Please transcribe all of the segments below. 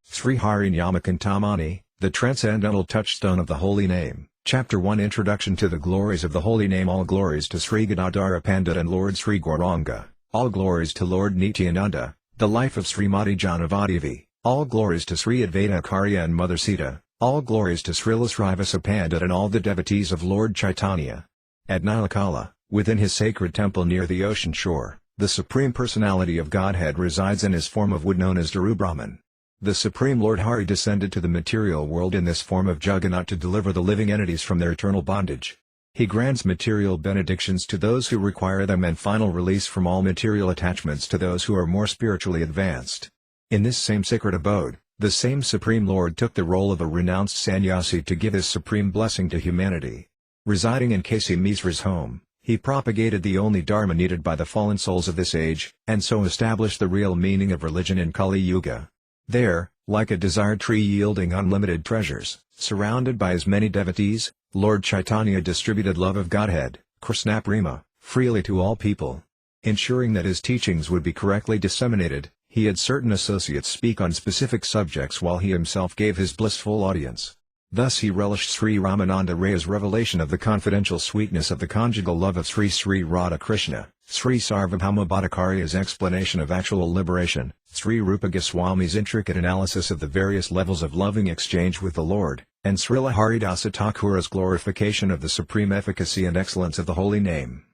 Sri Hari Nyama Cintamani, the Transcendental Touchstone of the Holy Name. Chapter 1 Introduction to the Glories of the Holy Name. All glories to Sri Gadadhara Pandit and Lord Sri Gauranga. All glories to Lord Nityananda, the life of Srimati Bhagavati Devi. All glories to Sri Advaita Acharya and Mother Sita. All glories to Srila Srivasa Pandit and all the devotees of Lord Chaitanya. At Nilakala, within his sacred temple near the ocean shore, the Supreme Personality of Godhead resides in his form of wood known as Daru Brahman. The Supreme Lord Hari descended to the material world in this form of Jagannath to deliver the living entities from their eternal bondage. He grants material benedictions to those who require them and final release from all material attachments to those who are more spiritually advanced. In this same sacred abode, the same Supreme Lord took the role of a renounced sannyasi to give his supreme blessing to humanity. Residing in Kasi Misra's home, he propagated the only dharma needed by the fallen souls of this age, and so established the real meaning of religion in Kali Yuga. There, like a desired tree yielding unlimited treasures, surrounded by his many devotees, Lord Chaitanya distributed love of Godhead, Krishna Prema, freely to all people. Ensuring that his teachings would be correctly disseminated, he had certain associates speak on specific subjects while he himself gave his blissful audience. Thus he relished Sri Ramananda Ray's revelation of the confidential sweetness of the conjugal love of Sri Radha Krishna, Sri Sarvabhauma Bhattacharya's explanation of actual liberation, Sri Rupa Goswami's intricate analysis of the various levels of loving exchange with the Lord, and Srila Haridasa Thakura's glorification of the supreme efficacy and excellence of the holy name.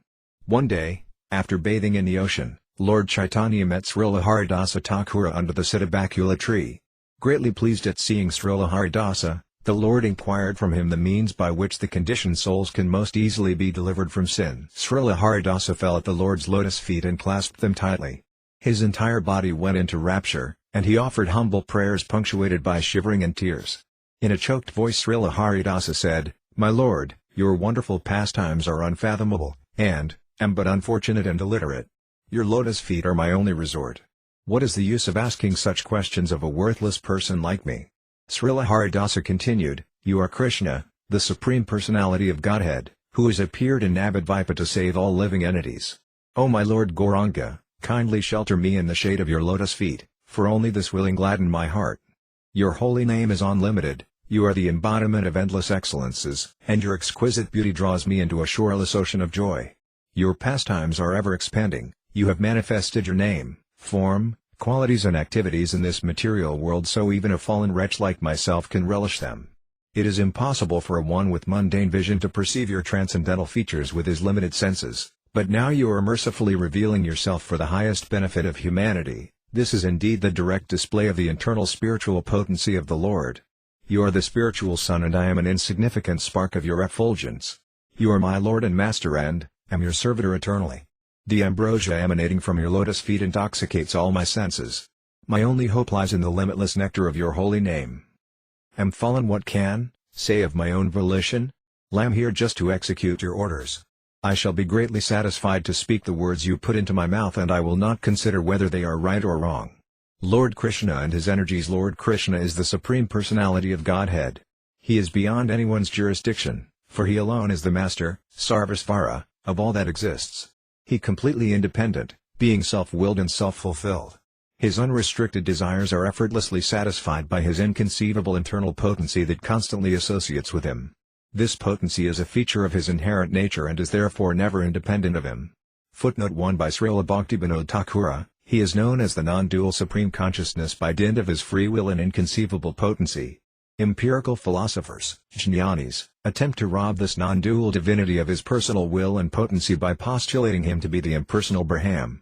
One day, after bathing in the ocean, Lord Chaitanya met Srila Haridasa Thakura under the Siddhabacula tree. Greatly pleased at seeing Srila Haridasa, the Lord inquired from him the means by which the conditioned souls can most easily be delivered from sin. Srila Haridasa fell at the Lord's lotus feet and clasped them tightly. His entire body went into rapture, and he offered humble prayers punctuated by shivering and tears. In a choked voice Srila Haridasa said, "My Lord, your wonderful pastimes are unfathomable, and am but unfortunate and illiterate. Your lotus feet are my only resort. What is the use of asking such questions of a worthless person like me?" Srila Haridasa continued, "You are Krishna, the Supreme Personality of Godhead, who has appeared in Navadvipa to save all living entities. O my Lord Gauranga, kindly shelter me in the shade of your lotus feet, for only this will gladden my heart. Your holy name is unlimited, you are the embodiment of endless excellences, and your exquisite beauty draws me into a shoreless ocean of joy. Your pastimes are ever expanding, you have manifested your name, form, qualities and activities in this material world so even a fallen wretch like myself can relish them. It is impossible for one with mundane vision to perceive your transcendental features with his limited senses, but now you are mercifully revealing yourself for the highest benefit of humanity. This is indeed the direct display of the internal spiritual potency of the Lord. You are the spiritual sun and I am an insignificant spark of your effulgence. You are my Lord and Master and am your servitor eternally. The ambrosia emanating from your lotus feet intoxicates all my senses. My only hope lies in the limitless nectar of your holy name. Am fallen what can, say of my own volition? Lam here just to execute your orders. I shall be greatly satisfied to speak the words you put into my mouth and I will not consider whether they are right or wrong. Lord Krishna and his energies. Lord Krishna is the Supreme Personality of Godhead. He is beyond anyone's jurisdiction, for he alone is the Master, Sarvasvara, of all that exists. He completely independent, being self-willed and self-fulfilled. His unrestricted desires are effortlessly satisfied by his inconceivable internal potency that constantly associates with him. This potency is a feature of his inherent nature and is therefore never independent of him. Footnote 1 by Srila Bhaktivinoda Thakura, he is known as the non-dual Supreme Consciousness by dint of his free will and inconceivable potency. Empirical philosophers, jnanis, attempt to rob this non-dual divinity of his personal will and potency by postulating him to be the impersonal Brahman.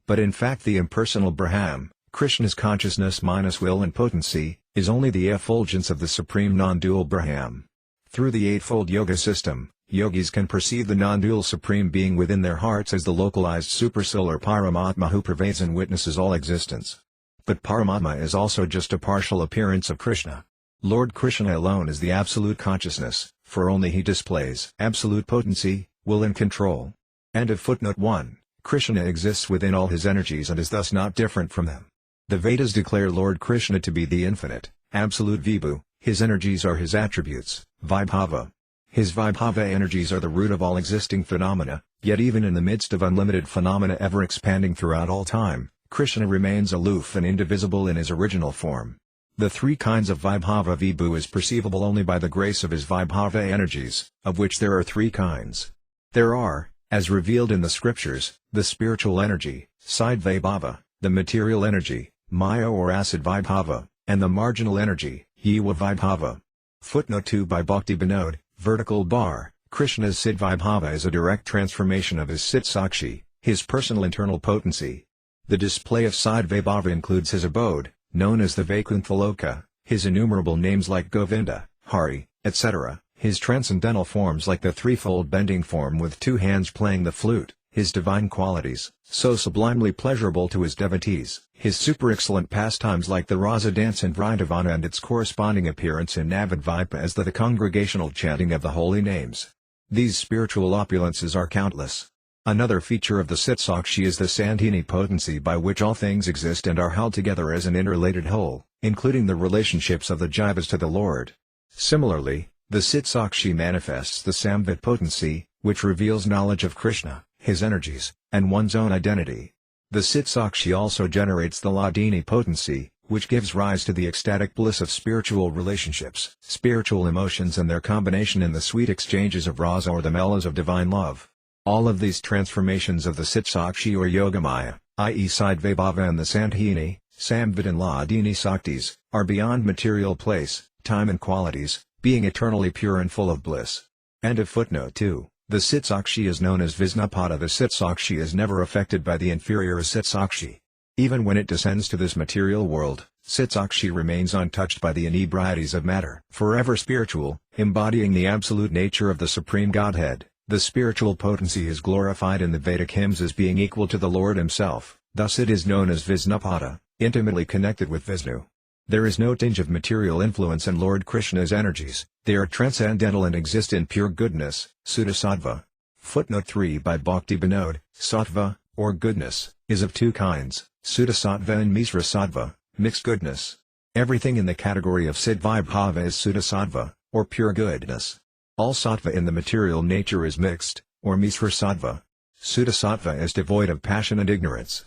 But in fact the impersonal Brahman, Krishna's consciousness minus will and potency, is only the effulgence of the supreme non-dual Brahman. Through the eightfold yoga system, yogis can perceive the non-dual Supreme Being within their hearts as the localized supersolar Paramatma who pervades and witnesses all existence. But Paramatma is also just a partial appearance of Krishna. Lord Krishna alone is the absolute consciousness, for only he displays absolute potency, will and control. End of footnote 1. Krishna exists within all his energies and is thus not different from them. The Vedas declare Lord Krishna to be the infinite, absolute Vibhu, his energies are his attributes, Vibhava. His Vibhava energies are the root of all existing phenomena, yet even in the midst of unlimited phenomena ever expanding throughout all time, Krishna remains aloof and indivisible in his original form. The three kinds of Vibhava Vibhu is perceivable only by the grace of his Vibhava energies, of which there are three kinds. There are, as revealed in the scriptures, the spiritual energy, Siddha-Vibhava, the material energy, Maya or acid Vibhava, and the marginal energy, Jiva Vibhava. Footnote 2 by Bhaktivinoda, vertical bar, Krishna's Siddha-Vibhava is a direct transformation of his Sit-Sakshi, his personal internal potency. The display of Siddha-Vibhava includes his abode, known as the Vaikuntha Loka, his innumerable names like Govinda, Hari, etc., his transcendental forms like the threefold bending form with two hands playing the flute, his divine qualities, so sublimely pleasurable to his devotees, his super-excellent pastimes like the Rasa dance in Vrindavana and its corresponding appearance in Navadvipa as the congregational chanting of the holy names. These spiritual opulences are countless. Another feature of the Sit-Sakshi is the Sandhini potency by which all things exist and are held together as an interrelated whole, including the relationships of the jivas to the Lord. Similarly, the Sit-Sakshi manifests the Samvit potency, which reveals knowledge of Krishna, his energies, and one's own identity. The Sit-Sakshi also generates the Hladini potency, which gives rise to the ecstatic bliss of spiritual relationships, spiritual emotions and their combination in the sweet exchanges of rasa or the mellows of divine love. All of these transformations of the Sit-Sakshi or Yogamaya, i.e. Siddha-Vibhava and the Sandhini, Samvit and Hladini Saktis, are beyond material place, time and qualities, being eternally pure and full of bliss. End of footnote 2. The Sit-Sakshi is known as Visnapada. The Sit-Sakshi is never affected by the inferior Sit-Sakshi. Even when it descends to this material world, Sit-Sakshi remains untouched by the inebriaties of matter. Forever spiritual, embodying the absolute nature of the Supreme Godhead. The spiritual potency is glorified in the Vedic hymns as being equal to the Lord himself, thus it is known as Visnapada, intimately connected with Vishnu. There is no tinge of material influence in Lord Krishna's energies, they are transcendental and exist in pure goodness, Suddha-Sattva. Footnote 3 by Bhaktivinoda, Sattva, or goodness, is of two kinds, Suddha-Sattva and Misra-Sattva, mixed goodness. Everything in the category of Siddha-Vibhava is Suddha-Sattva, or pure goodness. All sattva in the material nature is mixed, or Misra-Sattva. Suddha-Sattva is devoid of passion and ignorance.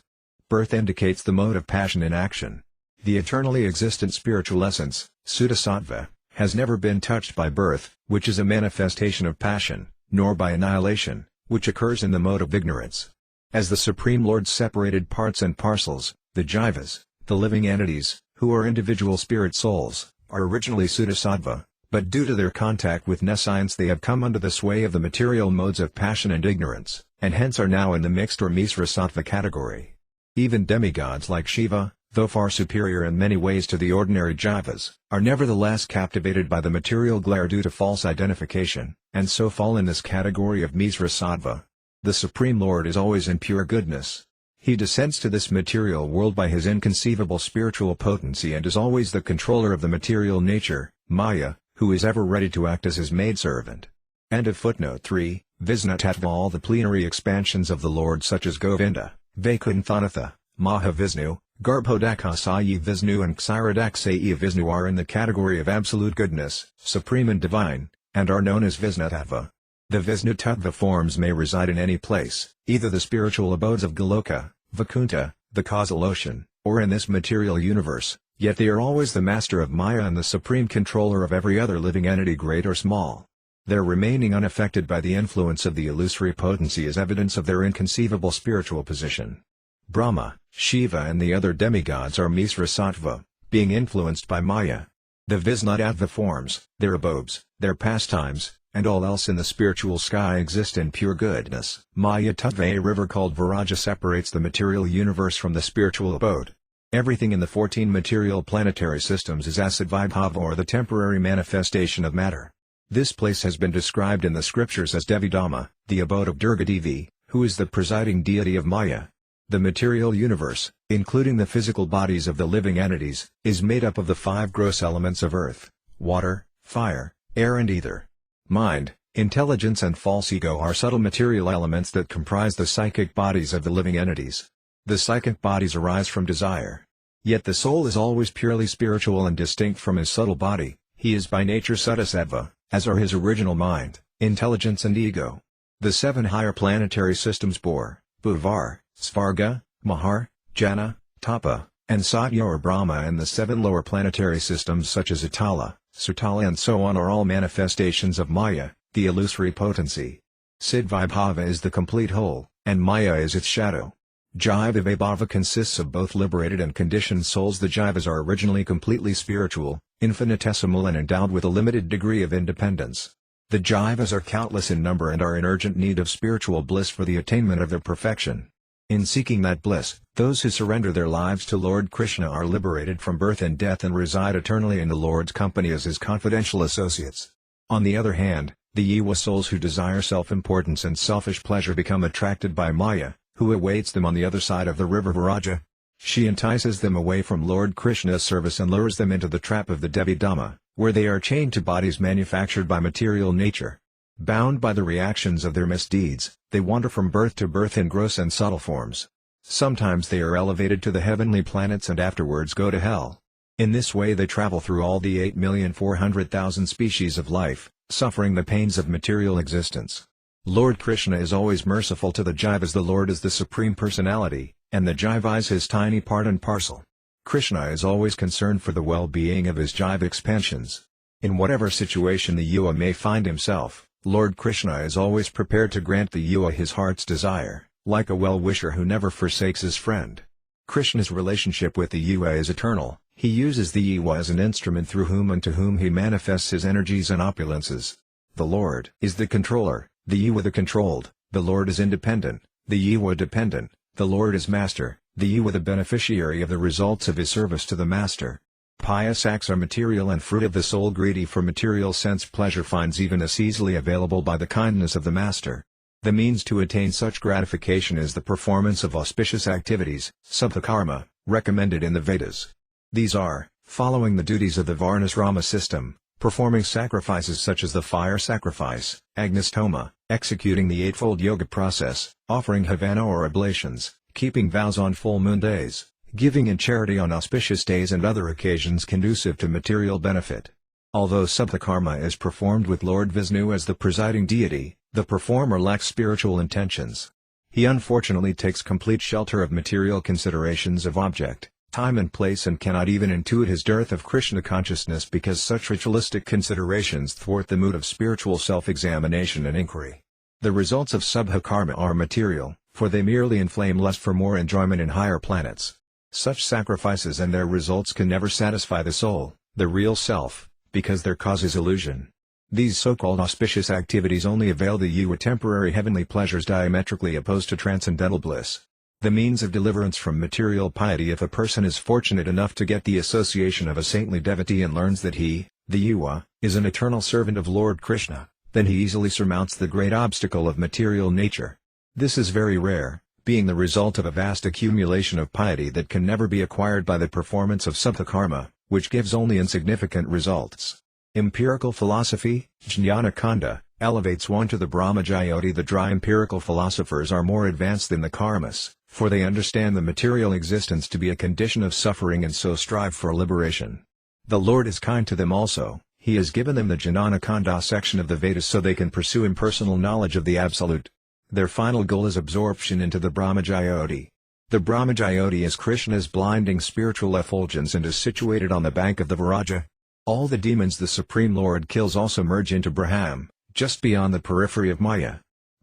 Birth indicates the mode of passion in action. The eternally existent spiritual essence, Suddha-Sattva, has never been touched by birth, which is a manifestation of passion, nor by annihilation, which occurs in the mode of ignorance. As the Supreme Lord separated parts and parcels, the jivas, the living entities, who are individual spirit souls, are originally Suddha-Sattva. But due to their contact with nescience they have come under the sway of the material modes of passion and ignorance, and hence are now in the mixed or Misra-Sattva category. Even demigods like Shiva, though far superior in many ways to the ordinary jivas, are nevertheless captivated by the material glare due to false identification, and so fall in this category of Misra-Sattva. The Supreme Lord is always in pure goodness. He descends to this material world by his inconceivable spiritual potency and is always the controller of the material nature, Maya, who is ever ready to act as his maidservant. End of footnote 3. Visnatattva. All the plenary expansions of the Lord such as Govinda, Vaikunthanatha, Mahavishnu, Garbhodakasaya Vishnu and Kshirodakasaya Vishnu are in the category of absolute goodness, supreme and divine, and are known as Visnatattva. The Visnutattva forms may reside in any place, either the spiritual abodes of Goloka, Vaikuntha, the causal ocean, or in this material universe. Yet they are always the master of Maya and the supreme controller of every other living entity great or small. Their remaining unaffected by the influence of the illusory potency is evidence of their inconceivable spiritual position. Brahma, Shiva and the other demigods are Misra-Sattva, being influenced by Maya. The Visnutattva forms, their abodes, their pastimes, and all else in the spiritual sky exist in pure goodness. Maya Tattva. A river called Viraja separates the material universe from the spiritual abode. Everything in the 14 material planetary systems is Asad-Vibhava or the temporary manifestation of matter. This place has been described in the scriptures as Devidhamma, the abode of Durga Devi, who is the presiding deity of Maya. The material universe, including the physical bodies of the living entities, is made up of the 5 gross elements of earth, water, fire, air and ether. Mind, intelligence and false ego are subtle material elements that comprise the psychic bodies of the living entities. The psychic bodies arise from desire. Yet the soul is always purely spiritual and distinct from his subtle body. He is by nature Suddha-Sattva, as are his original mind, intelligence and ego. The 7 higher planetary systems Bor, Bhuvar, Svarga, Mahar, Jana, Tapa, And Satya or Brahma and the 7 lower planetary systems such as Atala, Sutala and so on are all manifestations of Maya, the illusory potency. Siddhivibhava is the complete whole, and Maya is its shadow. Jivivibhava consists of both liberated and conditioned souls. The jivas are originally completely spiritual, infinitesimal and endowed with a limited degree of independence. The jivas are countless in number and are in urgent need of spiritual bliss for the attainment of their perfection. In seeking that bliss, those who surrender their lives to Lord Krishna are liberated from birth and death and reside eternally in the Lord's company as his confidential associates. On the other hand, the jiva souls who desire self-importance and selfish pleasure become attracted by Maya, who awaits them on the other side of the river Viraja. She entices them away from Lord Krishna's service and lures them into the trap of the Devi Dhamma, where they are chained to bodies manufactured by material nature. Bound by the reactions of their misdeeds, they wander from birth to birth in gross and subtle forms. Sometimes they are elevated to the heavenly planets and afterwards go to hell. In this way they travel through all the 8,400,000 species of life, suffering the pains of material existence. Lord Krishna is always merciful to the jivas. The Lord is the Supreme Personality, and the jiva is his tiny part and parcel. Krishna is always concerned for the well-being of his jiva expansions. In whatever situation the jiva may find himself, Lord Krishna is always prepared to grant the jiva his heart's desire, like a well-wisher who never forsakes his friend. Krishna's relationship with the jiva is eternal. He uses the jiva as an instrument through whom and to whom he manifests his energies and opulences. The Lord is the controller, the jiva the controlled, the Lord is independent, the jiva dependent, the Lord is master, the jiva the beneficiary of the results of his service to the master. Pious acts are material and fruit of the soul. Greedy for material sense pleasure finds even as easily available by the kindness of the master. The means to attain such gratification is the performance of auspicious activities, subhakarma, recommended in the Vedas. These are, following the duties of the Varnasrama system, performing sacrifices such as the fire sacrifice, Agnistoma, executing the eightfold yoga process, offering havana or oblations, keeping vows on full moon days, giving in charity on auspicious days and other occasions conducive to material benefit. Although subhakarma is performed with Lord Vishnu as the presiding deity, the performer lacks spiritual intentions. He unfortunately takes complete shelter of material considerations of object, time and place and cannot even intuit his dearth of Krishna consciousness because such ritualistic considerations thwart the mood of spiritual self-examination and inquiry. The results of subhakarma are material, for they merely inflame lust for more enjoyment in higher planets. Such sacrifices and their results can never satisfy the soul, the real self, because their cause is illusion. These so-called auspicious activities only avail the jiva temporary heavenly pleasures diametrically opposed to transcendental bliss. The means of deliverance from material piety. If a person is fortunate enough to get the association of a saintly devotee and learns that he, the jiva, is an eternal servant of Lord Krishna, then he easily surmounts the great obstacle of material nature. This is very rare, being the result of a vast accumulation of piety that can never be acquired by the performance of subhakarma, which gives only insignificant results. Empirical philosophy, Jnanakanda, elevates one to the Brahmajyoti. The dry empirical philosophers are more advanced than the karmas, for they understand the material existence to be a condition of suffering and so strive for liberation. The Lord is kind to them also. He has given them the Jnanakanda section of the Vedas so they can pursue impersonal knowledge of the Absolute. Their final goal is absorption into the Brahmajyoti. The Brahmajyoti is Krishna's blinding spiritual effulgence and is situated on the bank of the Viraja. All the demons the Supreme Lord kills also merge into Brahman, just beyond the periphery of Maya.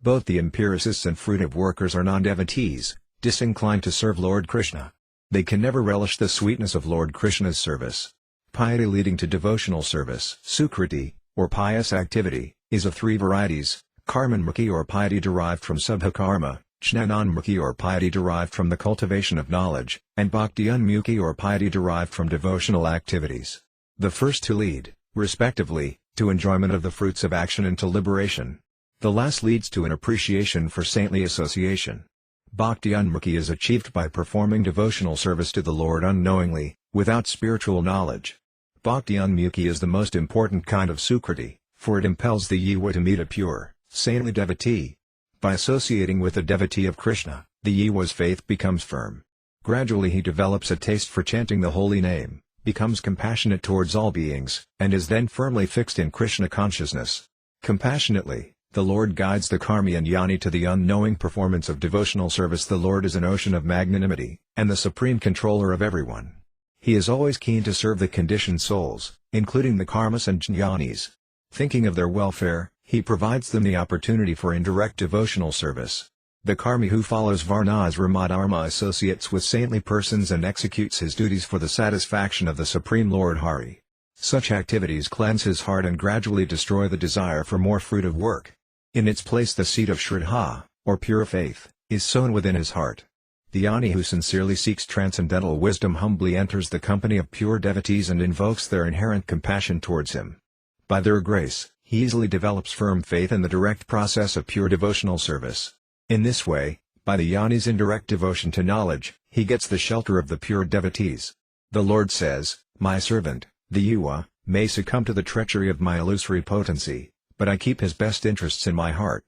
Both the empiricists and fruitive workers are non-devotees, disinclined to serve Lord Krishna. They can never relish the sweetness of Lord Krishna's service. Piety leading to devotional service, sukriti, or pious activity, is of 3 varieties: karmanmukhi or piety derived from subhakarma, jnananmukhi or piety derived from the cultivation of knowledge, and bhakti-unmukhi or piety derived from devotional activities. The first 2 lead, respectively, to enjoyment of the fruits of action and to liberation. The last leads to an appreciation for saintly association. Bhakti-unmukhi is achieved by performing devotional service to the Lord unknowingly, without spiritual knowledge. Bhakti-unmukhi is the most important kind of sukriti, for it impels the jiva to meet a pure, saintly devotee. By associating with a devotee of Krishna, the jiva's faith becomes firm. Gradually he develops a taste for chanting the holy name, becomes compassionate towards all beings, and is then firmly fixed in Krishna consciousness. Compassionately, The Lord guides the karmi and jnani to the unknowing performance of devotional service. The Lord is an ocean of magnanimity, and the supreme controller of everyone. He is always keen to serve the conditioned souls, including the karmas and jnanis. Thinking of their welfare, he provides them the opportunity for indirect devotional service. The karmi who follows varnasrama dharma associates with saintly persons and executes his duties for the satisfaction of the Supreme Lord Hari. Such activities cleanse his heart and gradually destroy the desire for more fruit of work. In its place the seed of Shraddha, or pure faith, is sown within his heart. The jnani who sincerely seeks transcendental wisdom humbly enters the company of pure devotees and invokes their inherent compassion towards him. By their grace, he easily develops firm faith in the direct process of pure devotional service. In this way, by the jnani's indirect devotion to knowledge, he gets the shelter of the pure devotees. The Lord says, "My servant, the Yuva, may succumb to the treachery of my illusory potency, but I keep his best interests in my heart.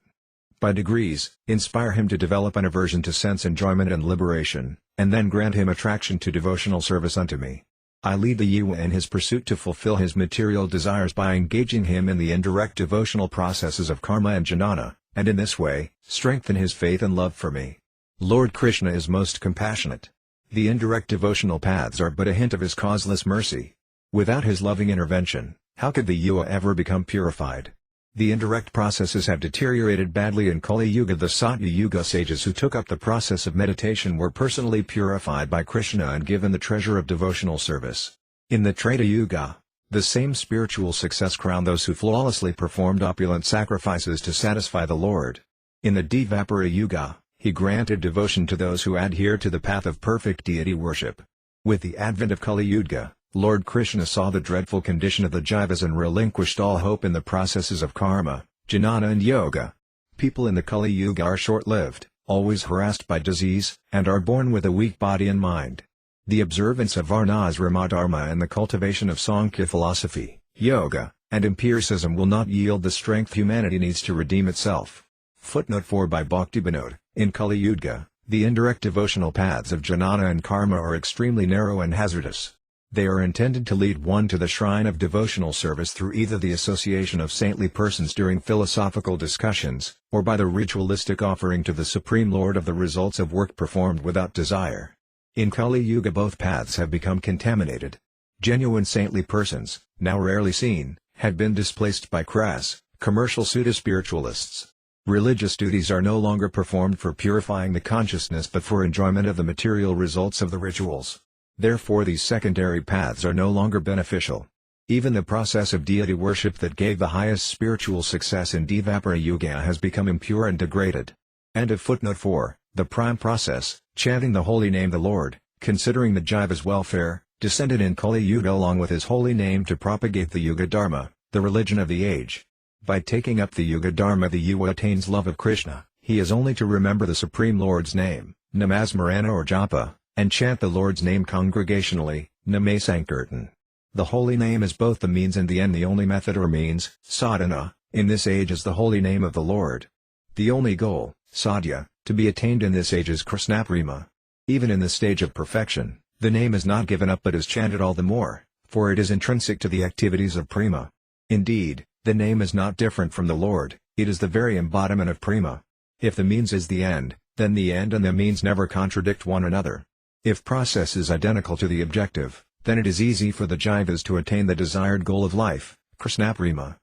By degrees, inspire him to develop an aversion to sense enjoyment and liberation, and then grant him attraction to devotional service unto me. I lead the Yuva in his pursuit to fulfill his material desires by engaging him in the indirect devotional processes of karma and jnana, and in this way, strengthen his faith and love for me." Lord Krishna is most compassionate. The indirect devotional paths are but a hint of his causeless mercy. Without his loving intervention, how could the Yuva ever become purified? The indirect processes have deteriorated badly in Kali Yuga. The Satya Yuga sages who took up the process of meditation were personally purified by Krishna and given the treasure of devotional service. In the Treta Yuga, the same spiritual success crowned those who flawlessly performed opulent sacrifices to satisfy the Lord. In the Dvapara Yuga, he granted devotion to those who adhere to the path of perfect deity worship. With the advent of Kali Yuga, Lord Krishna saw the dreadful condition of the jivas and relinquished all hope in the processes of karma, jnana and yoga. People in the Kali Yuga are short-lived, always harassed by disease, and are born with a weak body and mind. The observance of varnasrama dharma and the cultivation of Sankhya philosophy, yoga, and empiricism will not yield the strength humanity needs to redeem itself. Footnote 4 by Bhaktivinoda. In Kali Yuga, the indirect devotional paths of jnana and karma are extremely narrow and hazardous. They are intended to lead one to the shrine of devotional service through either the association of saintly persons during philosophical discussions, or by the ritualistic offering to the Supreme Lord of the results of work performed without desire. In Kali Yuga both paths have become contaminated. Genuine saintly persons, now rarely seen, had been displaced by crass, commercial pseudo-spiritualists. Religious duties are no longer performed for purifying the consciousness but for enjoyment of the material results of the rituals. Therefore these secondary paths are no longer beneficial. Even the process of deity worship that gave the highest spiritual success in Dvapara Yuga has become impure and degraded. End of footnote 4. The prime process, chanting the holy name the Lord, considering the jiva's welfare, descended in Kali Yuga along with his holy name to propagate the Yuga Dharma, the religion of the age. By taking up the Yuga Dharma the Yuva attains love of Krishna. He is only to remember the Supreme Lord's name, namasmarana or japa, and chant the Lord's name congregationally, namasankirtan. The holy name is both the means and the end. The only method or means, sadhana, in this age is the holy name of the Lord. The only goal, sadhya, to be attained in this age is Krishnaprema. Even in the stage of perfection, the name is not given up but is chanted all the more, for it is intrinsic to the activities of prema. Indeed, the name is not different from the Lord, it is the very embodiment of prema. If the means is the end, then the end and the means never contradict one another. If process is identical to the objective, then it is easy for the jivas to attain the desired goal of life, Krishnaprema.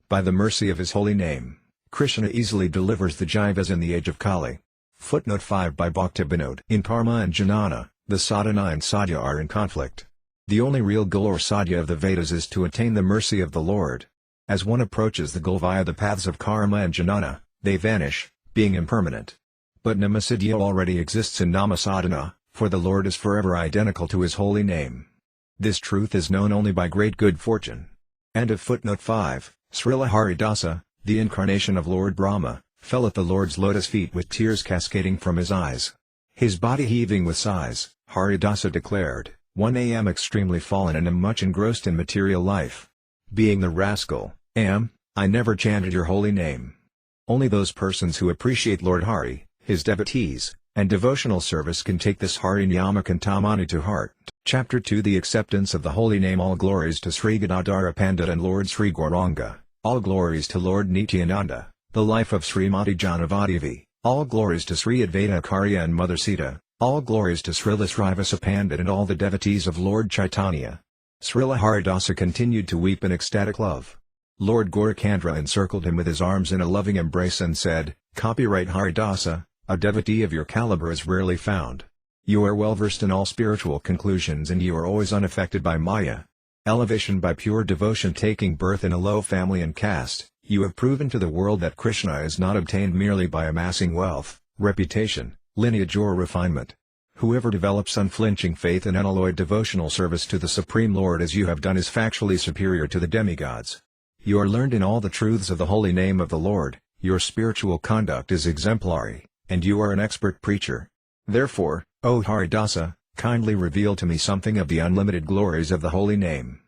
By the mercy of his holy name, Krishna easily delivers the jivas in the age of Kali. Footnote 5 by Bhaktivinoda. In karma and jnana, the sadhana and sadhya are in conflict. The only real goal or sadhya of the Vedas is to attain the mercy of the Lord. As one approaches the goal via the paths of karma and jnana, they vanish, being impermanent. But namasadhya already exists in namasadhana, for the Lord is forever identical to his holy name. This truth is known only by great good fortune. End of footnote 5. Srila Haridasa, the incarnation of Lord Brahma, fell at the Lord's lotus feet with tears cascading from his eyes. His body heaving with sighs, Haridasa declared, "I am extremely fallen and am much engrossed in material life. Being the rascal, I never chanted your holy name." Only those persons who appreciate Lord Hari, his devotees, and devotional service can take this Hari Nyama Cintamani to heart. Chapter 2 The Acceptance of the Holy Name. All glories to Sri Gadadhara Pandit and Lord Sri Gauranga. All glories to Lord Nityananda, The life of Srimati Bhagavati Devi. All glories to Sri Advaita Acharya and Mother Sita. All glories to Srila Srivasa Pandit and all the devotees of Lord Chaitanya. Srila Haridasa continued to weep in ecstatic love. Lord Gorakhandra encircled him with his arms in a loving embrace and said, "Copyright Haridasa, a devotee of your caliber is rarely found. You are well versed in all spiritual conclusions and you are always unaffected by Maya. Elevation by pure devotion taking birth in a low family and caste, you have proven to the world that Krishna is not obtained merely by amassing wealth, reputation, lineage or refinement. Whoever develops unflinching faith and unalloyed devotional service to the Supreme Lord as you have done is factually superior to the demigods. You are learned in all the truths of the holy name of the Lord, your spiritual conduct is exemplary, and you are an expert preacher. Therefore, O Haridasa, kindly reveal to me something of the unlimited glories of the holy name.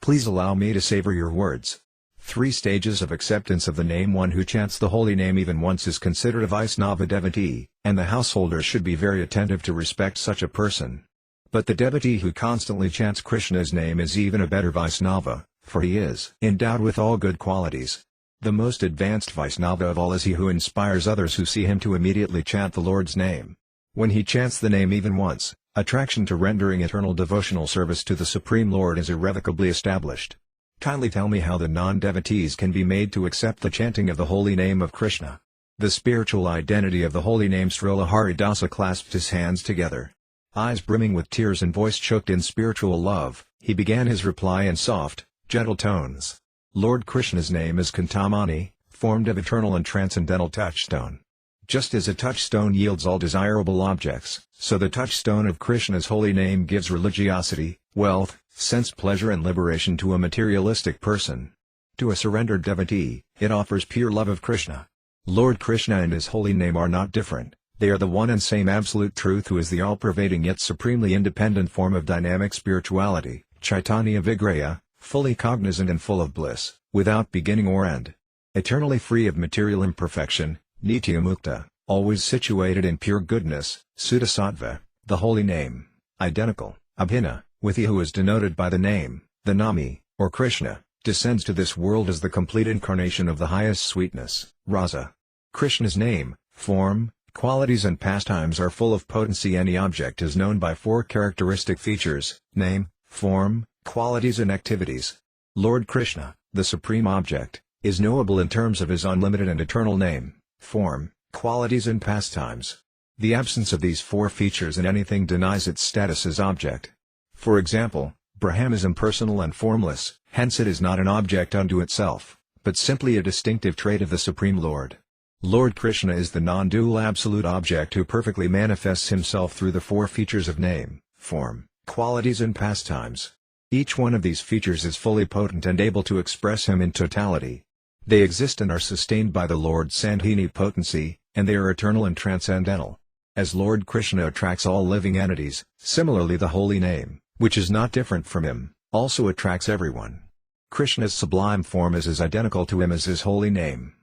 Please allow me to savor your words." 3 stages of acceptance of the name. One who chants the holy name even once is considered a Vaisnava devotee, and the householders should be very attentive to respect such a person. But the devotee who constantly chants Krishna's name is even a better Vaisnava, for he is endowed with all good qualities. The most advanced Vaisnava of all is he who inspires others who see him to immediately chant the Lord's name. When he chants the name even once, attraction to rendering eternal devotional service to the Supreme Lord is irrevocably established. Kindly tell me how the non-devotees can be made to accept the chanting of the holy name of Krishna. The spiritual identity of the holy name. Srila Haridasa clasped his hands together. Eyes brimming with tears and voice choked in spiritual love, he began his reply in soft, gentle tones. Lord Krishna's name is Cintamani, formed of eternal and transcendental touchstone. Just as a touchstone yields all desirable objects, so the touchstone of Krishna's holy name gives religiosity, wealth, sense pleasure and liberation to a materialistic person. To a surrendered devotee, it offers pure love of Krishna. Lord Krishna and his holy name are not different, they are the one and same absolute truth who is the all-pervading yet supremely independent form of dynamic spirituality, Chaitanya Vigraya, fully cognizant and full of bliss, without beginning or end. Eternally free of material imperfection, Nityamukta, always situated in pure goodness, Suddha-sattva, the holy name, identical, Abhina, with he who is denoted by the name, the Nami, or Krishna, descends to this world as the complete incarnation of the highest sweetness, Rasa. Krishna's name, form, qualities and pastimes are full of potency. Any object is known by 4 characteristic features, name, form, qualities and activities. Lord Krishna, the supreme object, is knowable in terms of his unlimited and eternal name, form, qualities and pastimes. The absence of these 4 features in anything denies its status as object. For example, Brahman is impersonal and formless, hence it is not an object unto itself, but simply a distinctive trait of the Supreme Lord. Lord Krishna is the non-dual absolute object who perfectly manifests himself through the 4 features of name, form, qualities and pastimes. Each one of these features is fully potent and able to express him in totality. They exist and are sustained by the Lord's Sandhini potency, and they are eternal and transcendental. As Lord Krishna attracts all living entities, similarly the holy name, which is not different from him, also attracts everyone. Krishna's sublime form is as identical to him as his holy name.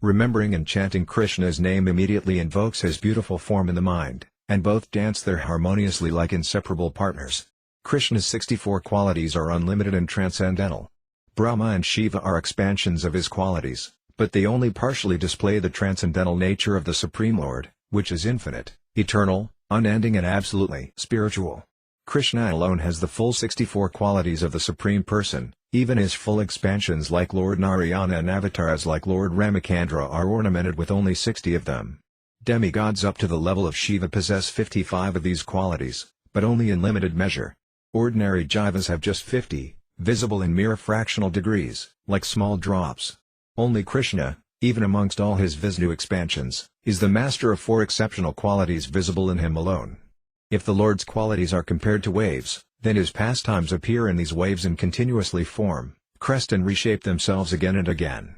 Remembering and chanting Krishna's name immediately invokes his beautiful form in the mind, and both dance there harmoniously like inseparable partners. Krishna's 64 qualities are unlimited and transcendental. Brahma and Shiva are expansions of his qualities, but they only partially display the transcendental nature of the Supreme Lord, which is infinite, eternal, unending and absolutely spiritual. Krishna alone has the full 64 qualities of the Supreme Person, even his full expansions like Lord Narayana and avatars like Lord Ramachandra are ornamented with only 60 of them. Demigods up to the level of Shiva possess 55 of these qualities, but only in limited measure. Ordinary jivas have just 50, visible in mere fractional degrees, like small drops. Only Krishna, even amongst all his Vishnu expansions, is the master of 4 exceptional qualities visible in him alone. If the Lord's qualities are compared to waves, then his pastimes appear in these waves and continuously form, crest and reshape themselves again and again.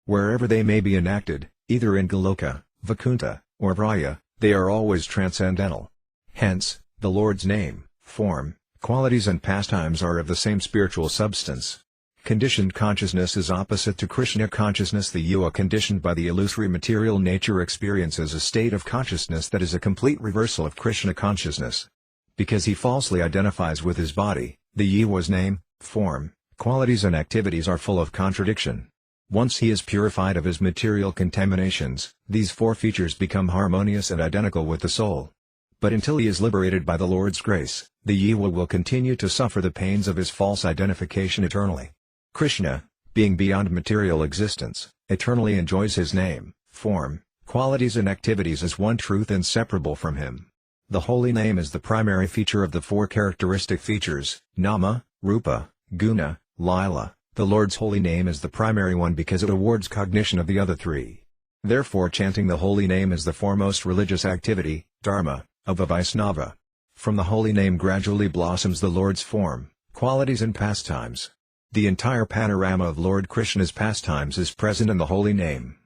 Wherever they may be enacted, either in Goloka, Vaikuntha, or Vraya, they are always transcendental. Hence, the Lord's name, form, qualities and pastimes are of the same spiritual substance. Conditioned consciousness is opposite to Krishna consciousness. The Yuva conditioned by the illusory material nature experiences a state of consciousness that is a complete reversal of Krishna consciousness. Because he falsely identifies with his body, the Yuva's name, form, qualities and activities are full of contradiction. Once he is purified of his material contaminations, these four features become harmonious and identical with the soul. But until he is liberated by the Lord's grace, the jiva will continue to suffer the pains of his false identification eternally. Krishna, being beyond material existence, eternally enjoys his name, form, qualities and activities as one truth inseparable from him. The holy name is the primary feature of the four characteristic features, nama, rupa, guna, lila. The Lord's holy name is the primary one because it awards cognition of the other three. Therefore chanting the holy name is the foremost religious activity, dharma, of a Vaisnava. From the holy name gradually blossoms the Lord's form, qualities and pastimes. The entire panorama of Lord Krishna's pastimes is present in the holy name.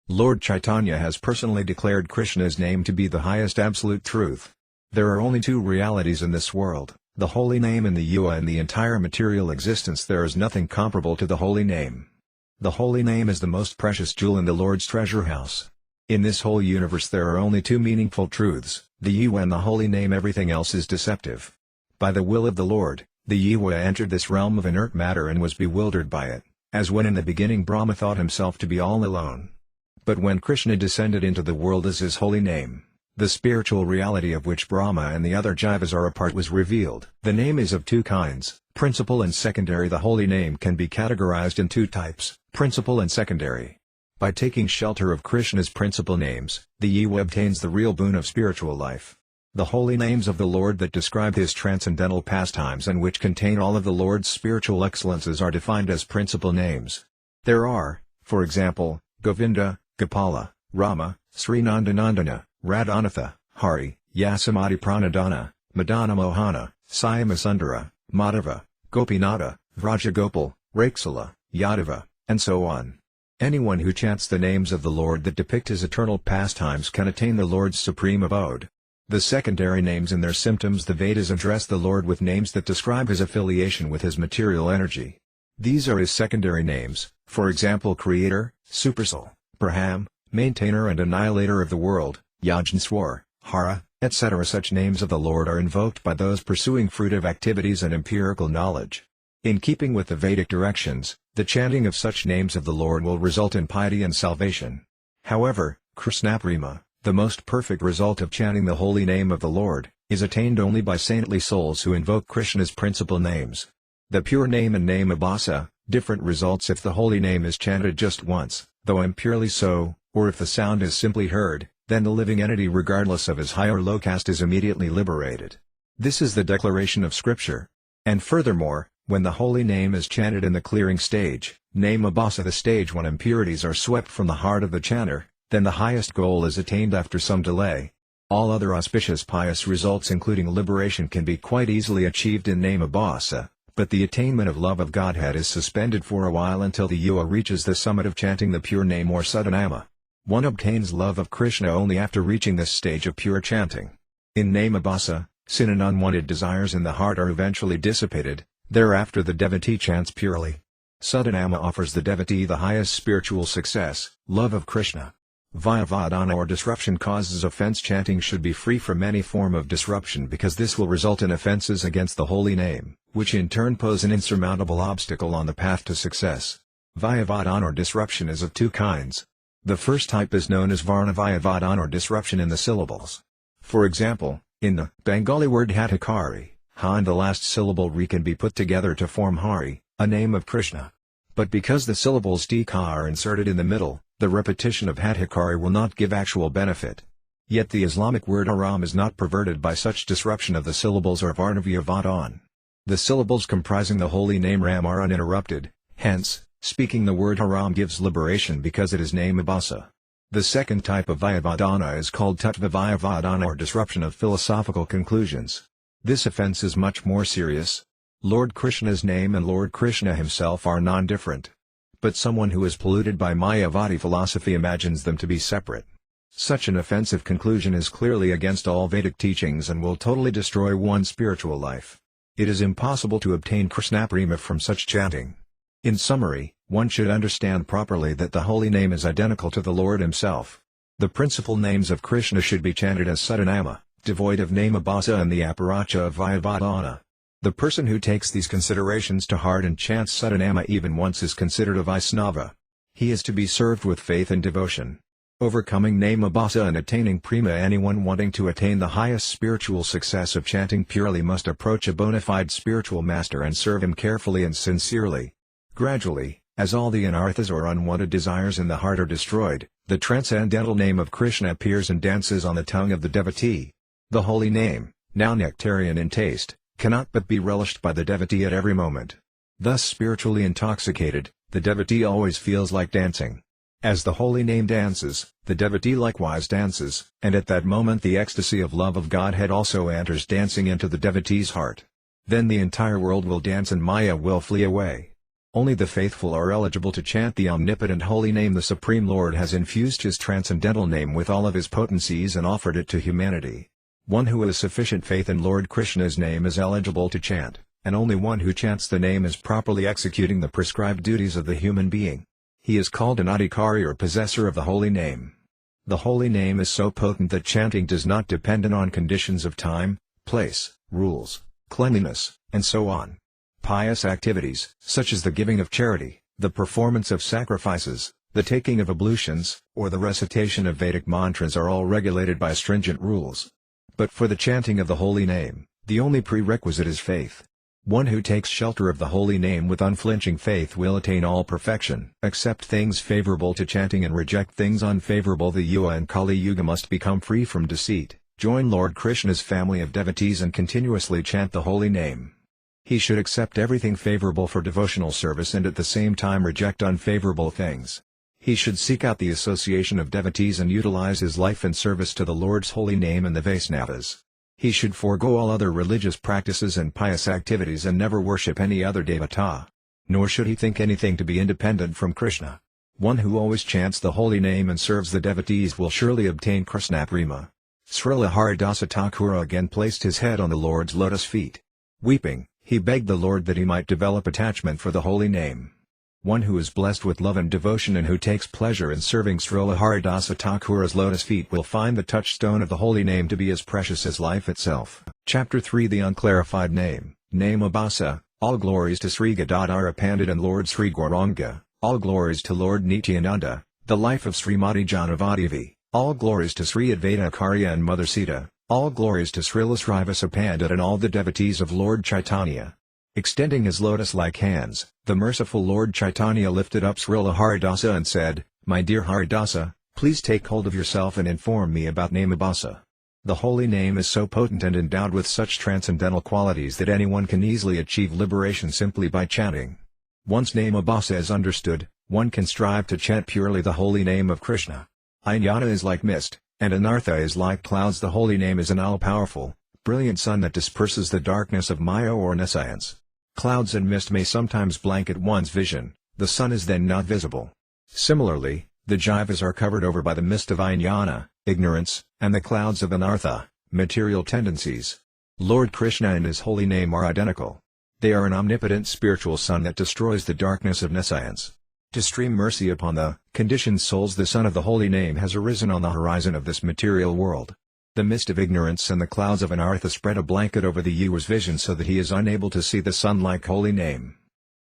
Lord Chaitanya has personally declared Krishna's name to be the highest absolute truth. There are only two realities in this world, the holy name and the jiva. In the entire material existence there is nothing comparable to the holy name. The holy name is the most precious jewel in the Lord's treasure house. In this whole universe there are only two meaningful truths, the jiva and the holy name. Everything else is deceptive. By the will of the Lord, the jiva entered this realm of inert matter and was bewildered by it, as when in the beginning Brahma thought himself to be all alone. But when Krishna descended into the world as his holy name, the spiritual reality of which Brahma and the other jivas are a part was revealed. The name is of two kinds, principal and secondary. The holy name can be categorized in two types, principal and secondary. By taking shelter of Krishna's principal names, the jiva obtains the real boon of spiritual life. The holy names of the Lord that describe his transcendental pastimes and which contain all of the Lord's spiritual excellences are defined as principal names. There are, for example, Govinda, Gopala, Rama, Srinandanandana, Radhanatha, Hari, Yasamati Pranadana, Madana Mohana, Syamasundara, Madhava, Gopinata, Vrajagopal, Raksala, Yadava, and so on. Anyone who chants the names of the Lord that depict his eternal pastimes can attain the Lord's supreme abode. The secondary names and their symptoms. The Vedas address the Lord with names that describe his affiliation with his material energy. These are his secondary names, for example Creator, Supersoul, Braham, Maintainer and Annihilator of the world, Yajneswar, Hara, etc. Such names of the Lord are invoked by those pursuing fruitive activities and empirical knowledge. In keeping with the Vedic directions, the chanting of such names of the Lord will result in piety and salvation. However, Krishnaprema, the most perfect result of chanting the holy name of the Lord, is attained only by saintly souls who invoke Krishna's principal names. The pure name and name abhasa, different results if the holy name is chanted just once, though impurely so, or if the sound is simply heard, then the living entity regardless of his high or low caste is immediately liberated. This is the declaration of Scripture. And furthermore, when the holy name is chanted in the clearing stage, name abhasa the stage when impurities are swept from the heart of the chanter, then the highest goal is attained after some delay. All other auspicious pious results including liberation can be quite easily achieved in name abhasa, but the attainment of love of Godhead is suspended for a while until the jiva reaches the summit of chanting the pure name or sadhanama. One obtains love of Krishna only after reaching this stage of pure chanting. In name abhasa, sin and unwanted desires in the heart are eventually dissipated, thereafter the devotee chants purely. Sadhanama offers the devotee the highest spiritual success, love of Krishna. Vyavadana or disruption causes offense. Chanting should be free from any form of disruption because this will result in offenses against the holy name, which in turn pose an insurmountable obstacle on the path to success. Vyavadana or disruption is of two kinds. The first type is known as Varna Vyavadana or disruption in the syllables. For example, in the Bengali word Hatakari, ha and the last syllable ri can be put together to form Hari, a name of Krishna. But because the syllables tika are inserted in the middle, the repetition of Hatakari will not give actual benefit. Yet the Islamic word haram is not perverted by such disruption of the syllables or Varna Vyavadana. The syllables comprising the holy name Ram are uninterrupted, hence, speaking the word haram gives liberation because it is name abhasa. The second type of Vyavadana is called Tattva Vyavadana or disruption of philosophical conclusions. This offense is much more serious. Lord Krishna's name and Lord Krishna himself are non-different. But someone who is polluted by Mayavadi philosophy imagines them to be separate. Such an offensive conclusion is clearly against all Vedic teachings and will totally destroy one's spiritual life. It is impossible to obtain Krishnaprema from such chanting. In summary, one should understand properly that the holy name is identical to the Lord himself. The principal names of Krishna should be chanted as Sadhanama, devoid of name abhasa and the aparacha of Vyavadana. The person who takes these considerations to heart and chants Sadhanama even once is considered a Vaisnava. He is to be served with faith and devotion. Overcoming Namabhasa and attaining prema. Anyone wanting to attain the highest spiritual success of chanting purely must approach a bona fide spiritual master and serve him carefully and sincerely. Gradually, as all the anarthas or unwanted desires in the heart are destroyed, the transcendental name of Krishna appears and dances on the tongue of the devotee. The holy name, now nectarian in taste, cannot but be relished by the devotee at every moment. Thus spiritually intoxicated, the devotee always feels like dancing. As the holy name dances, the devotee likewise dances, and at that moment the ecstasy of love of Godhead also enters dancing into the devotee's heart. Then the entire world will dance and Maya will flee away. Only the faithful are eligible to chant the omnipotent holy name. The Supreme Lord has infused his transcendental name with all of his potencies and offered it to humanity. One who has sufficient faith in Lord Krishna's name is eligible to chant, and only one who chants the name is properly executing the prescribed duties of the human being. He is called an adhikari or possessor of the holy name. The holy name is so potent that chanting does not depend on conditions of time, place, rules, cleanliness, and so on. Pious activities, such as the giving of charity, the performance of sacrifices, the taking of ablutions, or the recitation of Vedic mantras are all regulated by stringent rules. But for the chanting of the holy name, the only prerequisite is faith. One who takes shelter of the holy name with unflinching faith will attain all perfection. Accept things favorable to chanting and reject things unfavorable. The Yuga and Kali Yuga must become free from deceit. Join Lord Krishna's family of devotees and continuously chant the holy name. He should accept everything favorable for devotional service and at the same time reject unfavorable things. He should seek out the association of devotees and utilize his life in service to the Lord's holy name and the Vaisnavas. He should forego all other religious practices and pious activities and never worship any other devata. Nor should he think anything to be independent from Krishna. One who always chants the holy name and serves the devotees will surely obtain Krishna prema. Srila Haridasa Thakura again placed his head on the Lord's lotus feet. Weeping, he begged the Lord that he might develop attachment for the holy name. One who is blessed with love and devotion and who takes pleasure in serving Srila Haridasa Thakura's lotus feet will find the touchstone of the holy name to be as precious as life itself. Chapter 3 The Unclarified Name, Namabhasa. All glories to Sri Gadadhara Pandit and Lord Sri Gauranga. All glories to Lord Nityananda, the life of Srimati Janavati Devi. All glories to Sri Advaita Acharya and Mother Sita. All glories to Srila Srivasa Pandit and all the devotees of Lord Chaitanya. Extending his lotus-like hands, the merciful Lord Chaitanya lifted up Srila Haridasa and said, "My dear Haridasa, please take hold of yourself and inform me about Namabhasa." The holy name is so potent and endowed with such transcendental qualities that anyone can easily achieve liberation simply by chanting. Once Namabhasa is understood, one can strive to chant purely the holy name of Krishna. Jnana is like mist, and anartha is like clouds. The holy name is an all-powerful, brilliant sun that disperses the darkness of Maya or nescience. Clouds and mist may sometimes blanket one's vision, the sun is then not visible. Similarly, the jivas are covered over by the mist of jnana, ignorance, and the clouds of anartha, material tendencies. Lord Krishna and his holy name are identical. They are an omnipotent spiritual sun that destroys the darkness of nescience. To stream mercy upon the conditioned souls, the sun of the holy name has arisen on the horizon of this material world. The mist of ignorance and the clouds of anartha spread a blanket over the Yuva's vision so that he is unable to see the sun-like holy name.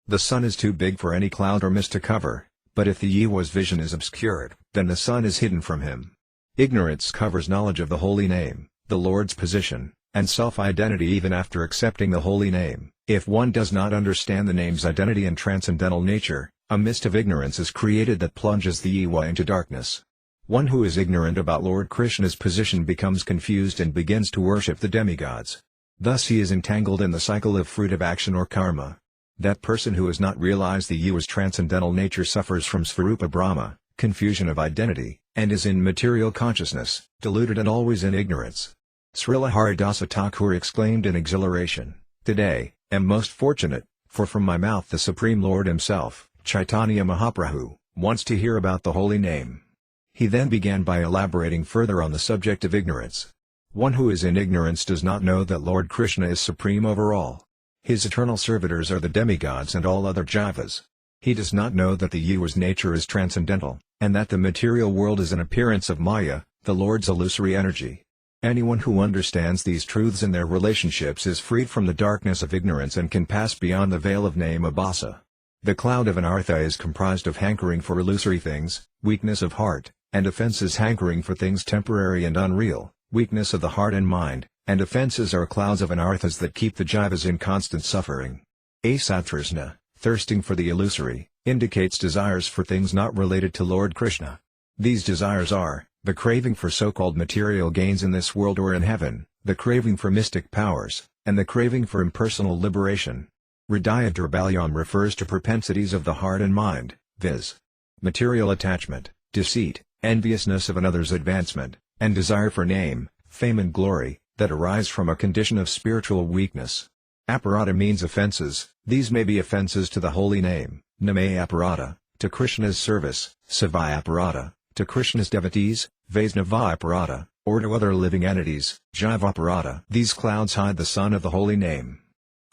The sun is too big for any cloud or mist to cover, but if the Yuva's vision is obscured, then the sun is hidden from him. Ignorance covers knowledge of the holy name, the Lord's position, and self-identity. Even after accepting the holy name, if one does not understand the name's identity and transcendental nature, a mist of ignorance is created that plunges the Yuva into darkness. One who is ignorant about Lord Krishna's position becomes confused and begins to worship the demigods. Thus he is entangled in the cycle of fruit of action or karma. That person who has not realized the Yuva's transcendental nature suffers from Svarupa Brahma, confusion of identity, and is in material consciousness, deluded and always in ignorance. Srila Haridasa Thakura exclaimed in exhilaration, "Today, am most fortunate, for from my mouth the Supreme Lord himself, Chaitanya Mahaprabhu, wants to hear about the holy name." He then began by elaborating further on the subject of ignorance. One who is in ignorance does not know that Lord Krishna is supreme over all. His eternal servitors are the demigods and all other jivas. He does not know that the Yuva's nature is transcendental, and that the material world is an appearance of Maya, the Lord's illusory energy. Anyone who understands these truths in their relationships is freed from the darkness of ignorance and can pass beyond the veil of Namabhasa. The cloud of anartha is comprised of hankering for illusory things, weakness of heart, and offenses. Hankering for things temporary and unreal, weakness of the heart and mind, and offenses are clouds of anarthas that keep the jivas in constant suffering. Asattrasna, thirsting for the illusory, indicates desires for things not related to Lord Krishna. These desires are, the craving for so-called material gains in this world or in heaven, the craving for mystic powers, and the craving for impersonal liberation. Hridaya Durbalyam refers to propensities of the heart and mind, viz. material attachment, deceit, enviousness of another's advancement, and desire for name, fame and glory, that arise from a condition of spiritual weakness. Aparada means offenses. These may be offenses to the holy name, Namaya Aparada, to Krishna's service, Savaya Aparada, to Krishna's devotees, Vaisnava Aparada, or to other living entities, Jiva Aparada. These clouds hide the sun of the holy name.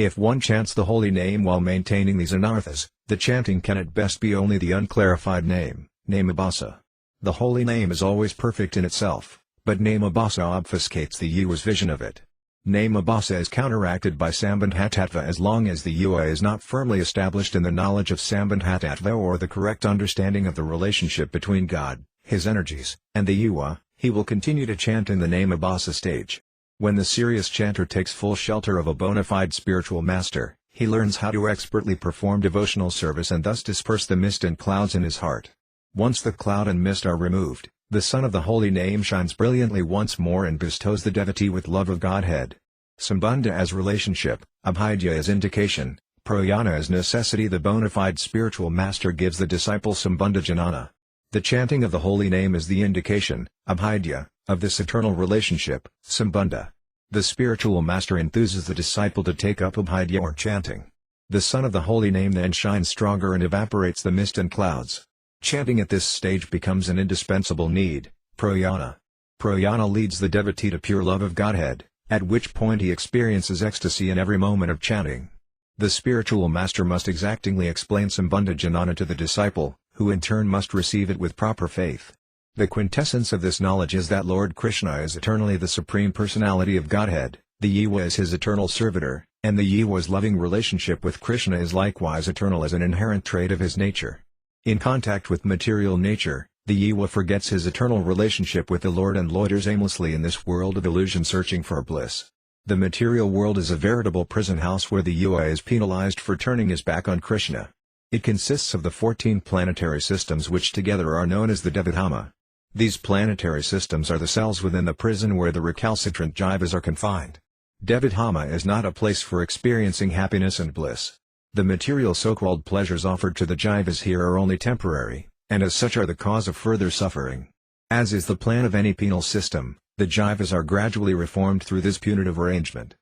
If one chants the holy name while maintaining these anarthas, the chanting can at best be only the unclarified name, Namabhasa. The holy name is always perfect in itself, but Namabhasa obfuscates the jiva's vision of it. Namabhasa is counteracted by Sambandhatattva as long as the jiva is not firmly established in the knowledge of Sambandhatattva or the correct understanding of the relationship between God, his energies, and the jiva. He will continue to chant in the Namabhasa stage. When the serious chanter takes full shelter of a bona fide spiritual master, he learns how to expertly perform devotional service and thus disperse the mist and clouds in his heart. Once the cloud and mist are removed, the sun of the holy name shines brilliantly once more and bestows the devotee with love of Godhead. Sambandha as relationship, Abhidya as indication, Prayana as necessity. The bona fide spiritual master gives the disciple Sambandha Janana. The chanting of the holy name is the indication, Abhidya, of this eternal relationship, Sambandha. The spiritual master enthuses the disciple to take up Abhidya or chanting. The sun of the holy name then shines stronger and evaporates the mist and clouds. Chanting at this stage becomes an indispensable need, Prayana. Prayana leads the devotee to pure love of Godhead, at which point he experiences ecstasy in every moment of chanting. The spiritual master must exactingly explain Sambandha Janana to the disciple, who in turn must receive it with proper faith. The quintessence of this knowledge is that Lord Krishna is eternally the Supreme Personality of Godhead, the jiva is his eternal servitor, and the jiva's loving relationship with Krishna is likewise eternal as an inherent trait of his nature. In contact with material nature, the jiva forgets his eternal relationship with the Lord and loiters aimlessly in this world of illusion searching for bliss. The material world is a veritable prison house where the jiva is penalized for turning his back on Krishna. It consists of the 14 planetary systems which together are known as the Devadhama. These planetary systems are the cells within the prison where the recalcitrant jivas are confined. Devadhama is not a place for experiencing happiness and bliss. The material so-called pleasures offered to the jivas here are only temporary, and as such are the cause of further suffering. As is the plan of any penal system, the jivas are gradually reformed through this punitive arrangement.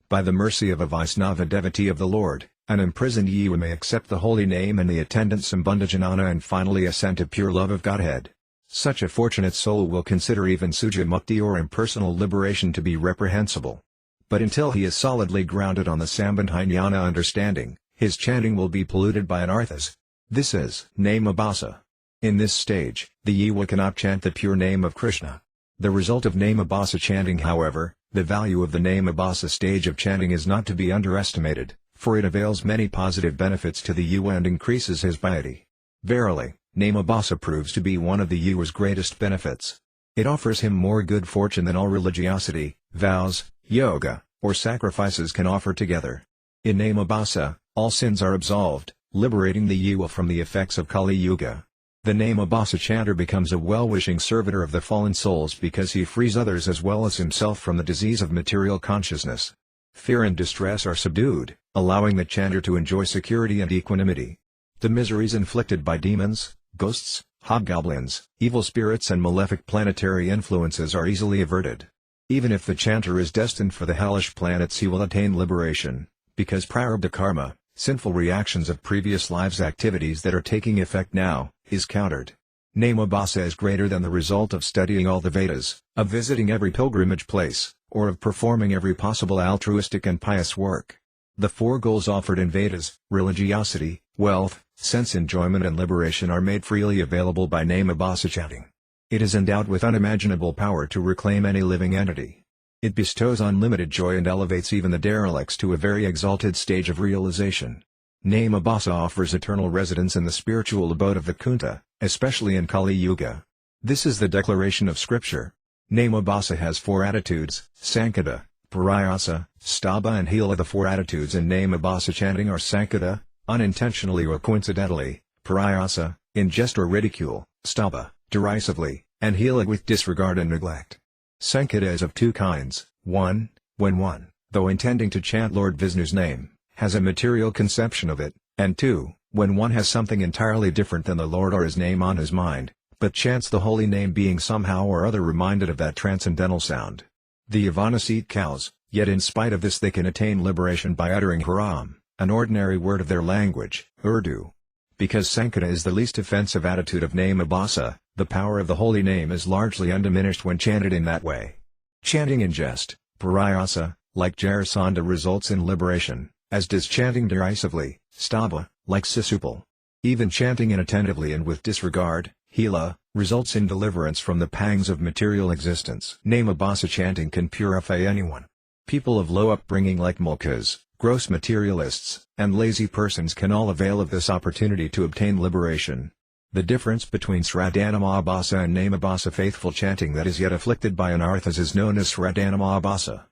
By the mercy of a Vaisnava devotee of the Lord, an imprisoned jiva may accept the holy name and the attendant Sambandha Janana and finally ascend to pure love of Godhead. Such a fortunate soul will consider even Suja Mukti or impersonal liberation to be reprehensible. But until he is solidly grounded on the Sambandhajnana understanding, his chanting will be polluted by anarthas. This is Namabhasa. In this stage, the jiva cannot chant the pure name of Krishna. The result of Namabhasa chanting, however, the value of the Namabhasa stage of chanting is not to be underestimated, for it avails many positive benefits to the jiva and increases his piety. Verily, Namabhasa proves to be one of the jiva's greatest benefits. It offers him more good fortune than all religiosity, vows, yoga, or sacrifices can offer together. In Namabhasa, all sins are absolved, liberating the jiva from the effects of Kali Yuga. The Namabhasa chanter becomes a well-wishing servitor of the fallen souls because he frees others as well as himself from the disease of material consciousness. Fear and distress are subdued, allowing the chanter to enjoy security and equanimity. The miseries inflicted by demons, ghosts, hobgoblins, evil spirits and malefic planetary influences are easily averted. Even if the chanter is destined for the hellish planets, he will attain liberation, because prarabdha karma, sinful reactions of previous lives' activities that are taking effect now, is countered. Namabhasa is greater than the result of studying all the Vedas, of visiting every pilgrimage place, or of performing every possible altruistic and pious work. The four goals offered in Vedas, religiosity, wealth, sense enjoyment and liberation are made freely available by Namabhasa chanting. It is endowed with unimaginable power to reclaim any living entity. It bestows unlimited joy and elevates even the derelicts to a very exalted stage of realization. Name Abhasa offers eternal residence in the spiritual abode of Vaikuntha, especially in Kali Yuga. This is the declaration of scripture. Name Abhasa has four attitudes: Sankata, Parayasa, Staba and Hila. The four attitudes in name Abhasa chanting are Sankata, unintentionally or coincidentally; Parayasa, in jest or ridicule; Staba, derisively; and Hila, with disregard and neglect. Sankata is of two kinds: 1. When one, though intending to chant Lord Vishnu's name, has a material conception of it; and 2. When one has something entirely different than the Lord or his name on his mind, but chants the holy name being somehow or other reminded of that transcendental sound. The Yavanas eat cows, yet in spite of this they can attain liberation by uttering Haram, an ordinary word of their language, Urdu. Because Sankata is the least offensive attitude of name Abhasa, the power of the holy name is largely undiminished when chanted in that way. Chanting in jest, Parayasa, like Jarasandha, results in liberation, as does chanting derisively, Staba, like Sisupal. Even chanting inattentively and with disregard, Hila, results in deliverance from the pangs of material existence. Name Abhasa chanting can purify anyone. People of low upbringing like mulkas, gross materialists, and lazy persons can all avail of this opportunity to obtain liberation. The difference between Sradanama Abhasa and Name Abhasa faithful chanting that is yet afflicted by anarthas is known as Sradanama Abhasa.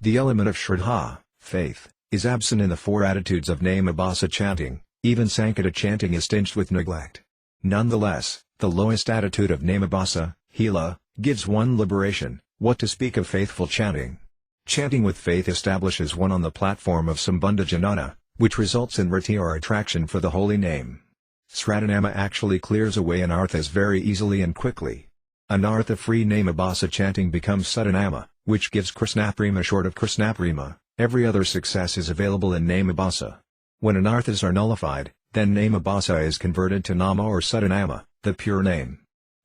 The element of Shraddha, faith, is absent in the four attitudes of Name Abhasa chanting. Even Sankata chanting is tinged with neglect. Nonetheless, the lowest attitude of Name Abhasa, Hila, gives one liberation, what to speak of faithful chanting. Chanting with faith establishes one on the platform of Sambandha Janana, which results in rati or attraction for the holy name. Sradanama actually clears away anarthas very easily and quickly. Anartha-free Name Abhasa chanting becomes Sadanama, which gives Krishnaprema. Short of Krishnaprema, every other success is available in Name Abhasa. When anarthas are nullified, then Name Abhasa is converted to Nama or Sadanama, the pure name.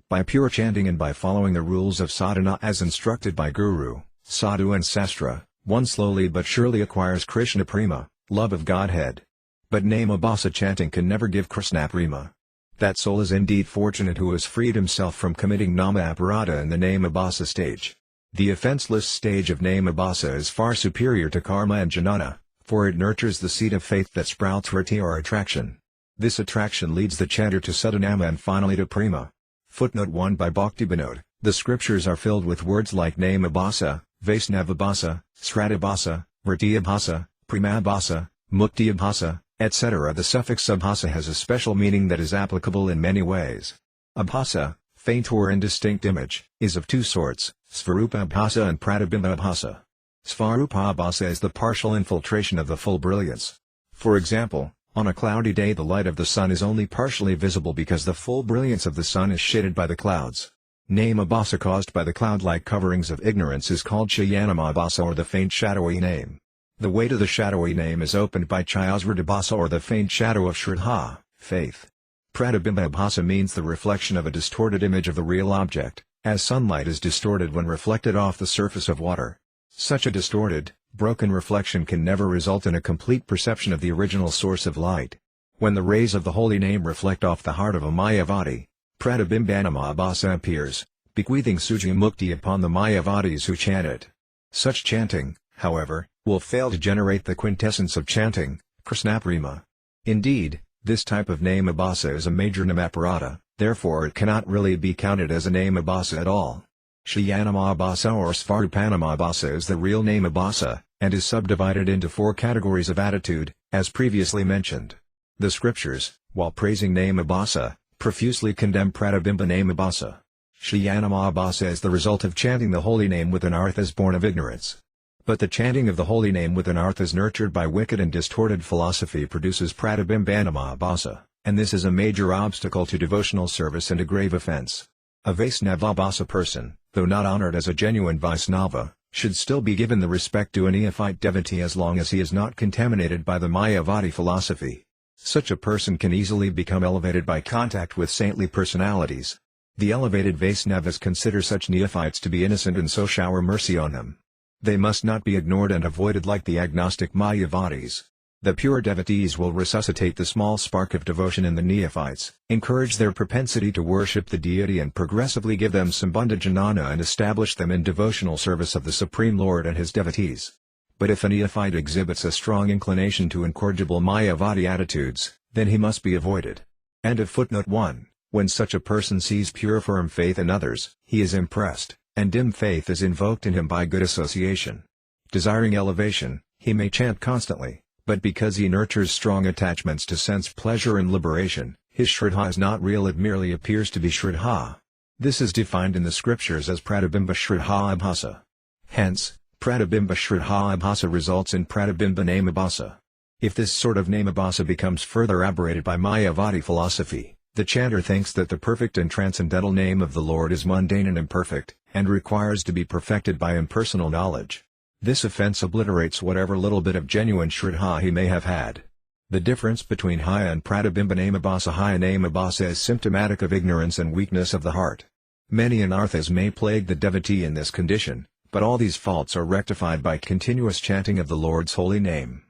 By pure chanting and by following the rules of sadhana as instructed by Guru, Sadhu and Sastra, one slowly but surely acquires Krishna Prema, love of Godhead. But Name Abhasa chanting can never give Krishna Prema. That soul is indeed fortunate who has freed himself from committing Nama Aparada in the Name Abhasa stage. The offenseless stage of Name Abhasa is far superior to Karma and Janana, for it nurtures the seed of faith that sprouts rati or attraction. This attraction leads the chanter to Sadanama and finally to Prema. Footnote 1 by Bhaktivinoda. The scriptures are filled with words like Name Abhasa, Vaisnavabhasa, Sradabhasa, Rati-abhasa, Prema-abhasa, Mukti-abhasa, etc. The suffix abhasa has a special meaning that is applicable in many ways. Abhasa, faint or indistinct image, is of two sorts, Svarupa-abhasa and Pratibimba-abhasa. Svarupa-abhasa is the partial infiltration of the full brilliance. For example, on a cloudy day the light of the sun is only partially visible because the full brilliance of the sun is shaded by the clouds. Name Abhasa caused by the cloud-like coverings of ignorance is called Shayanama Abhasa or the faint shadowy name. The way to the shadowy name is opened by Chayasvradabhasa or the faint shadow of Shraddha, faith. Pratibimba Abhasa means the reflection of a distorted image of the real object, as sunlight is distorted when reflected off the surface of water. Such a distorted, broken reflection can never result in a complete perception of the original source of light. When the rays of the holy name reflect off the heart of a Mayavadi, Pratibimbanama Abhasa appears, bequeathing Suji Mukti upon the Mayavadis who chant it. Such chanting, however, will fail to generate the quintessence of chanting, Krishnaprema. Indeed, this type of Name Abhasa is a major namaparada, therefore it cannot really be counted as a Name Abhasa at all. Shayanama Abhasa or Svarupanama Abhasa is the real Name Abhasa, and is subdivided into four categories of attitude, as previously mentioned. The scriptures, while praising Name Abhasa, profusely condemn Pratibimba Name Abhasa. Shayanama Abhasa is the result of chanting the holy name with anarthas born of ignorance. But the chanting of the holy name with anarthas nurtured by wicked and distorted philosophy produces Pratibimbanama Abhasa, and this is a major obstacle to devotional service and a grave offense. A Vaisnavabhasa person, though not honored as a genuine Vaisnava, should still be given the respect due a neophyte devotee as long as he is not contaminated by the Mayavadi philosophy. Such a person can easily become elevated by contact with saintly personalities. The elevated Vaisnavas consider such neophytes to be innocent and so shower mercy on them. They must not be ignored and avoided like the agnostic Mayavadis. The pure devotees will resuscitate the small spark of devotion in the neophytes, encourage their propensity to worship the deity and progressively give them Sambandha Janana and establish them in devotional service of the Supreme Lord and his devotees. But if a neophyte exhibits a strong inclination to incorrigible Mayavadi attitudes, then he must be avoided. End of footnote 1. When such a person sees pure firm faith in others, he is impressed, and dim faith is invoked in him by good association. Desiring elevation, he may chant constantly, but because he nurtures strong attachments to sense pleasure and liberation, his Shraddha is not real, it merely appears to be Shraddha. This is defined in the scriptures as Pratibimba Shraddha Abhasa. Hence, Pratibimba Shraddha Abhasa results in Pratibimba Namabhasa. If this sort of Namabhasa becomes further aberrated by Mayavadi philosophy, the chanter thinks that the perfect and transcendental name of the Lord is mundane and imperfect, and requires to be perfected by impersonal knowledge. This offense obliterates whatever little bit of genuine Shraddha he may have had. The difference between Haya and Pratibimba Namabhasa. Haya Namabhasa is symptomatic of ignorance and weakness of the heart. Many anarthas may plague the devotee in this condition, but all these faults are rectified by continuous chanting of the Lord's holy name.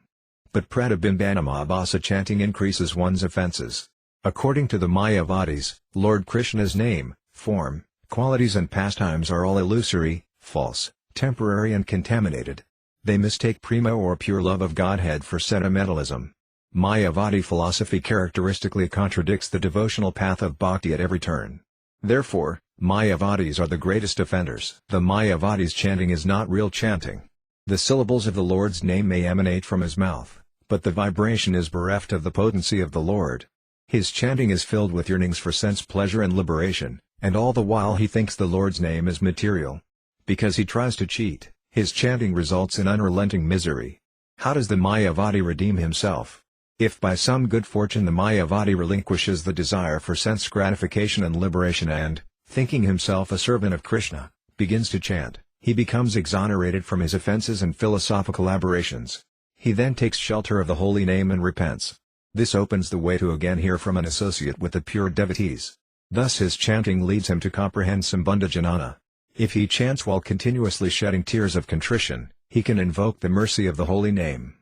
But Pratibimba Namabhasa chanting increases one's offenses. According to the Mayavadis, Lord Krishna's name, form, qualities and pastimes are all illusory, false, temporary and contaminated. They mistake prema or pure love of Godhead for sentimentalism. Mayavadi philosophy characteristically contradicts the devotional path of bhakti at every turn. Therefore, Mayavadis are the greatest offenders. The Mayavadis' chanting is not real chanting. The syllables of the Lord's name may emanate from his mouth, but the vibration is bereft of the potency of the Lord. His chanting is filled with yearnings for sense pleasure and liberation, and all the while he thinks the Lord's name is material. Because he tries to cheat, his chanting results in unrelenting misery. How does the Mayavadi redeem himself? If by some good fortune the Mayavadi relinquishes the desire for sense gratification and liberation and, thinking himself a servant of Krishna, begins to chant, he becomes exonerated from his offenses and philosophical aberrations. He then takes shelter of the holy name and repents. This opens the way to again hear from an associate with the pure devotees. Thus his chanting leads him to comprehend Sambandha Janana. If he chants while continuously shedding tears of contrition, he can invoke the mercy of the holy name.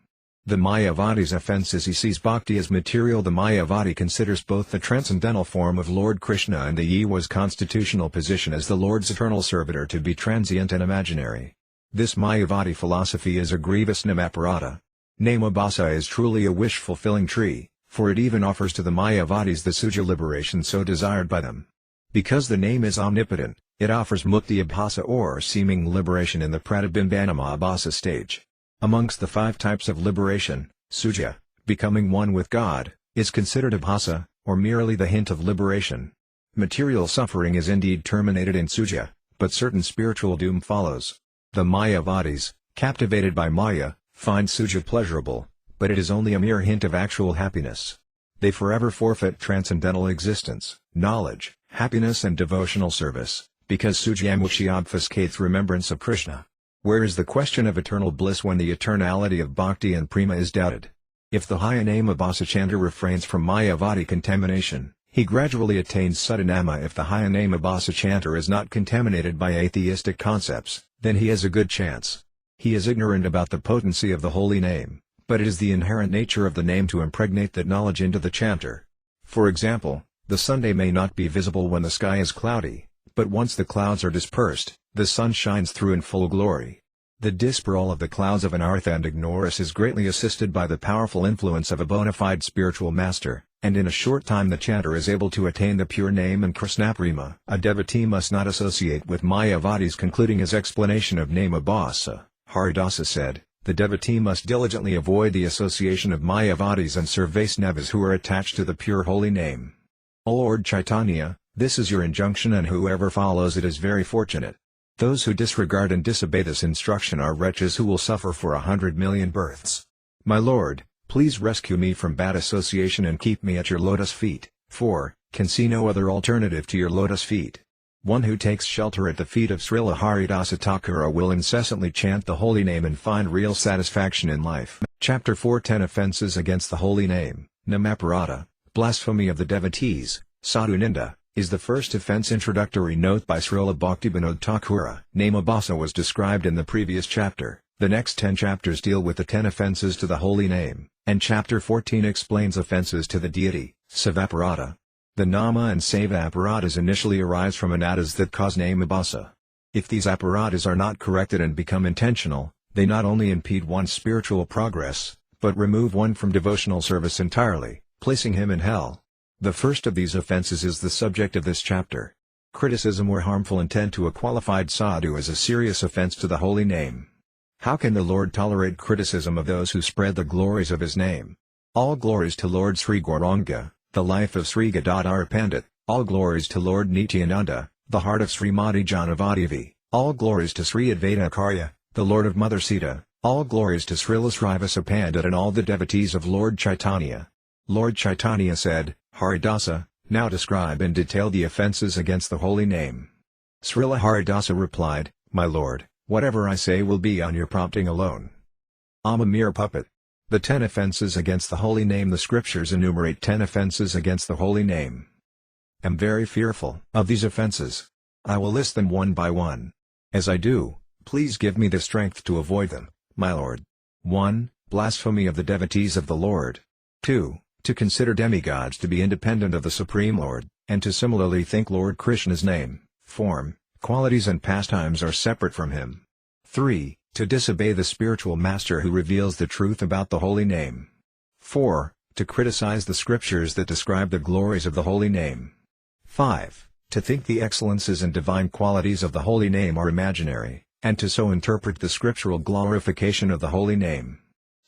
The Mayavadi's offense is he sees bhakti as material. The Mayavadi considers both the transcendental form of Lord Krishna and the Jiva's constitutional position as the Lord's eternal servitor to be transient and imaginary. This Mayavadi philosophy is a grievous namaparada. Namabhasa is truly a wish-fulfilling tree, for it even offers to the Mayavadis the suja liberation so desired by them. Because the name is omnipotent, it offers mukti abhasa or seeming liberation in the pratibimba namabhasa stage. Amongst the 5 types of liberation, suja, becoming one with God, is considered abhasa, or merely the hint of liberation. Material suffering is indeed terminated in suja, but certain spiritual doom follows. The Mayavadis, captivated by Maya, find suja pleasurable, but it is only a mere hint of actual happiness. They forever forfeit transcendental existence, knowledge, happiness and devotional service, because sujamuchi obfuscates remembrance of Krishna. Where is the question of eternal bliss when the eternality of bhakti and prema is doubted? If the Hayanamabhasa chanter refrains from Mayavadi contamination, he gradually attains Suddhanama. If the Hayanamabhasa chanter is not contaminated by atheistic concepts, then he has a good chance. He is ignorant about the potency of the holy name, but it is the inherent nature of the name to impregnate that knowledge into the chanter. For example, the Sunday may not be visible when the sky is cloudy, but once the clouds are dispersed, the sun shines through in full glory. The dispersal of the clouds of anartha and ignorance is greatly assisted by the powerful influence of a bona fide spiritual master, and in a short time the chanter is able to attain the pure name and Krishnaprema. A devotee must not associate with Mayavadis. Concluding his explanation of Namabhasa, Haridasa said, the devotee must diligently avoid the association of Mayavadis and Sarvaisnavas who are attached to the pure holy name. O Lord Chaitanya, this is your injunction, and whoever follows it is very fortunate. Those who disregard and disobey this instruction are wretches who will suffer for 100 million births. My Lord, please rescue me from bad association and keep me at your lotus feet, for, can see no other alternative to your lotus feet. One who takes shelter at the feet of Srila Haridasa Thakura will incessantly chant the holy name and find real satisfaction in life. Chapter 4 10 Offenses against the holy name, Namaparada, blasphemy of the devotees, Sadhu Ninda, is the first offense. Introductory note by Srila Bhaktivinoda Thakura. Namabhasa was described in the previous chapter. The next 10 chapters deal with the 10 offenses to the holy name, and chapter 14 explains offenses to the deity, Savaparada. The nama and seva aparadas initially arise from anadas that cause namabhasa. If these aparadas are not corrected and become intentional, They not only impede one's spiritual progress, but remove one from devotional service entirely, placing him in hell. The first of these offenses is the subject of this chapter. Criticism or harmful intent to a qualified sadhu is a serious offense to the holy name. How can the Lord tolerate criticism of those who spread the glories of his name? All glories to Lord Sri Gauranga, the life of Sri Gadadhara Pandit. All glories to Lord Nityananda, the heart of Srimati Janavati Devi. All glories to Sri Advaita-acharya, the Lord of Mother Sita. All glories to Srila Srivasa Pandit and all the devotees of Lord Chaitanya. Lord Chaitanya said, Haridasa, now describe in detail the offences against the holy name. Srila Haridasa replied, My Lord, whatever I say will be on your prompting alone. I'm a mere puppet. The 10 offences against the holy name. The scriptures enumerate 10 offences against the holy name. Am very fearful of these offences. I will list them one by one. As I do, please give me the strength to avoid them, my Lord. 1. Blasphemy of the devotees of the Lord. 2. To consider demigods to be independent of the Supreme Lord, and to similarly think Lord Krishna's name, form, qualities and pastimes are separate from him. 3. To disobey the spiritual master who reveals the truth about the holy name. 4. To criticize the scriptures that describe the glories of the holy name. 5. To think the excellences and divine qualities of the holy name are imaginary, and to so interpret the scriptural glorification of the holy name.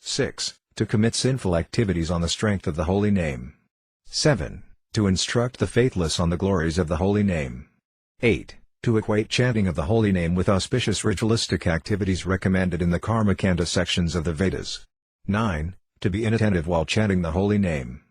6. To commit sinful activities on the strength of the holy name. 7. To instruct the faithless on the glories of the holy name. 8. To equate chanting of the holy name with auspicious ritualistic activities recommended in the Karmakanda sections of the Vedas. 9. To be inattentive while chanting the holy name.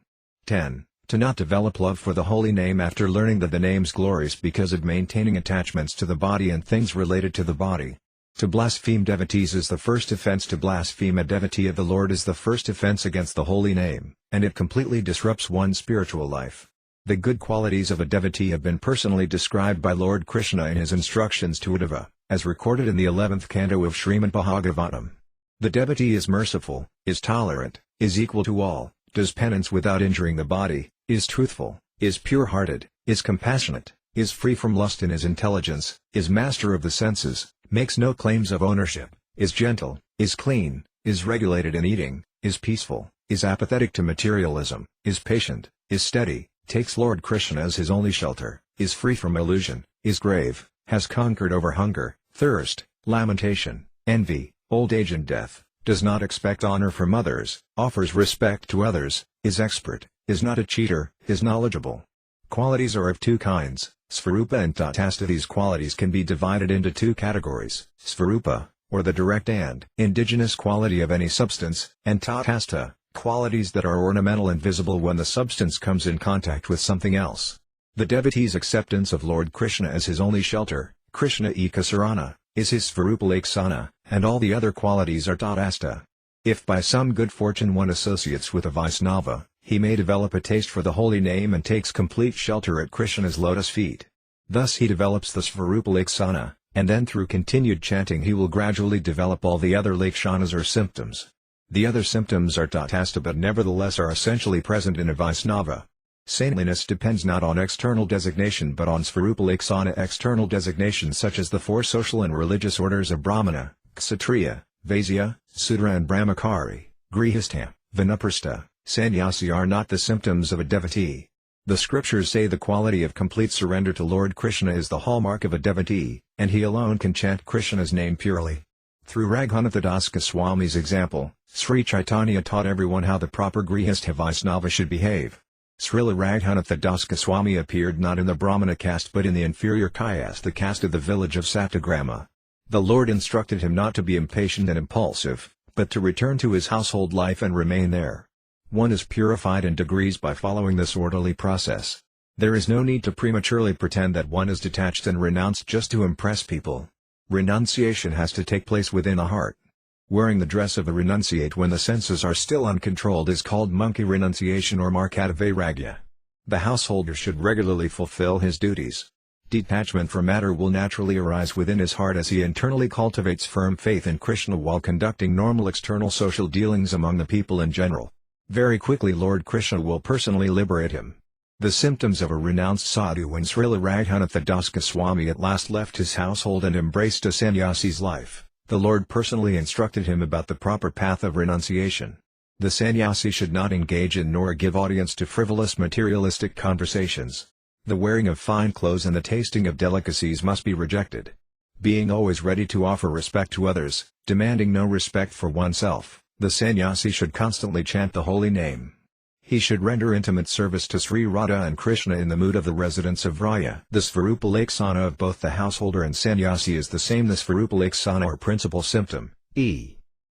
10. To not develop love for the holy name after learning the name's glories because of maintaining attachments to the body and things related to the body. To blaspheme devotees is the first offense. To blaspheme a devotee of the Lord is the first offense against the holy name, and it completely disrupts one's spiritual life. The good qualities of a devotee have been personally described by Lord Krishna in his instructions to Uddhava, as recorded in the 11th canto of Srimad Bhagavatam. The devotee is merciful, is tolerant, is equal to all, does penance without injuring the body, is truthful, is pure-hearted, is compassionate, is free from lust in his intelligence, is master of the senses, makes no claims of ownership, is gentle, is clean, is regulated in eating, is peaceful, is apathetic to materialism, is patient, is steady, takes Lord Krishna as his only shelter, is free from illusion, is grave, has conquered over hunger, thirst, lamentation, envy, old age and death, does not expect honor from others, offers respect to others, is expert, is not a cheater, is knowledgeable. Qualities are of two kinds, Svarupa and Tatastha. These qualities can be divided into two categories, Svarupa, or the direct and indigenous quality of any substance, and Tatastha, qualities that are ornamental and visible when the substance comes in contact with something else. The devotee's acceptance of Lord Krishna as his only shelter, Krishna Eka Sarana, is his Svarupa Laksana, and all the other qualities are Tatastha. If by some good fortune one associates with a Vaisnava, he may develop a taste for the holy name and takes complete shelter at Krishna's lotus feet. Thus he develops the Svarupa Laksana, and then through continued chanting he will gradually develop all the other Lakshanas or symptoms. The other symptoms are Tatastha but nevertheless are essentially present in a Vaisnava. Saintliness depends not on external designation but on Svarupa Laksana. External designations such as the four social and religious orders of Brahmana, Kshatriya, Vaisya, Sudra and Brahmachari, Grihastha, Vanaprastha, Sannyasi are not the symptoms of a devotee. The scriptures say the quality of complete surrender to Lord Krishna is the hallmark of a devotee, and he alone can chant Krishna's name purely. Through Raghunatha Das Goswami's example, Sri Chaitanya taught everyone how the proper Grihastha Vaisnava should behave. Srila Raghunatha Das Goswami appeared not in the Brahmana caste but in the inferior caste, the caste of the village of Saptagrama. The Lord instructed him not to be impatient and impulsive, but to return to his household life and remain there. One is purified in degrees by following this orderly process. There is no need to prematurely pretend that one is detached and renounced just to impress people. Renunciation has to take place within the heart. Wearing the dress of a renunciate when the senses are still uncontrolled is called monkey renunciation or markata vairagya. The householder should regularly fulfill his duties. Detachment from matter will naturally arise within his heart as he internally cultivates firm faith in Krishna while conducting normal external social dealings among the people in general. Very quickly Lord Krishna will personally liberate him. The symptoms of a renounced sadhu. When Srila Raghunatha Das Goswami at last left his household and embraced a sannyasi's life, The Lord personally instructed him about the proper path of renunciation. The sannyasi should not engage in nor give audience to frivolous materialistic conversations. The wearing of fine clothes and the tasting of delicacies must be rejected. Being always ready to offer respect to others, demanding no respect for oneself, the sannyasi should constantly chant the holy name. He should render intimate service to Sri Radha and Krishna in the mood of the residents of Raya. The Svarupa Laksana of both the householder and sannyasi is the same. The Svarupa Laksana or principal symptom,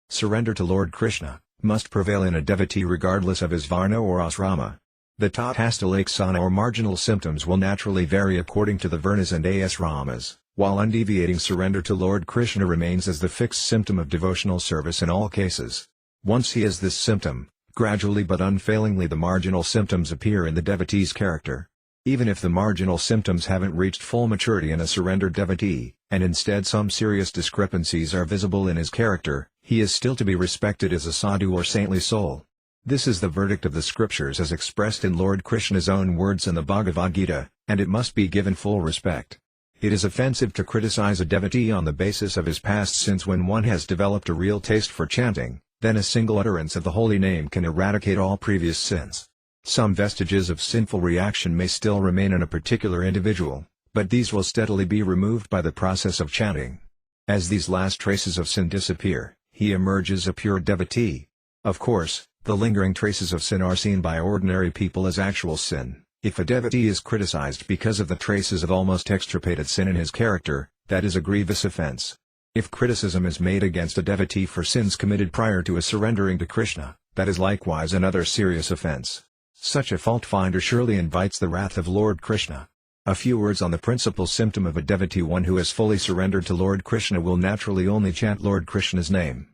surrender to Lord Krishna, must prevail in a devotee regardless of his varna or asrama. The Tathastha Laksana or marginal symptoms will naturally vary according to the varnas and asramas, while undeviating surrender to Lord Krishna remains as the fixed symptom of devotional service in all cases. Once he has this symptom, gradually but unfailingly the marginal symptoms appear in the devotee's character. Even if the marginal symptoms haven't reached full maturity in a surrendered devotee, and instead some serious discrepancies are visible in his character, he is still to be respected as a sadhu or saintly soul. This is the verdict of the scriptures as expressed in Lord Krishna's own words in the Bhagavad Gita, and it must be given full respect. It is offensive to criticize a devotee on the basis of his past sins when one has developed a real taste for chanting. Then a single utterance of the holy name can eradicate all previous sins. Some vestiges of sinful reaction may still remain in a particular individual, but these will steadily be removed by the process of chanting. As these last traces of sin disappear, he emerges a pure devotee. Of course, the lingering traces of sin are seen by ordinary people as actual sin. If a devotee is criticized because of the traces of almost extirpated sin in his character, that is a grievous offense. If criticism is made against a devotee for sins committed prior to his surrendering to Krishna, that is likewise another serious offense. Such a fault-finder surely invites the wrath of Lord Krishna. A few words on the principal symptom of a devotee. One who has fully surrendered to Lord Krishna will naturally only chant Lord Krishna's name.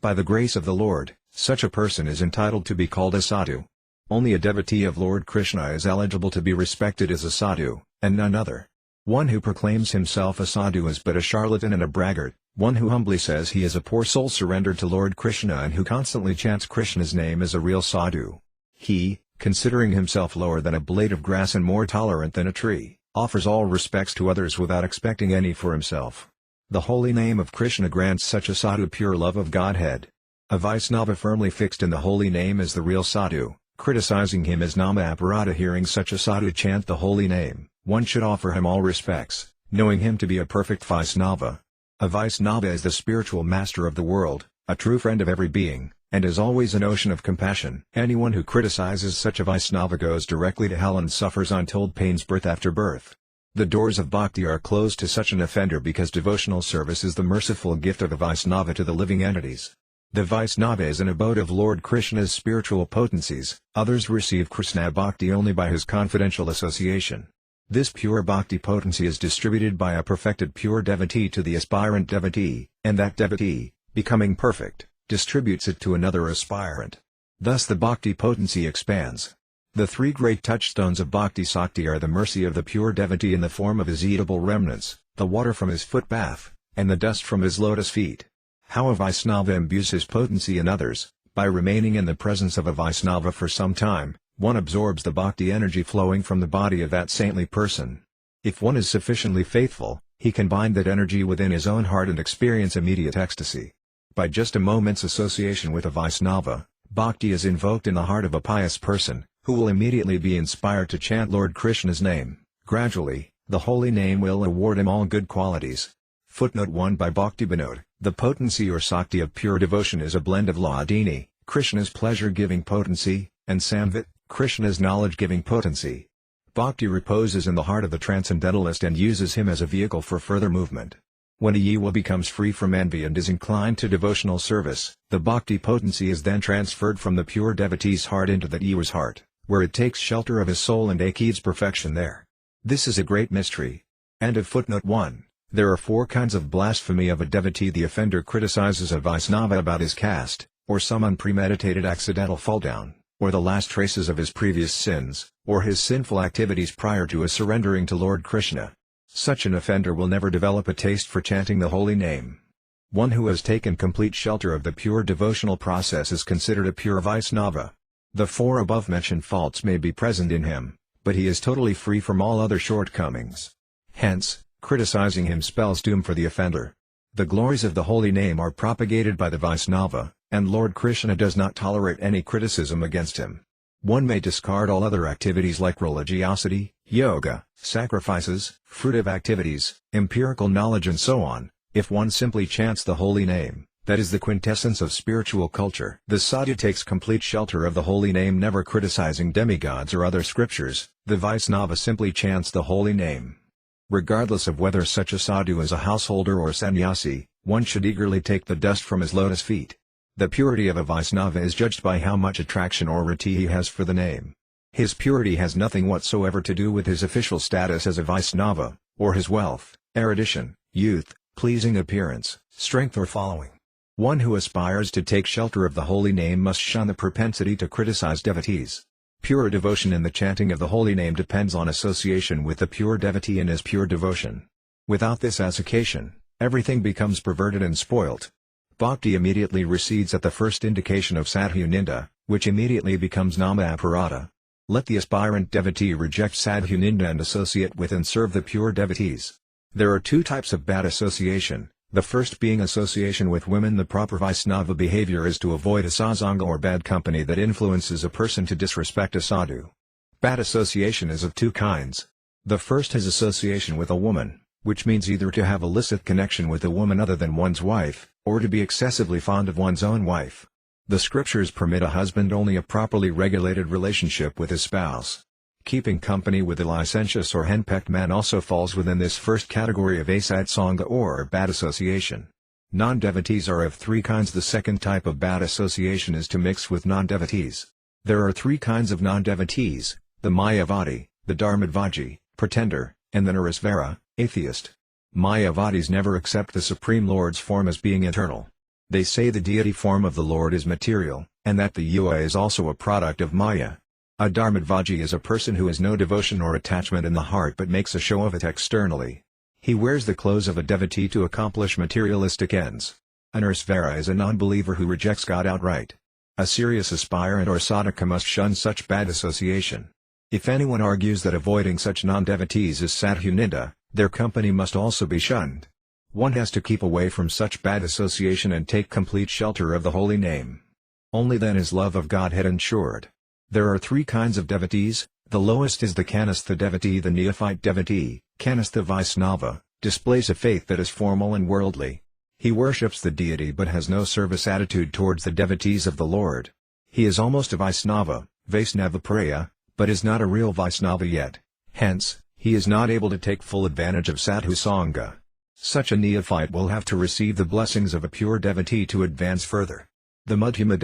By the grace of the Lord, such a person is entitled to be called a sadhu. Only a devotee of Lord Krishna is eligible to be respected as a sadhu, and none other. One who proclaims himself a sadhu is but a charlatan and a braggart. One who humbly says he is a poor soul surrendered to Lord Krishna and who constantly chants Krishna's name is a real sadhu. He, considering himself lower than a blade of grass and more tolerant than a tree, offers all respects to others without expecting any for himself. The holy name of Krishna grants such a sadhu pure love of Godhead. A Vaisnava firmly fixed in the holy name is the real sadhu. Criticizing him as nama aparada. Hearing such a sadhu chant the holy name, one should offer him all respects, knowing him to be a perfect Vaisnava. A Vaisnava is the spiritual master of the world, a true friend of every being, and is always an ocean of compassion. Anyone who criticizes such a Vaisnava goes directly to hell and suffers untold pains birth after birth. The doors of bhakti are closed to such an offender because devotional service is the merciful gift of a Vaisnava to the living entities. The Vaisnava is an abode of Lord Krishna's spiritual potencies. Others receive Krishna bhakti only by his confidential association. This pure bhakti potency is distributed by a perfected pure devotee to the aspirant devotee, and that devotee, becoming perfect, distributes it to another aspirant. Thus the bhakti potency expands. The three great touchstones of bhakti sakti are the mercy of the pure devotee in the form of his eatable remnants, the water from his foot bath, and the dust from his lotus feet. How a Vaisnava imbues his potency in others? By remaining in the presence of a Vaisnava for some time, one absorbs the bhakti energy flowing from the body of that saintly person. If one is sufficiently faithful, he can bind that energy within his own heart and experience immediate ecstasy. By just a moment's association with a Vaisnava, bhakti is invoked in the heart of a pious person, who will immediately be inspired to chant Lord Krishna's name. Gradually, the holy name will award him all good qualities. Footnote 1 by Bhaktivinoda. The potency or sakti of pure devotion is a blend of Hladini, Krishna's pleasure-giving potency, and Samvit, Krishna's knowledge-giving potency. Bhakti reposes in the heart of the transcendentalist and uses him as a vehicle for further movement. When a jiva becomes free from envy and is inclined to devotional service, the bhakti potency is then transferred from the pure devotee's heart into that jiva's heart, where it takes shelter of his soul and achieves perfection there. This is a great mystery. End of footnote 1. There are four kinds of blasphemy of a devotee. The offender criticizes a Vaisnava about his caste, or some unpremeditated accidental fall-down, or the last traces of his previous sins, or his sinful activities prior to his surrendering to Lord Krishna. Such an offender will never develop a taste for chanting the holy name. One who has taken complete shelter of the pure devotional process is considered a pure Vaisnava. The four above-mentioned faults may be present in him, but he is totally free from all other shortcomings. Hence, criticizing him spells doom for the offender. The glories of the holy name are propagated by the Vaisnava, and Lord Krishna does not tolerate any criticism against him. One may discard all other activities like religiosity, yoga, sacrifices, fruitive activities, empirical knowledge and so on, if one simply chants the holy name. That is the quintessence of spiritual culture. The sadhu takes complete shelter of the holy name, never criticizing demigods or other scriptures. The Vaisnava simply chants the holy name. Regardless of whether such a sadhu is a householder or sannyasi, one should eagerly take the dust from his lotus feet. The purity of a Vaisnava is judged by how much attraction or rati he has for the name. His purity has nothing whatsoever to do with his official status as a Vaisnava, or his wealth, erudition, youth, pleasing appearance, strength or following. One who aspires to take shelter of the holy name must shun the propensity to criticize devotees. Pure devotion in the chanting of the holy name depends on association with the pure devotee in his pure devotion. Without this association, everything becomes perverted and spoilt. Bhakti immediately recedes at the first indication of sadhu ninda, which immediately becomes nama aparada. Let the aspirant devotee reject sadhu ninda and associate with and serve the pure devotees. There are two types of bad association. The first being association with women. The proper Vaisnava behavior is to avoid asasanga or bad company that influences a person to disrespect a sadhu. Bad association is of two kinds. The first is association with a woman, which means either to have illicit connection with a woman other than one's wife, or to be excessively fond of one's own wife. The scriptures permit a husband only a properly regulated relationship with his spouse. Keeping company with a licentious or henpecked man also falls within this first category of asad sangha or bad association. Non-devotees are of three kinds. The second type of bad association is to mix with non-devotees. There are three kinds of non-devotees: the Mayavadi, the Dharmadvaji, pretender, and the Narisvara, atheist. Mayavadis never accept the Supreme Lord's form as being eternal. They say the deity form of the Lord is material, and that the Yua is also a product of Maya. A Dharmadvaji is a person who has no devotion or attachment in the heart but makes a show of it externally. He wears the clothes of a devotee to accomplish materialistic ends. A Narisvara is a non-believer who rejects God outright. A serious aspirant or sadhaka must shun such bad association. If anyone argues that avoiding such non-devotees is sadhu ninda, their company must also be shunned. One has to keep away from such bad association and take complete shelter of the holy name. Only then is love of Godhead ensured. There are three kinds of devotees. The lowest is the Kanastha devotee. The neophyte devotee, Kanastha Vaisnava, displays a faith that is formal and worldly. He worships the deity but has no service attitude towards the devotees of the Lord. He is almost a Vaisnava, Vaisnavapraya, but is not a real Vaisnava yet. Hence, he is not able to take full advantage of sadhu sangha. Such a neophyte will have to receive the blessings of a pure devotee to advance further. The Madhyama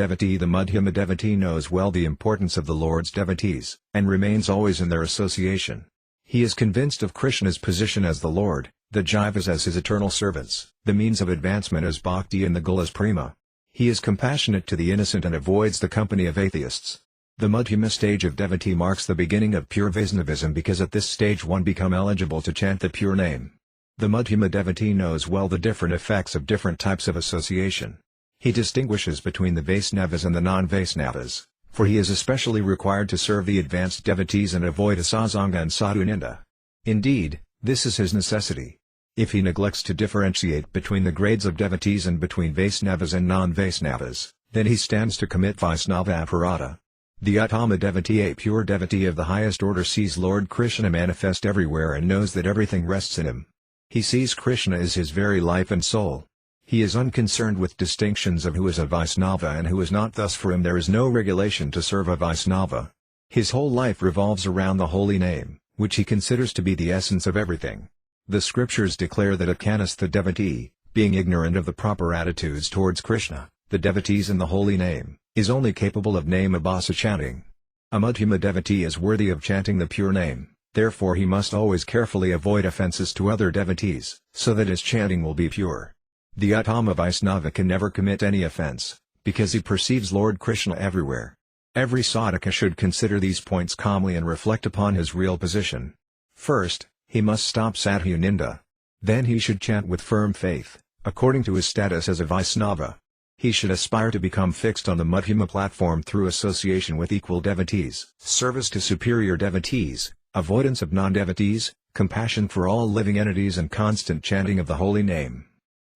devotee knows well the importance of the Lord's devotees, and remains always in their association. He is convinced of Krishna's position as the Lord, the Jivas as his eternal servants, the means of advancement as bhakti and the goal as prema. He is compassionate to the innocent and avoids the company of atheists. The Madhyama stage of devotee marks the beginning of pure Vaisnavism because at this stage one become eligible to chant the pure name. The Madhyama devotee knows well the different effects of different types of association. He distinguishes between the Vaisnavas and the non-Vaisnavas, for he is especially required to serve the advanced devotees and avoid asasanga and sadhu ninda. Indeed, this is his necessity. If he neglects to differentiate between the grades of devotees and between Vaisnavas and non-Vaisnavas, then he stands to commit Vaisnava aparada. The Uttama devotee, a pure devotee of the highest order, sees Lord Krishna manifest everywhere and knows that everything rests in him. He sees Krishna as his very life and soul. He is unconcerned with distinctions of who is a Vaisnava and who is not. Thus for him there is no regulation to serve a Vaisnava. His whole life revolves around the holy name, which he considers to be the essence of everything. The scriptures declare that a Kanastha devotee, being ignorant of the proper attitudes towards Krishna, the devotees in the holy name, is only capable of name abhasa chanting. A Madhyama devotee is worthy of chanting the pure name, therefore he must always carefully avoid offenses to other devotees, so that his chanting will be pure. The Uttama Vaisnava can never commit any offense, because he perceives Lord Krishna everywhere. Every sadhaka should consider these points calmly and reflect upon his real position. First, he must stop sadhu ninda. Then he should chant with firm faith, according to his status as a Vaisnava. He should aspire to become fixed on the Madhyama platform through association with equal devotees, service to superior devotees, avoidance of non-devotees, compassion for all living entities and constant chanting of the holy name.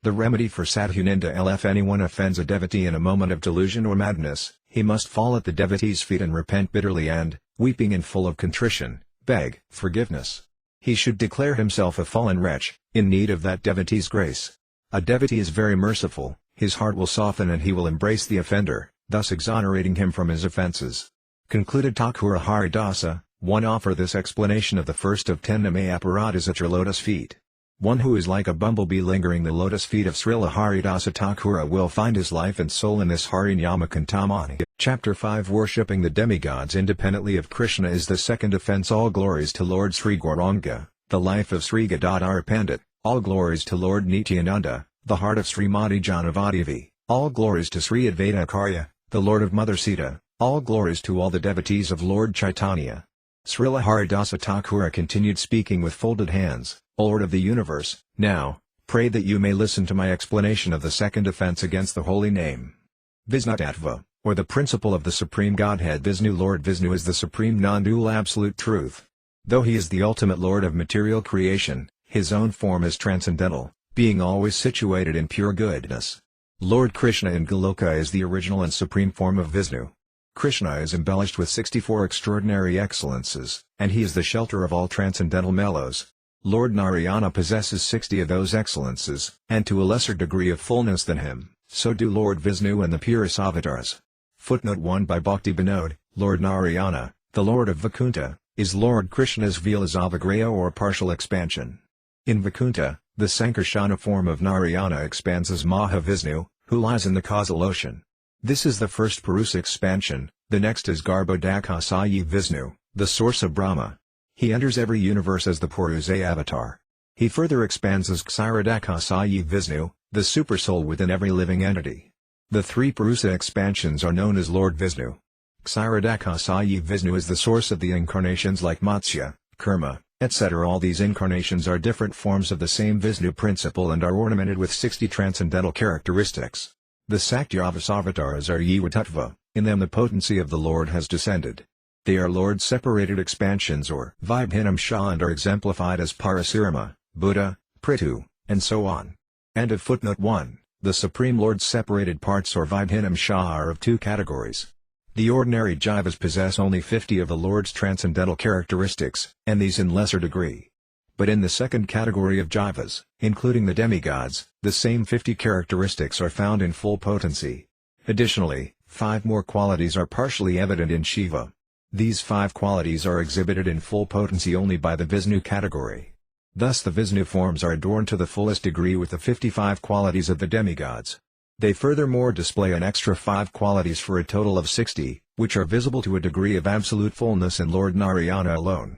The remedy for sadhuninda if anyone offends a devotee in a moment of delusion or madness, he must fall at the devotee's feet and repent bitterly and, weeping and full of contrition, beg forgiveness. He should declare himself a fallen wretch, in need of that devotee's grace. A devotee is very merciful, his heart will soften and he will embrace the offender, thus exonerating him from his offenses. Concluded Thakura Haridasa, one offer this explanation of the first of 10 Namayaparadhas at your lotus feet. One who is like a bumblebee lingering the lotus feet of Srila Haridasa Thakura will find his life and soul in this Harinyama Cintamani. Chapter 5 Worshipping the demigods independently of Krishna is the second offense. All glories to Lord Sri Gauranga, the life of Sri Gadadhara Pandit. All glories to Lord Nityananda, the heart of Srimati Bhagavati Devi. All glories to Sri Advaita Acharya, the Lord of Mother Sita. All glories to all the devotees of Lord Chaitanya. Srila Haridasa Thakura continued speaking with folded hands. O Lord of the universe, now, pray that you may listen to my explanation of the second offense against the holy name. Visnutattva, or the principle of the Supreme Godhead. Vishnu. Lord Vishnu is the supreme non-dual absolute truth. Though he is the ultimate Lord of material creation, his own form is transcendental, being always situated in pure goodness. Lord Krishna in Goloka is the original and supreme form of Vishnu. Krishna is embellished with 64 extraordinary excellences, and he is the shelter of all transcendental mellows. Lord Narayana possesses 60 of those excellences, and to a lesser degree of fullness than him, so do Lord Vishnu and the purest avatars. Footnote 1 by Bhaktivinoda, Lord Narayana, the Lord of Vaikuntha, is Lord Krishna's Vilasavagraya or partial expansion. In Vaikuntha, the Sankarsana form of Narayana expands as Mahavishnu, who lies in the causal ocean. This is the first Purusa expansion, the next is Garbhodakasayi Vishnu, the source of Brahma. He enters every universe as the Purusa avatar. He further expands as Kshirodakasayi Vishnu, the supersoul within every living entity. The three Purusa expansions are known as Lord Vishnu. Kshirodakasayi Vishnu is the source of the incarnations like Matsya, Kurma, etc. All these incarnations are different forms of the same Vishnu principle and are ornamented with 60 transcendental characteristics. The Sakyavas avatars are Yiva-tattva, in them the potency of the Lord has descended. They are Lord's separated expansions or Vibhinamsha and are exemplified as Parasurama, Buddha, Prithu, and so on. End of footnote 1. The Supreme Lord's separated parts or Vibhinamsha are of two categories. The ordinary jivas possess only 50 of the Lord's transcendental characteristics, and these in lesser degree. But in the second category of jivas, including the demigods, the same 50 characteristics are found in full potency. Additionally, 5 more qualities are partially evident in Shiva. These 5 qualities are exhibited in full potency only by the Vishnu category. Thus the Vishnu forms are adorned to the fullest degree with the 55 qualities of the demigods. They furthermore display an extra 5 qualities for a total of 60, which are visible to a degree of absolute fullness in Lord Narayana alone.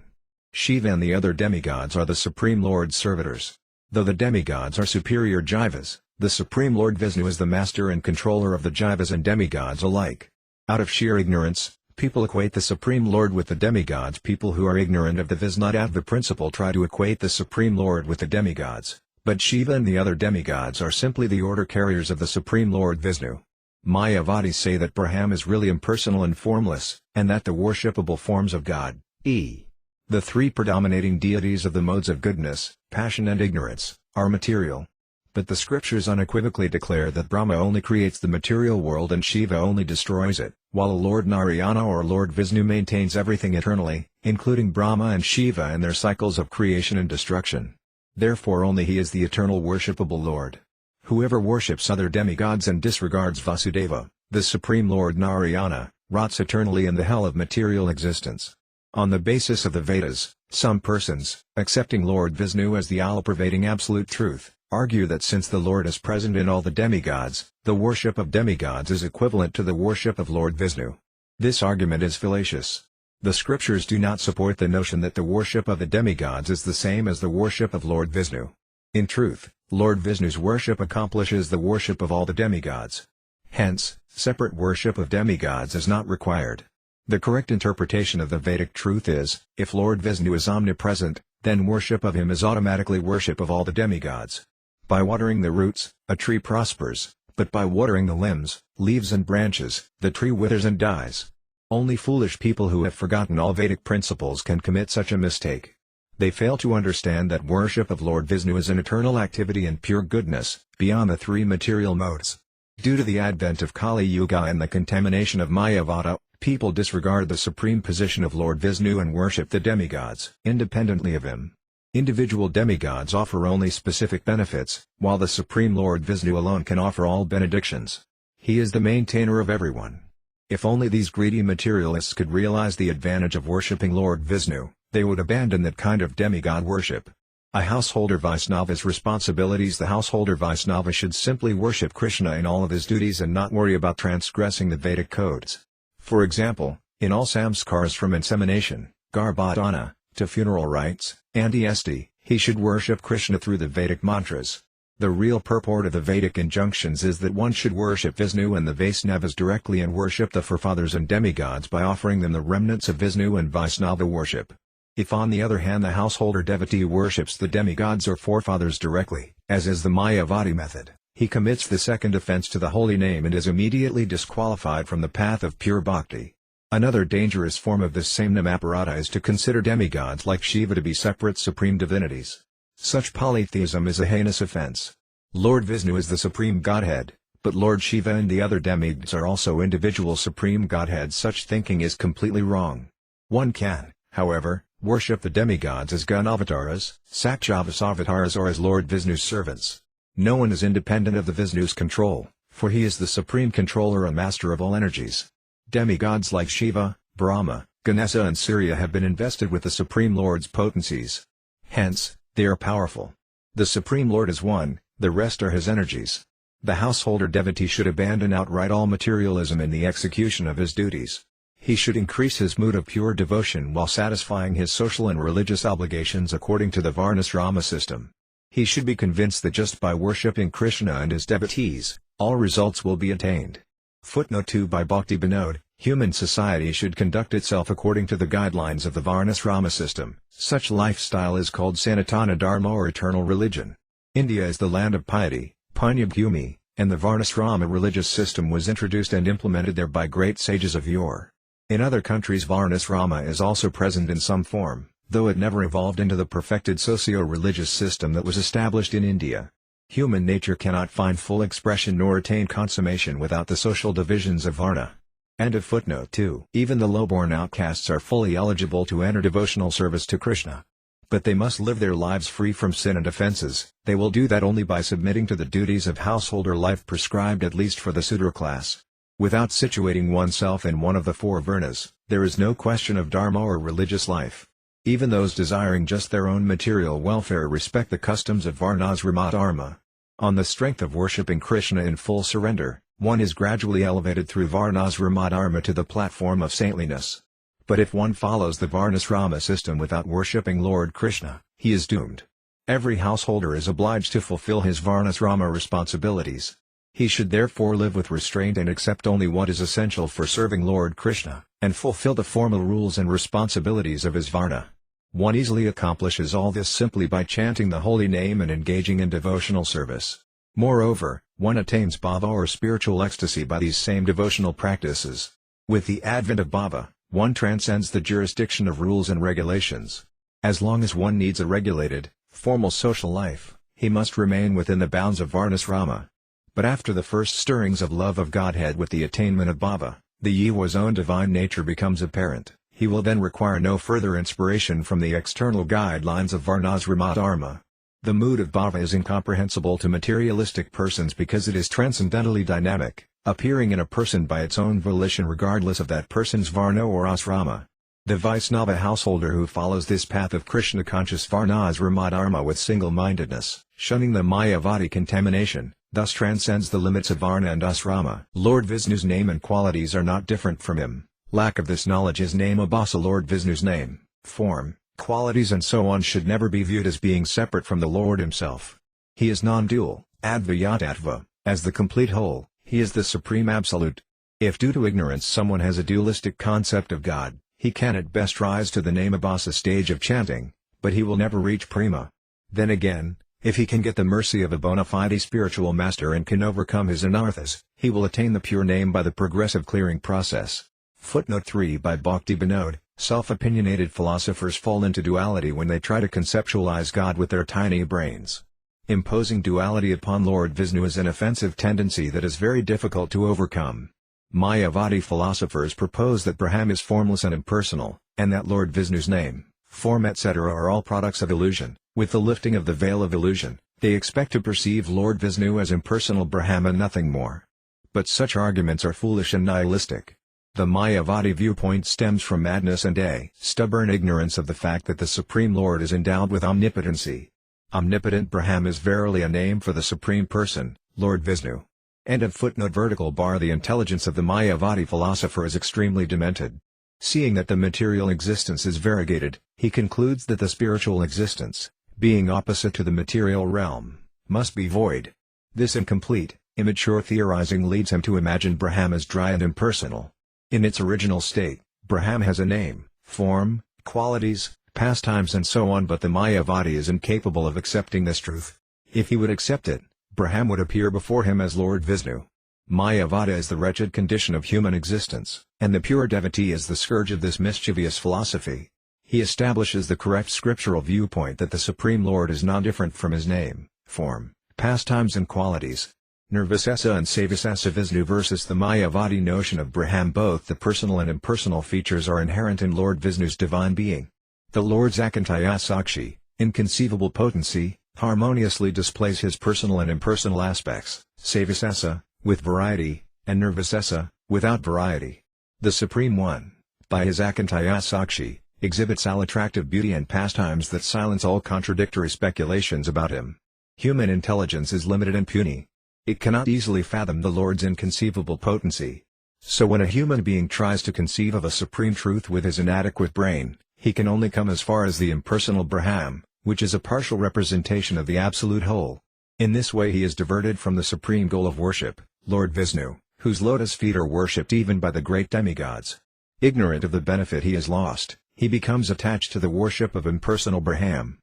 Shiva and the other demigods are the Supreme Lord's servitors. Though the demigods are superior jivas, the Supreme Lord Vishnu is the master and controller of the jivas and demigods alike. Out of sheer ignorance, people equate the Supreme Lord with the demigods. People who are ignorant of the Visnutattva principle try to equate the Supreme Lord with the demigods, but Shiva and the other demigods are simply the order carriers of the Supreme Lord Vishnu. Mayavadis say that Brahman is really impersonal and formless, and that the worshipable forms of God, e. the 3 predominating deities of the modes of goodness, passion and ignorance, are material. But the scriptures unequivocally declare that Brahma only creates the material world and Shiva only destroys it, while Lord Narayana or Lord Vishnu maintains everything eternally, including Brahma and Shiva and their cycles of creation and destruction. Therefore only he is the eternal worshipable Lord. Whoever worships other demigods and disregards Vasudeva, the Supreme Lord Narayana, rots eternally in the hell of material existence. On the basis of the Vedas, some persons, accepting Lord Vishnu as the all-pervading absolute truth, argue that since the Lord is present in all the demigods, the worship of demigods is equivalent to the worship of Lord Vishnu. This argument is fallacious. The scriptures do not support the notion that the worship of the demigods is the same as the worship of Lord Vishnu. In truth, Lord Vishnu's worship accomplishes the worship of all the demigods. Hence, separate worship of demigods is not required. The correct interpretation of the Vedic truth is, if Lord Vishnu is omnipresent, then worship of him is automatically worship of all the demigods. By watering the roots, a tree prospers, but by watering the limbs, leaves and branches, the tree withers and dies. Only foolish people who have forgotten all Vedic principles can commit such a mistake. They fail to understand that worship of Lord Vishnu is an eternal activity and pure goodness, beyond the three material modes. Due to the advent of Kali Yuga and the contamination of Mayavada, people disregard the supreme position of Lord Vishnu and worship the demigods independently of him. Individual demigods offer only specific benefits, while the Supreme Lord Vishnu alone can offer all benedictions. He is the maintainer of everyone. If only these greedy materialists could realize the advantage of worshipping Lord Vishnu, they would abandon that kind of demigod worship. A householder Vaishnava's responsibilities. The householder Vaishnava should simply worship Krishna in all of his duties and not worry about transgressing the Vedic codes. For example, in all samskars from insemination, garbhodana, to funeral rites, antiesti, he should worship Krishna through the Vedic mantras. The real purport of the Vedic injunctions is that one should worship Vishnu and the Vaishnavas directly and worship the forefathers and demigods by offering them the remnants of Vishnu and Vaishnava worship. If on the other hand the householder devotee worships the demigods or forefathers directly, as is the Mayavadi method, he commits the second offense to the holy name and is immediately disqualified from the path of pure bhakti. Another dangerous form of this same namaparada is to consider demigods like Shiva to be separate supreme divinities. Such polytheism is a heinous offense. Lord Vishnu is the supreme godhead, but Lord Shiva and the other demigods are also individual supreme godheads. Such thinking is completely wrong. One can, however, worship the demigods as Ganavataras, Sakjavasavataras or as Lord Vishnu's servants. No one is independent of the Vishnu's control, for he is the supreme controller and master of all energies. Demigods like Shiva, Brahma, Ganesha and Surya have been invested with the Supreme Lord's potencies. Hence, they are powerful. The Supreme Lord is one, the rest are his energies. The householder devotee should abandon outright all materialism in the execution of his duties. He should increase his mood of pure devotion while satisfying his social and religious obligations according to the Varnasrama system. He should be convinced that just by worshipping Krishna and his devotees, all results will be attained. Footnote 2 by Bhaktivinoda. Human society should conduct itself according to the guidelines of the Varnasrama system. Such lifestyle is called Sanatana Dharma or eternal religion. India is the land of piety, Punyabhumi, and the Varnasrama religious system was introduced and implemented there by great sages of yore. In other countries Varnasrama is also present in some form, though it never evolved into the perfected socio-religious system that was established in India. Human nature cannot find full expression nor attain consummation without the social divisions of Varna. End of footnote 2. Even the low-born outcasts are fully eligible to enter devotional service to Krishna. But they must live their lives free from sin and offenses. They will do that only by submitting to the duties of householder life prescribed at least for the Sudra class. Without situating oneself in one of the four Varnas, there is no question of dharma or religious life. Even those desiring just their own material welfare respect the customs of Varnasrama dharma. On the strength of worshipping Krishna in full surrender, one is gradually elevated through Varnasrama dharma to the platform of saintliness. But if one follows the Varnasrama system without worshipping Lord Krishna, he is doomed. Every householder is obliged to fulfill his Varnasrama responsibilities. He should therefore live with restraint and accept only what is essential for serving Lord Krishna, and fulfill the formal rules and responsibilities of his Varna. One easily accomplishes all this simply by chanting the holy name and engaging in devotional service. Moreover, one attains bhava or spiritual ecstasy by these same devotional practices. With the advent of bhava, one transcends the jurisdiction of rules and regulations. As long as one needs a regulated, formal social life, he must remain within the bounds of Varnasrama. But after the first stirrings of love of Godhead with the attainment of bhava, the Jiva's own divine nature becomes apparent. He will then require no further inspiration from the external guidelines of Varnasrama dharma. The mood of bhava is incomprehensible to materialistic persons because it is transcendentally dynamic, appearing in a person by its own volition regardless of that person's varna or asrama. The Vaishnava householder who follows this path of Krishna-conscious Varnasrama dharma with single-mindedness, shunning the Mayavadi contamination, thus transcends the limits of Varna and Asrama. Lord Vishnu's name and qualities are not different from him. Lack of this knowledge is namabhasa. Lord Vishnu's name, form, qualities and so on should never be viewed as being separate from the Lord himself. He is non-dual, advayatatva, as the complete whole, he is the supreme absolute. If due to ignorance someone has a dualistic concept of God, he can at best rise to the namabhasa stage of chanting, but he will never reach prema. Then again, if he can get the mercy of a bona fide spiritual master and can overcome his anarthas, he will attain the pure name by the progressive clearing process. Footnote 3 by Bhaktivinoda. Self-opinionated philosophers fall into duality when they try to conceptualize God with their tiny brains. Imposing duality upon Lord Vishnu is an offensive tendency that is very difficult to overcome. Mayavadi philosophers propose that Brahman is formless and impersonal, and that Lord Vishnu's name, form etc. are all products of illusion. With the lifting of the veil of illusion, they expect to perceive Lord Vishnu as impersonal Brahman and nothing more. But such arguments are foolish and nihilistic. The Mayavadi viewpoint stems from madness and a stubborn ignorance of the fact that the Supreme Lord is endowed with omnipotency. Omnipotent Brahman is verily a name for the Supreme Person, Lord Vishnu. End of footnote. The intelligence of the Mayavadi philosopher is extremely demented. Seeing that the material existence is variegated, he concludes that the spiritual existence, being opposite to the material realm, must be void. This incomplete, immature theorizing leads him to imagine Brahman as dry and impersonal. In its original state, Brahman has a name, form, qualities, pastimes and so on, but the Mayavadi is incapable of accepting this truth. If he would accept it, Brahman would appear before him as Lord Vishnu. Mayavada is the wretched condition of human existence, and the pure devotee is the scourge of this mischievous philosophy. He establishes the correct scriptural viewpoint that the Supreme Lord is not different from his name, form, pastimes and qualities. Nirvisesa and Savisesa Vishnu versus the Mayavadi notion of Brahman. Both the personal and impersonal features are inherent in Lord Vishnu's divine being. The Lord's Akantaya Sakshi, inconceivable potency, harmoniously displays his personal and impersonal aspects, Savisesa, with variety, and Nirvisesa, without variety. The Supreme One, by his Akantaya Sakshi, exhibits all attractive beauty and pastimes that silence all contradictory speculations about him. Human intelligence is limited and puny. It cannot easily fathom the Lord's inconceivable potency. So when a human being tries to conceive of a supreme truth with his inadequate brain, he can only come as far as the impersonal Brahman, which is a partial representation of the absolute whole. In this way he is diverted from the supreme goal of worship, Lord Vishnu, whose lotus feet are worshipped even by the great demigods. Ignorant of the benefit he has lost, he becomes attached to the worship of impersonal Brahman.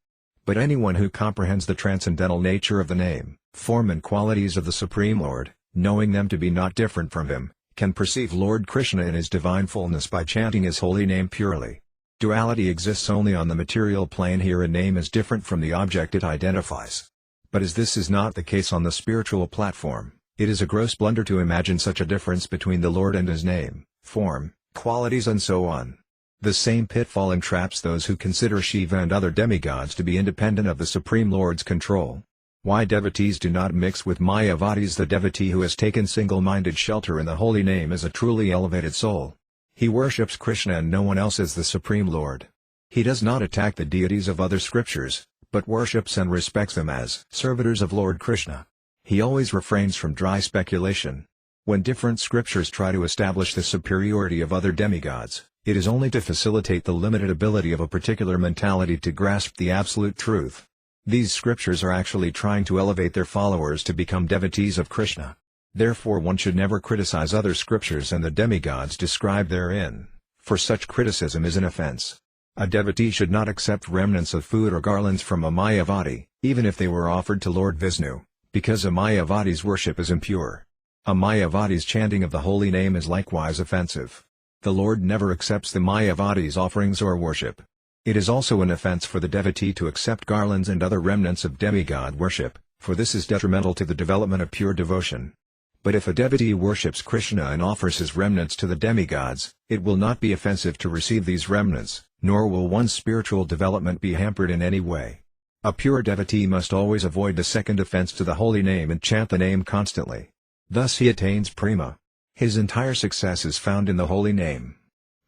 But anyone who comprehends the transcendental nature of the name, form and qualities of the Supreme Lord, knowing them to be not different from him, can perceive Lord Krishna in his divine fullness by chanting his holy name purely. Duality exists only on the material plane. Here a name is different from the object it identifies. But as this is not the case on the spiritual platform, it is a gross blunder to imagine such a difference between the Lord and his name, form, qualities and so on. The same pitfall entraps those who consider Shiva and other demigods to be independent of the Supreme Lord's control. Why devotees do not mix with Mayavadis? The devotee who has taken single-minded shelter in the holy name is a truly elevated soul. He worships Krishna and no one else as the Supreme Lord. He does not attack the deities of other scriptures, but worships and respects them as servitors of Lord Krishna. He always refrains from dry speculation. When different scriptures try to establish the superiority of other demigods, it is only to facilitate the limited ability of a particular mentality to grasp the absolute truth. These scriptures are actually trying to elevate their followers to become devotees of Krishna. Therefore one should never criticize other scriptures and the demigods described therein, for such criticism is an offense. A devotee should not accept remnants of food or garlands from a Mayavadi, even if they were offered to Lord Vishnu, because a Mayavadi's worship is impure. A Mayavadi's chanting of the holy name is likewise offensive. The Lord never accepts the Mayavadi's offerings or worship. It is also an offense for the devotee to accept garlands and other remnants of demigod worship, for this is detrimental to the development of pure devotion. But if a devotee worships Krishna and offers his remnants to the demigods, it will not be offensive to receive these remnants, nor will one's spiritual development be hampered in any way. A pure devotee must always avoid the second offense to the holy name and chant the name constantly. Thus he attains prema. His entire success is found in the holy name.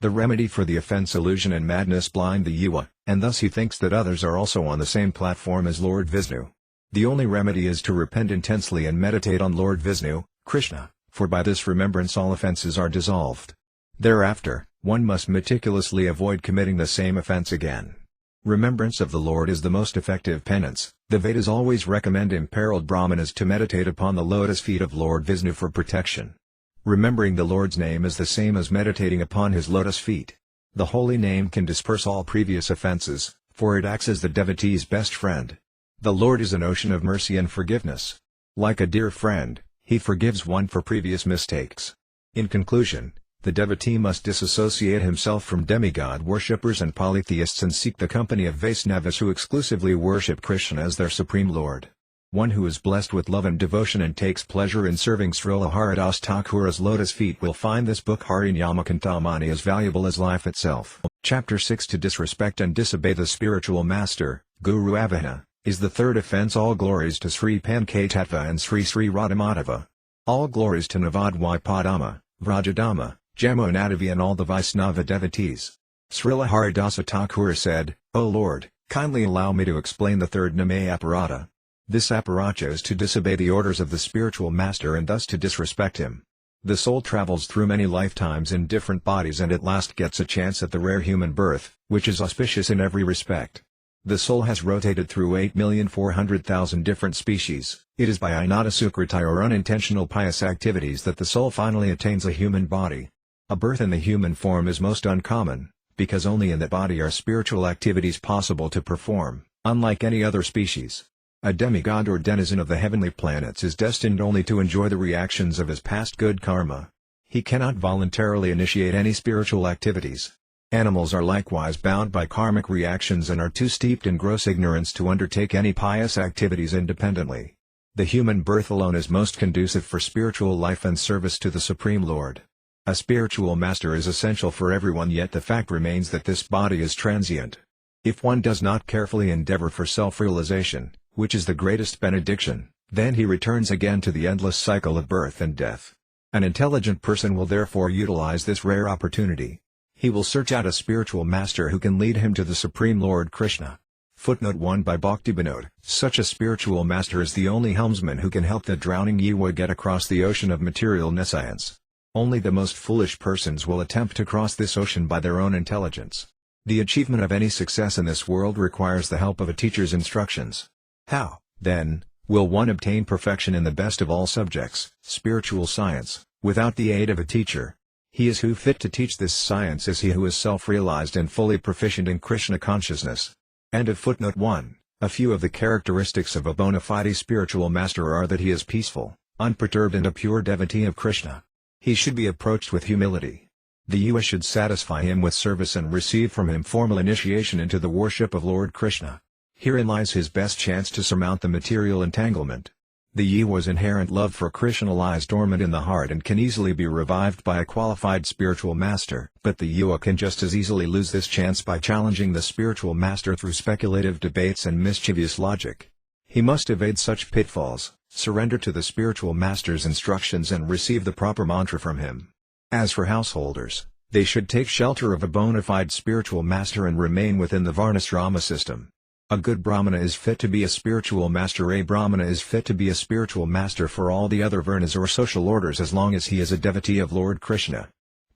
The remedy for the offense illusion and madness blind the jiva, and thus he thinks that others are also on the same platform as Lord Vishnu. The only remedy is to repent intensely and meditate on Lord Vishnu, Krishna, for by this remembrance all offenses are dissolved. Thereafter, one must meticulously avoid committing the same offense again. Remembrance of the Lord is the most effective penance. The Vedas always recommend imperiled brahmanas to meditate upon the lotus feet of Lord Vishnu for protection. Remembering the Lord's name is the same as meditating upon his lotus feet. The holy name can disperse all previous offenses, for it acts as the devotee's best friend. The Lord is an ocean of mercy and forgiveness. Like a dear friend, he forgives one for previous mistakes. In conclusion, The devotee must disassociate himself from demigod worshippers and polytheists and seek the company of Vaisnavas who exclusively worship Krishna as their supreme lord. One who is blessed with love and devotion and takes pleasure in serving Srila Haridas Thakura's lotus feet will find this book Harinyamakanthamani as valuable as life itself. Chapter 6 To disrespect and disobey the spiritual master, Guru Avahana, is the third offense. All glories to Sri Pankatattva and Sri Radhamadhava. All glories to Navadvipadama, Vrajadama, Jamunadavi and all the Vaisnava devotees. Srila Haridasa Thakura said, O Lord, kindly allow me to explain the third Name Aparata. This aparacha is to disobey the orders of the spiritual master and thus to disrespect him. The soul travels through many lifetimes in different bodies and at last gets a chance at the rare human birth, which is auspicious in every respect. The soul has rotated through 8,400,000 different species. It is by Anadasukriti or unintentional pious activities that the soul finally attains a human body. A birth in the human form is most uncommon, because only in that body are spiritual activities possible to perform, unlike any other species. A demigod or denizen of the heavenly planets is destined only to enjoy the reactions of his past good karma. He cannot voluntarily initiate any spiritual activities. Animals are likewise bound by karmic reactions and are too steeped in gross ignorance to undertake any pious activities independently. The human birth alone is most conducive for spiritual life and service to the Supreme Lord. A spiritual master is essential for everyone, yet the fact remains that this body is transient. If one does not carefully endeavor for self-realization, which is the greatest benediction, then he returns again to the endless cycle of birth and death. An intelligent person will therefore utilize this rare opportunity. He will search out a spiritual master who can lead him to the Supreme Lord Krishna. Footnote 1 by Bhaktivinoda. Such a spiritual master is the only helmsman who can help the drowning Jiva get across the ocean of material nescience. Only the most foolish persons will attempt to cross this ocean by their own intelligence. The achievement of any success in this world requires the help of a teacher's instructions. How, then, will one obtain perfection in the best of all subjects, spiritual science, without the aid of a teacher? He is who fit to teach this science is he who is self-realized and fully proficient in Krishna consciousness. End of footnote 1. A few of the characteristics of a bona fide spiritual master are that he is peaceful, unperturbed and a pure devotee of Krishna. He should be approached with humility. The Jiva should satisfy him with service and receive from him formal initiation into the worship of Lord Krishna. Herein lies his best chance to surmount the material entanglement. The Jiva's inherent love for Krishna lies dormant in the heart and can easily be revived by a qualified spiritual master. But the Jiva can just as easily lose this chance by challenging the spiritual master through speculative debates and mischievous logic. He must evade such pitfalls, surrender to the spiritual master's instructions and receive the proper mantra from him. As for householders, they should take shelter of a bona fide spiritual master and remain within the Varnashrama system. A good Brahmana is fit to be a spiritual master. A Brahmana is fit to be a spiritual master for all the other Varnas or social orders as long as he is a devotee of Lord Krishna.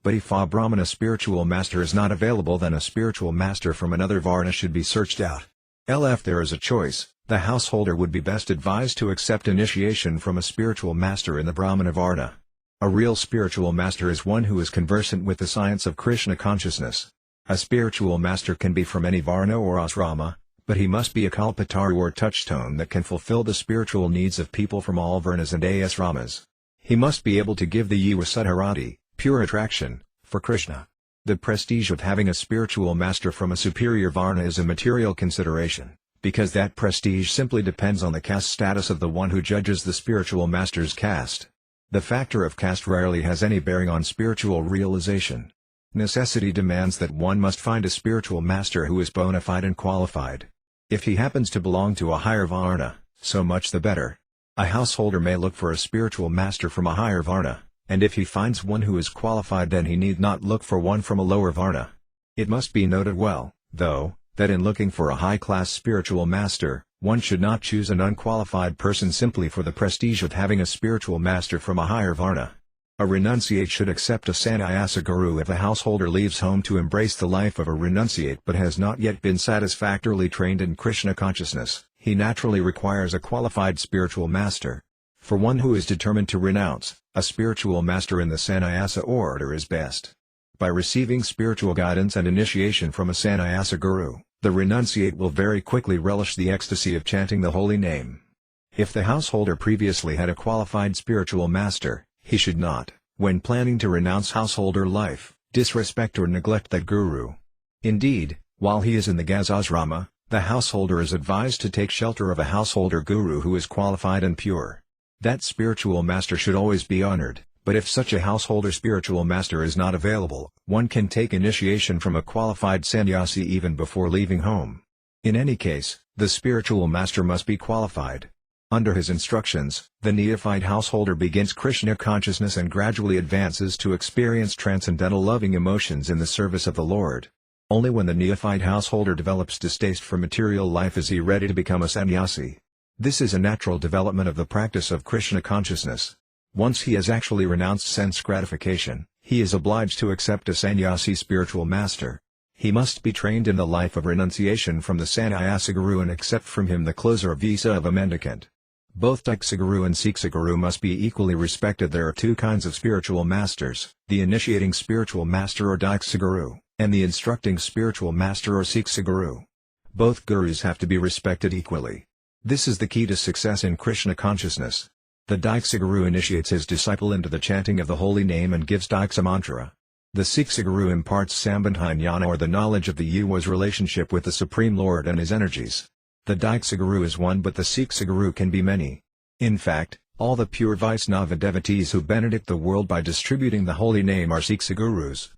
But if a Brahmana spiritual master is not available, then a spiritual master from another Varna should be searched out. If there is a choice, the householder would be best advised to accept initiation from a spiritual master in the Brahmana Varna. A real spiritual master is one who is conversant with the science of Krishna consciousness. A spiritual master can be from any Varna or asrama, but he must be a kalpataru or touchstone that can fulfill the spiritual needs of people from all Varnas and asramas. He must be able to give the Jiva Sudharati, pure attraction, for Krishna. The prestige of having a spiritual master from a superior Varna is a material consideration, because that prestige simply depends on the caste status of the one who judges the spiritual master's caste. The factor of caste rarely has any bearing on spiritual realization. Necessity demands that one must find a spiritual master who is bona fide and qualified. If he happens to belong to a higher Varna, so much the better. A householder may look for a spiritual master from a higher Varna, and if he finds one who is qualified, then he need not look for one from a lower Varna. It must be noted well, though, that in looking for a high-class spiritual master, one should not choose an unqualified person simply for the prestige of having a spiritual master from a higher Varna. A renunciate should accept a sannyasa guru if a householder leaves home to embrace the life of a renunciate but has not yet been satisfactorily trained in Krishna consciousness. He naturally requires a qualified spiritual master. For one who is determined to renounce, a spiritual master in the sannyasa order is best. By receiving spiritual guidance and initiation from a sannyasa guru, the renunciate will very quickly relish the ecstasy of chanting the holy name. If the householder previously had a qualified spiritual master, he should not, when planning to renounce householder life, disrespect or neglect that guru. Indeed, while he is in the Gazasrama, the householder is advised to take shelter of a householder guru who is qualified and pure. That spiritual master should always be honored, but if such a householder spiritual master is not available, one can take initiation from a qualified sannyasi even before leaving home. In any case, the spiritual master must be qualified. Under his instructions, the neophyte householder begins Krishna consciousness and gradually advances to experience transcendental loving emotions in the service of the Lord. Only when the neophyte householder develops distaste for material life is he ready to become a sannyasi. This is a natural development of the practice of Krishna consciousness. Once he has actually renounced sense gratification, he is obliged to accept a sannyasi spiritual master. He must be trained in the life of renunciation from the sannyasi guru and accept from him the closer visa of a mendicant. Both Diksaguru and Siksaguru must be equally respected. There are two kinds of spiritual masters, the initiating spiritual master or Diksaguru, and the instructing spiritual master or Siksaguru. Both gurus have to be respected equally. This is the key to success in Krishna consciousness. The Diksaguru initiates his disciple into the chanting of the holy name and gives Diksa mantra. The Siksaguru imparts Sambandhajnana or the knowledge of the Yuva's relationship with the Supreme Lord and his energies. The Diksaguru is one but the Siksaguru can be many. In fact, all the pure Vaisnava devotees who benedict the world by distributing the holy name are Siksagurus.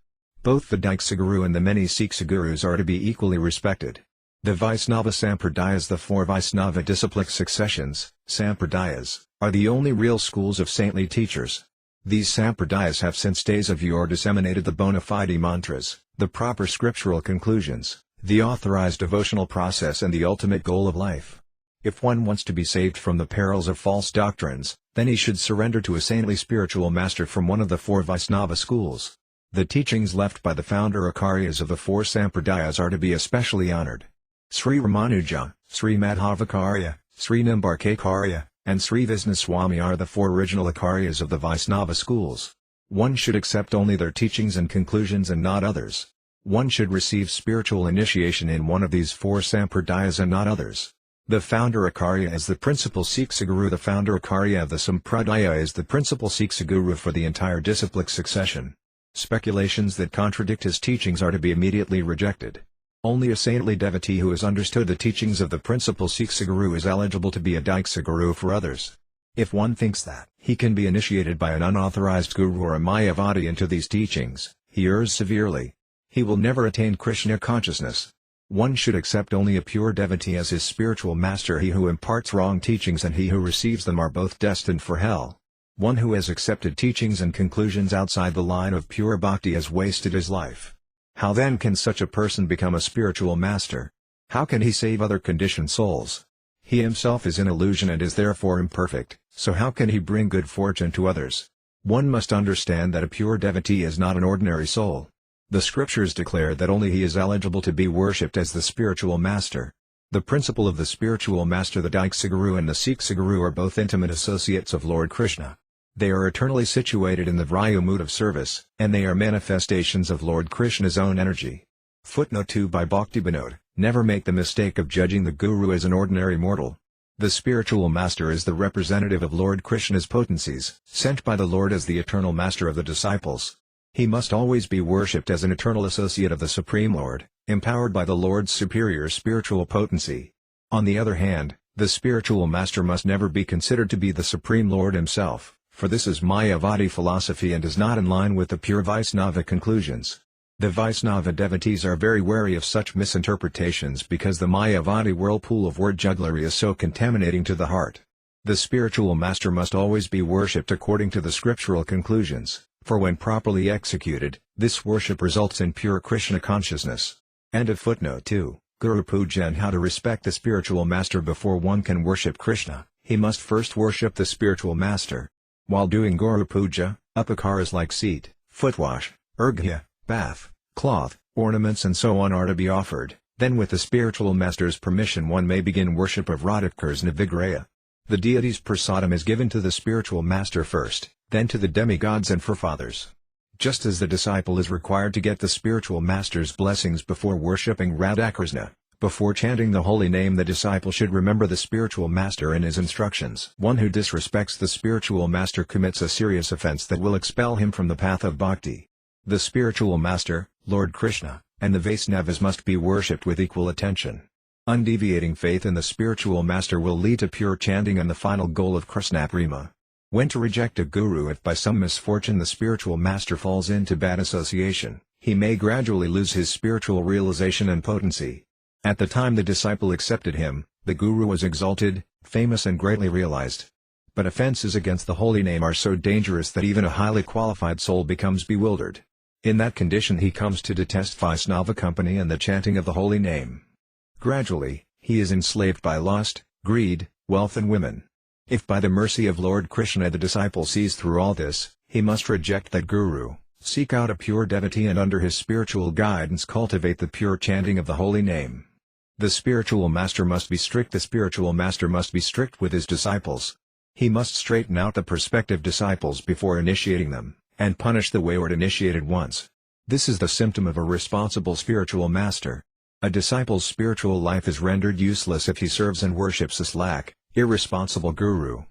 Both the Diksaguru and the many Siksagurus are to be equally respected. The Vaisnava Sampradayas, the four Vaisnava disciplic successions, Sampradayas, are the only real schools of saintly teachers. These Sampradayas have since days of yore disseminated the bona fide mantras, the proper scriptural conclusions, the authorized devotional process and the ultimate goal of life. If one wants to be saved from the perils of false doctrines, then he should surrender to a saintly spiritual master from one of the four Vaisnava schools. The teachings left by the founder-acharyas of the four Sampradayas are to be especially honored. Sri Ramanuja, Sri Madhvacharya, Sri Nimbarkacharya, and Sri Visnuswami are the four original acharyas of the Vaisnava schools. One should accept only their teachings and conclusions and not others. One should receive spiritual initiation in one of these four Sampradayas and not others. The founder-acharya is the principal Siksaguru. The founder-acharya of the Sampradaya is the principal Siksaguru for the entire disciplic succession. Speculations that contradict his teachings are to be immediately rejected. Only a saintly devotee who has understood the teachings of the principal Siksaguru is eligible to be a Diksaguru for others. If one thinks that he can be initiated by an unauthorized guru or a Mayavadi into these teachings, he errs severely. He will never attain Krishna consciousness. One should accept only a pure devotee as his spiritual master. He who imparts wrong teachings and he who receives them are both destined for hell. One who has accepted teachings and conclusions outside the line of pure bhakti has wasted his life. How then can such a person become a spiritual master? How can he save other conditioned souls? He himself is in illusion and is therefore imperfect, so how can he bring good fortune to others? One must understand that a pure devotee is not an ordinary soul. The scriptures declare that only he is eligible to be worshipped as the spiritual master. The principle of the spiritual master, the Diksaguru and the Siksaguru, are both intimate associates of Lord Krishna. They are eternally situated in the Vraya mood of service, and they are manifestations of Lord Krishna's own energy. Footnote 2 by Bhaktivinoda: never make the mistake of judging the Guru as an ordinary mortal. The spiritual master is the representative of Lord Krishna's potencies, sent by the Lord as the eternal master of the disciples. He must always be worshipped as an eternal associate of the Supreme Lord, empowered by the Lord's superior spiritual potency. On the other hand, the spiritual master must never be considered to be the Supreme Lord himself, for this is Mayavadi philosophy and is not in line with the pure Vaisnava conclusions. The Vaisnava devotees are very wary of such misinterpretations because the Mayavadi whirlpool of word jugglery is so contaminating to the heart. The spiritual master must always be worshipped according to the scriptural conclusions, for when properly executed, this worship results in pure Krishna consciousness. End of footnote 2. Guru Puja and how to respect the spiritual master. Before one can worship Krishna, he must first worship the spiritual master. While doing Guru Puja, upakaras like seat, footwash, urghya, bath, cloth, ornaments and so on are to be offered. Then with the spiritual master's permission one may begin worship of Radhikarsna Vigraya. The deity's prasadam is given to the spiritual master first, then to the demigods and forefathers. Just as the disciple is required to get the spiritual master's blessings before worshipping Radhakrishna, Before chanting the holy name, the disciple should remember the spiritual master and his instructions. One who disrespects the spiritual master commits a serious offense that will expel him from the path of bhakti. The spiritual master, Lord Krishna, and the Vaisnavas must be worshipped with equal attention. Undeviating faith in the spiritual master will lead to pure chanting and the final goal of Krishna Prema. When to reject a guru? If by some misfortune the spiritual master falls into bad association, he may gradually lose his spiritual realization and potency. At the time the disciple accepted him, the guru was exalted, famous and greatly realized. But offenses against the holy name are so dangerous that even a highly qualified soul becomes bewildered. In that condition he comes to detest Vaisnava company and the chanting of the holy name. Gradually, he is enslaved by lust, greed, wealth and women. If by the mercy of Lord Krishna the disciple sees through all this, he must reject that guru, seek out a pure devotee and under his spiritual guidance cultivate the pure chanting of the holy name. The spiritual master must be strict. The spiritual master must be strict with his disciples. He must straighten out the prospective disciples before initiating them, and punish the wayward initiated ones. This is the symptom of a responsible spiritual master. A disciple's spiritual life is rendered useless if he serves and worships a slack, irresponsible guru.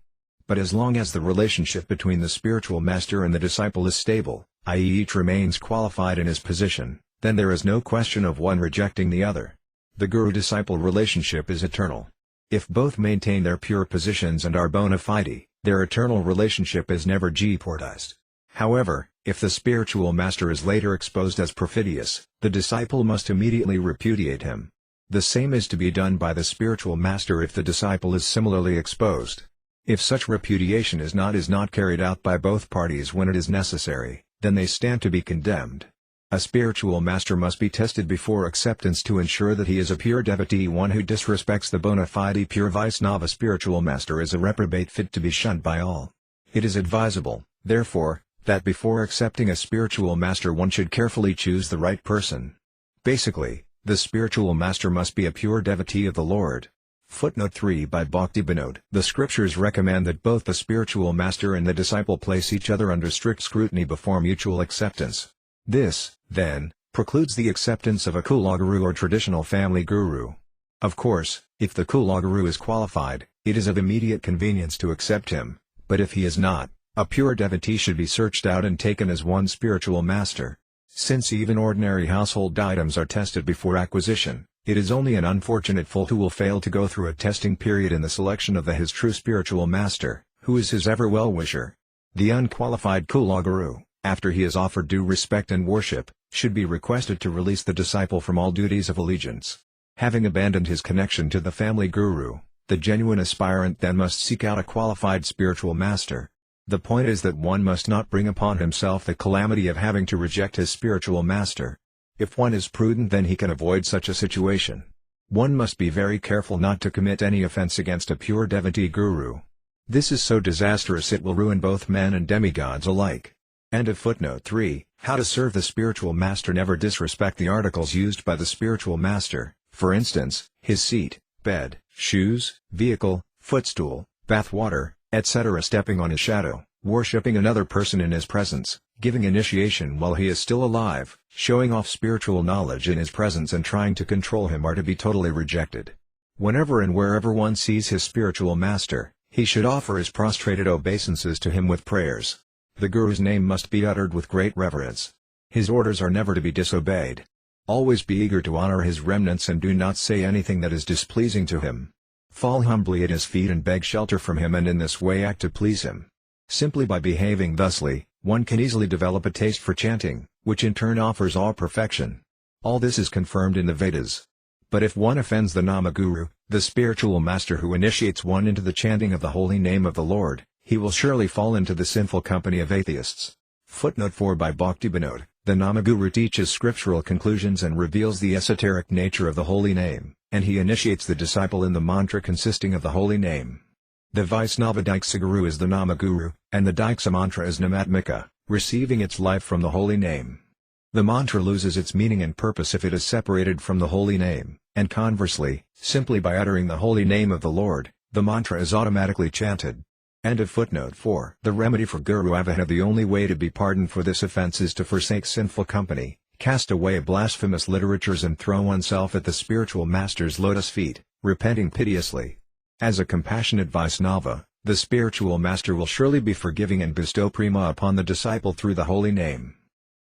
But as long as the relationship between the spiritual master and the disciple is stable, i.e. each remains qualified in his position, then there is no question of one rejecting the other. The guru-disciple relationship is eternal. If both maintain their pure positions and are bona fide, their eternal relationship is never jeopardized. However, if the spiritual master is later exposed as perfidious, the disciple must immediately repudiate him. The same is to be done by the spiritual master if the disciple is similarly exposed. If such repudiation is not carried out by both parties when it is necessary, then they stand to be condemned. A spiritual master must be tested before acceptance to ensure that he is a pure devotee. One who disrespects the bona fide pure Vaisnava spiritual master is a reprobate fit to be shunned by all. It is advisable, therefore, that before accepting a spiritual master one should carefully choose the right person. Basically, the spiritual master must be a pure devotee of the Lord. Footnote 3 by Bhaktivinoda. The scriptures recommend that both the spiritual master and the disciple place each other under strict scrutiny before mutual acceptance. This, then, precludes the acceptance of a kulaguru or traditional family guru. Of course, if the kulaguru is qualified, it is of immediate convenience to accept him, but if he is not, a pure devotee should be searched out and taken as one spiritual master. Since even ordinary household items are tested before acquisition, it is only an unfortunate fool who will fail to go through a testing period in the selection of his true spiritual master, who is his ever well-wisher. The unqualified kulaguru, after he has offered due respect and worship, should be requested to release the disciple from all duties of allegiance. Having abandoned his connection to the family guru, the genuine aspirant then must seek out a qualified spiritual master. The point is that one must not bring upon himself the calamity of having to reject his spiritual master. If one is prudent, then he can avoid such a situation. One must be very careful not to commit any offense against a pure devotee guru. This is so disastrous it will ruin both men and demigods alike. End of footnote 3. How to serve the spiritual master. Never disrespect the articles used by the spiritual master, for instance, his seat, bed, shoes, vehicle, footstool, bath water, etc. Stepping on his shadow, worshipping another person in his presence, giving initiation while he is still alive, showing off spiritual knowledge in his presence and trying to control him are to be totally rejected. Whenever and wherever one sees his spiritual master, he should offer his prostrated obeisances to him with prayers. The Guru's name must be uttered with great reverence. His orders are never to be disobeyed. Always be eager to honor his remnants and do not say anything that is displeasing to him. Fall humbly at his feet and beg shelter from him, and in this way act to please him. Simply by behaving thusly, one can easily develop a taste for chanting, which in turn offers all perfection. All this is confirmed in the Vedas. But if one offends the Namaguru, the spiritual master who initiates one into the chanting of the holy name of the Lord, he will surely fall into the sinful company of atheists. Footnote 4 by Bhaktivinoda. The Namaguru teaches scriptural conclusions and reveals the esoteric nature of the holy name, and he initiates the disciple in the mantra consisting of the holy name. The Vaisnava Diksa Guru is the Namaguru, and the Diksa mantra is Namatmika, receiving its life from the holy name. The mantra loses its meaning and purpose if it is separated from the holy name, and conversely, simply by uttering the holy name of the Lord, the mantra is automatically chanted. End of footnote 4. The remedy for Guru Avahana. The only way to be pardoned for this offense is to forsake sinful company, Cast away blasphemous literatures and throw oneself at the spiritual master's lotus feet, repenting piteously. As a compassionate Vaisnava, the spiritual master will surely be forgiving and bestow prema upon the disciple through the holy name.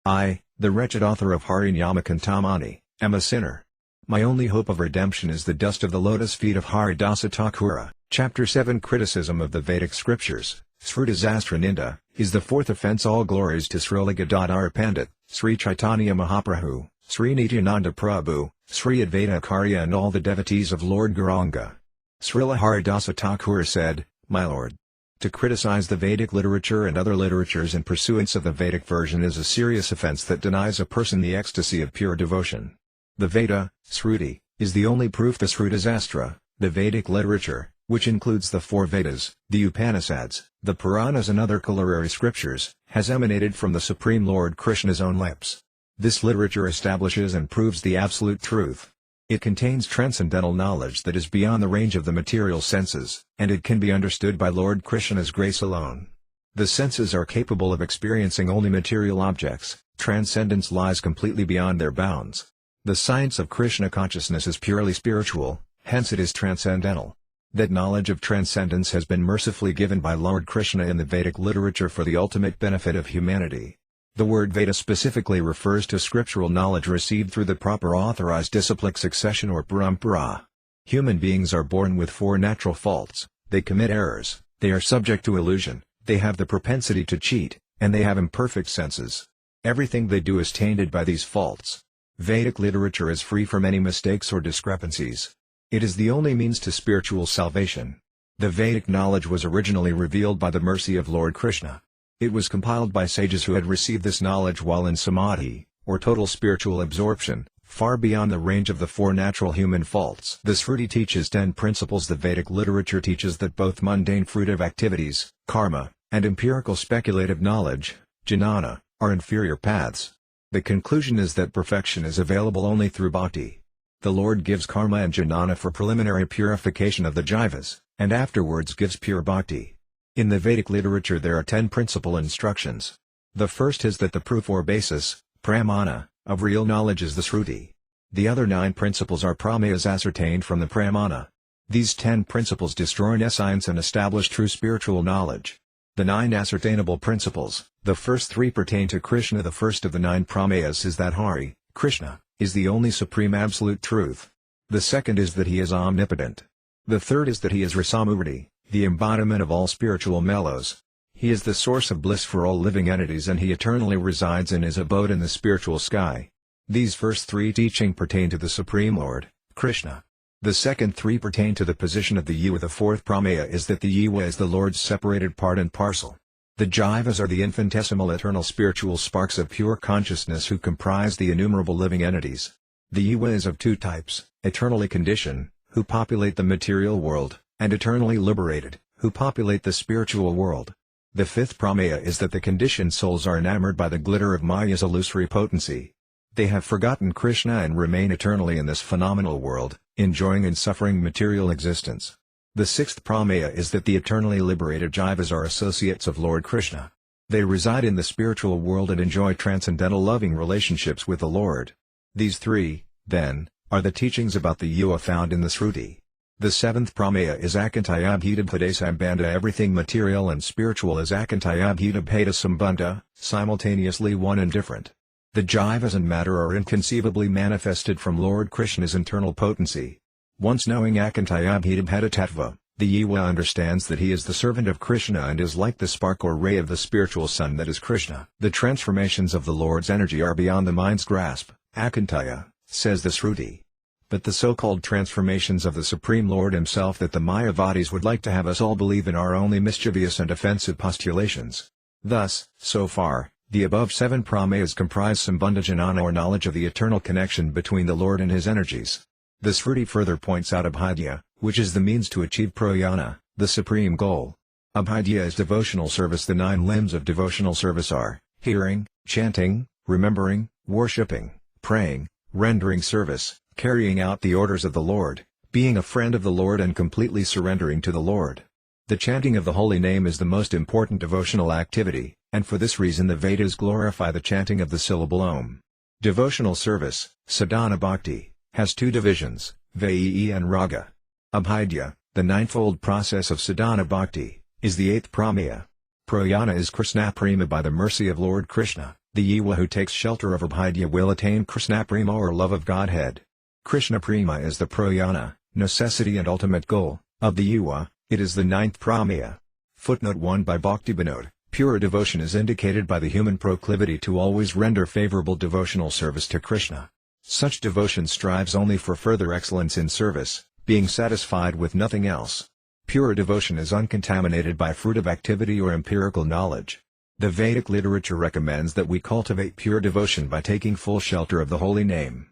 I, the wretched author of Harinyama Cintamani, am a sinner. My only hope of redemption is the dust of the lotus feet of Haridasa Thakura. Chapter 7 Criticism of the Vedic Scriptures. Srudasastra Ninda, is the fourth offense. All glories to Srila Gadadhara Pandit, Sri Chaitanya Mahaprabhu, Sri Nityananda Prabhu, Sri Advaita Acharya and all the devotees of Lord Gauranga. Srila Haridasa Thakura said, My Lord, to criticize the Vedic literature and other literatures in pursuance of the Vedic version is a serious offense that denies a person the ecstasy of pure devotion. The Veda, Sruti, is the only proof. The Srudasastra, the Vedic literature, which includes the four Vedas, the Upanishads, the Puranas and other corollary scriptures, has emanated from the Supreme Lord Krishna's own lips. This literature establishes and proves the absolute truth. It contains transcendental knowledge that is beyond the range of the material senses, and it can be understood by Lord Krishna's grace alone. The senses are capable of experiencing only material objects. Transcendence lies completely beyond their bounds. The science of Krishna consciousness is purely spiritual, hence it is transcendental. That knowledge of transcendence has been mercifully given by Lord Krishna in the Vedic literature for the ultimate benefit of humanity. The word Veda specifically refers to scriptural knowledge received through the proper authorized disciplic succession or parampara. Human beings are born with four natural faults: they commit errors, they are subject to illusion, they have the propensity to cheat, and they have imperfect senses. Everything they do is tainted by these faults. Vedic literature is free from any mistakes or discrepancies. It is the only means to spiritual salvation. The Vedic knowledge was originally revealed by the mercy of Lord Krishna. It was compiled by sages who had received this knowledge while in samadhi, or total spiritual absorption, far beyond the range of the four natural human faults. The Sruti teaches 10 principles. The Vedic literature teaches that both mundane fruitive activities, karma, and empirical speculative knowledge, jnana, are inferior paths. The conclusion is that perfection is available only through bhakti. The Lord gives karma and jnana for preliminary purification of the jivas, and afterwards gives pure bhakti. In the Vedic literature there are 10 principal instructions. The first is that the proof or basis, pramana, of real knowledge is the Sruti. The other 9 principles are pramayas ascertained from the pramana. These 10 principles destroy nescience and establish true spiritual knowledge. The 9 ascertainable principles, the first 3 pertain to Krishna. The first of the 9 pramayas is that Hari, Krishna, is the only supreme absolute truth. The second is that he is omnipotent. The third is that he is Rasamurti, the embodiment of all spiritual mellows. He is the source of bliss for all living entities and he eternally resides in his abode in the spiritual sky. These first 3 teaching pertain to the Supreme Lord, Krishna. The second 3 pertain to the position of the jiva. The fourth pramaya is that the jiva is the Lord's separated part and parcel. The jivas are the infinitesimal eternal spiritual sparks of pure consciousness who comprise the innumerable living entities. The jiva is of 2 types, eternally conditioned, who populate the material world, and eternally liberated, who populate the spiritual world. The fifth pramaya is that the conditioned souls are enamored by the glitter of Maya's illusory potency. They have forgotten Krishna and remain eternally in this phenomenal world, enjoying and suffering material existence. The sixth pramaya is that the eternally liberated jivas are associates of Lord Krishna. They reside in the spiritual world and enjoy transcendental loving relationships with the Lord. These 3, then, are the teachings about the jiva found in the Sruti. The seventh pramaya is akantayabhita-bheda-sambandha. Everything material and spiritual is akantayabhita-bheda-sambandha, simultaneously one and different. The jivas and matter are inconceivably manifested from Lord Krishna's internal potency. Once knowing akantayabhita-bheda-tattva, the jiva understands that he is the servant of Krishna and is like the spark or ray of the spiritual sun that is Krishna. The transformations of the Lord's energy are beyond the mind's grasp, akantaya, says the Sruti. But the so-called transformations of the Supreme Lord himself that the Mayavadis would like to have us all believe in are only mischievous and offensive postulations. Thus, so far, the above 7 pramayas comprise sambandha jnana or knowledge of the eternal connection between the Lord and his energies. The Sruti further points out abhidya, which is the means to achieve prayana, the supreme goal. Abhidya is devotional service. The 9 limbs of devotional service are hearing, chanting, remembering, worshipping, praying, rendering service, carrying out the orders of the Lord, being a friend of the Lord and completely surrendering to the Lord. The chanting of the holy name is the most important devotional activity, and for this reason the Vedas glorify the chanting of the syllable Om. Devotional service, sadhana bhakti, has two divisions, Vayi and Raga. Abhidya, the ninefold process of sadhana bhakti, is the eighth pramaya. Prayana is Krishna prema. By the mercy of Lord Krishna, the jiva who takes shelter of Abhidya will attain Krishna prema or love of Godhead. Krishna prema is the prayana, necessity and ultimate goal, of the jiva. It is the ninth pramaya. Footnote 1 by Bhaktivinoda. Pure devotion is indicated by the human proclivity to always render favorable devotional service to Krishna. Such devotion strives only for further excellence in service, being satisfied with nothing else. Pure devotion is uncontaminated by fruit of activity or empirical knowledge. The Vedic literature recommends that we cultivate pure devotion by taking full shelter of the holy name.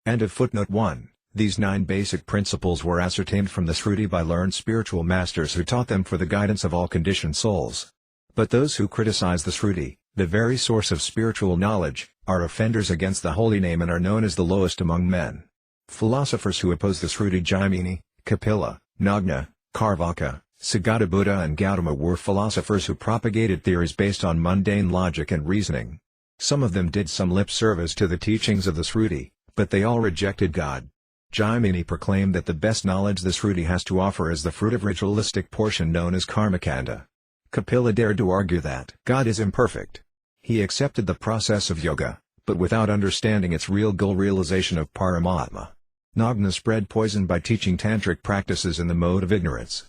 End of footnote 1. These 9 basic principles were ascertained from the Shruti by learned spiritual masters who taught them for the guidance of all conditioned souls. But those who criticize the Shruti, the very source of spiritual knowledge, are offenders against the holy name and are known as the lowest among men. Philosophers who oppose the Shruti, Jaimini, Kapila, Nagna, Carvaka, Sagadabuddha and Gautama, were philosophers who propagated theories based on mundane logic and reasoning. Some of them did some lip service to the teachings of the Shruti, but they all rejected God. Jaimini proclaimed that the best knowledge the Shruti has to offer is the fruit of ritualistic portion known as karmakanda. Kapila dared to argue that God is imperfect. He accepted the process of yoga, but without understanding its real goal, realization of Paramatma. Nagna spread poison by teaching tantric practices in the mode of ignorance.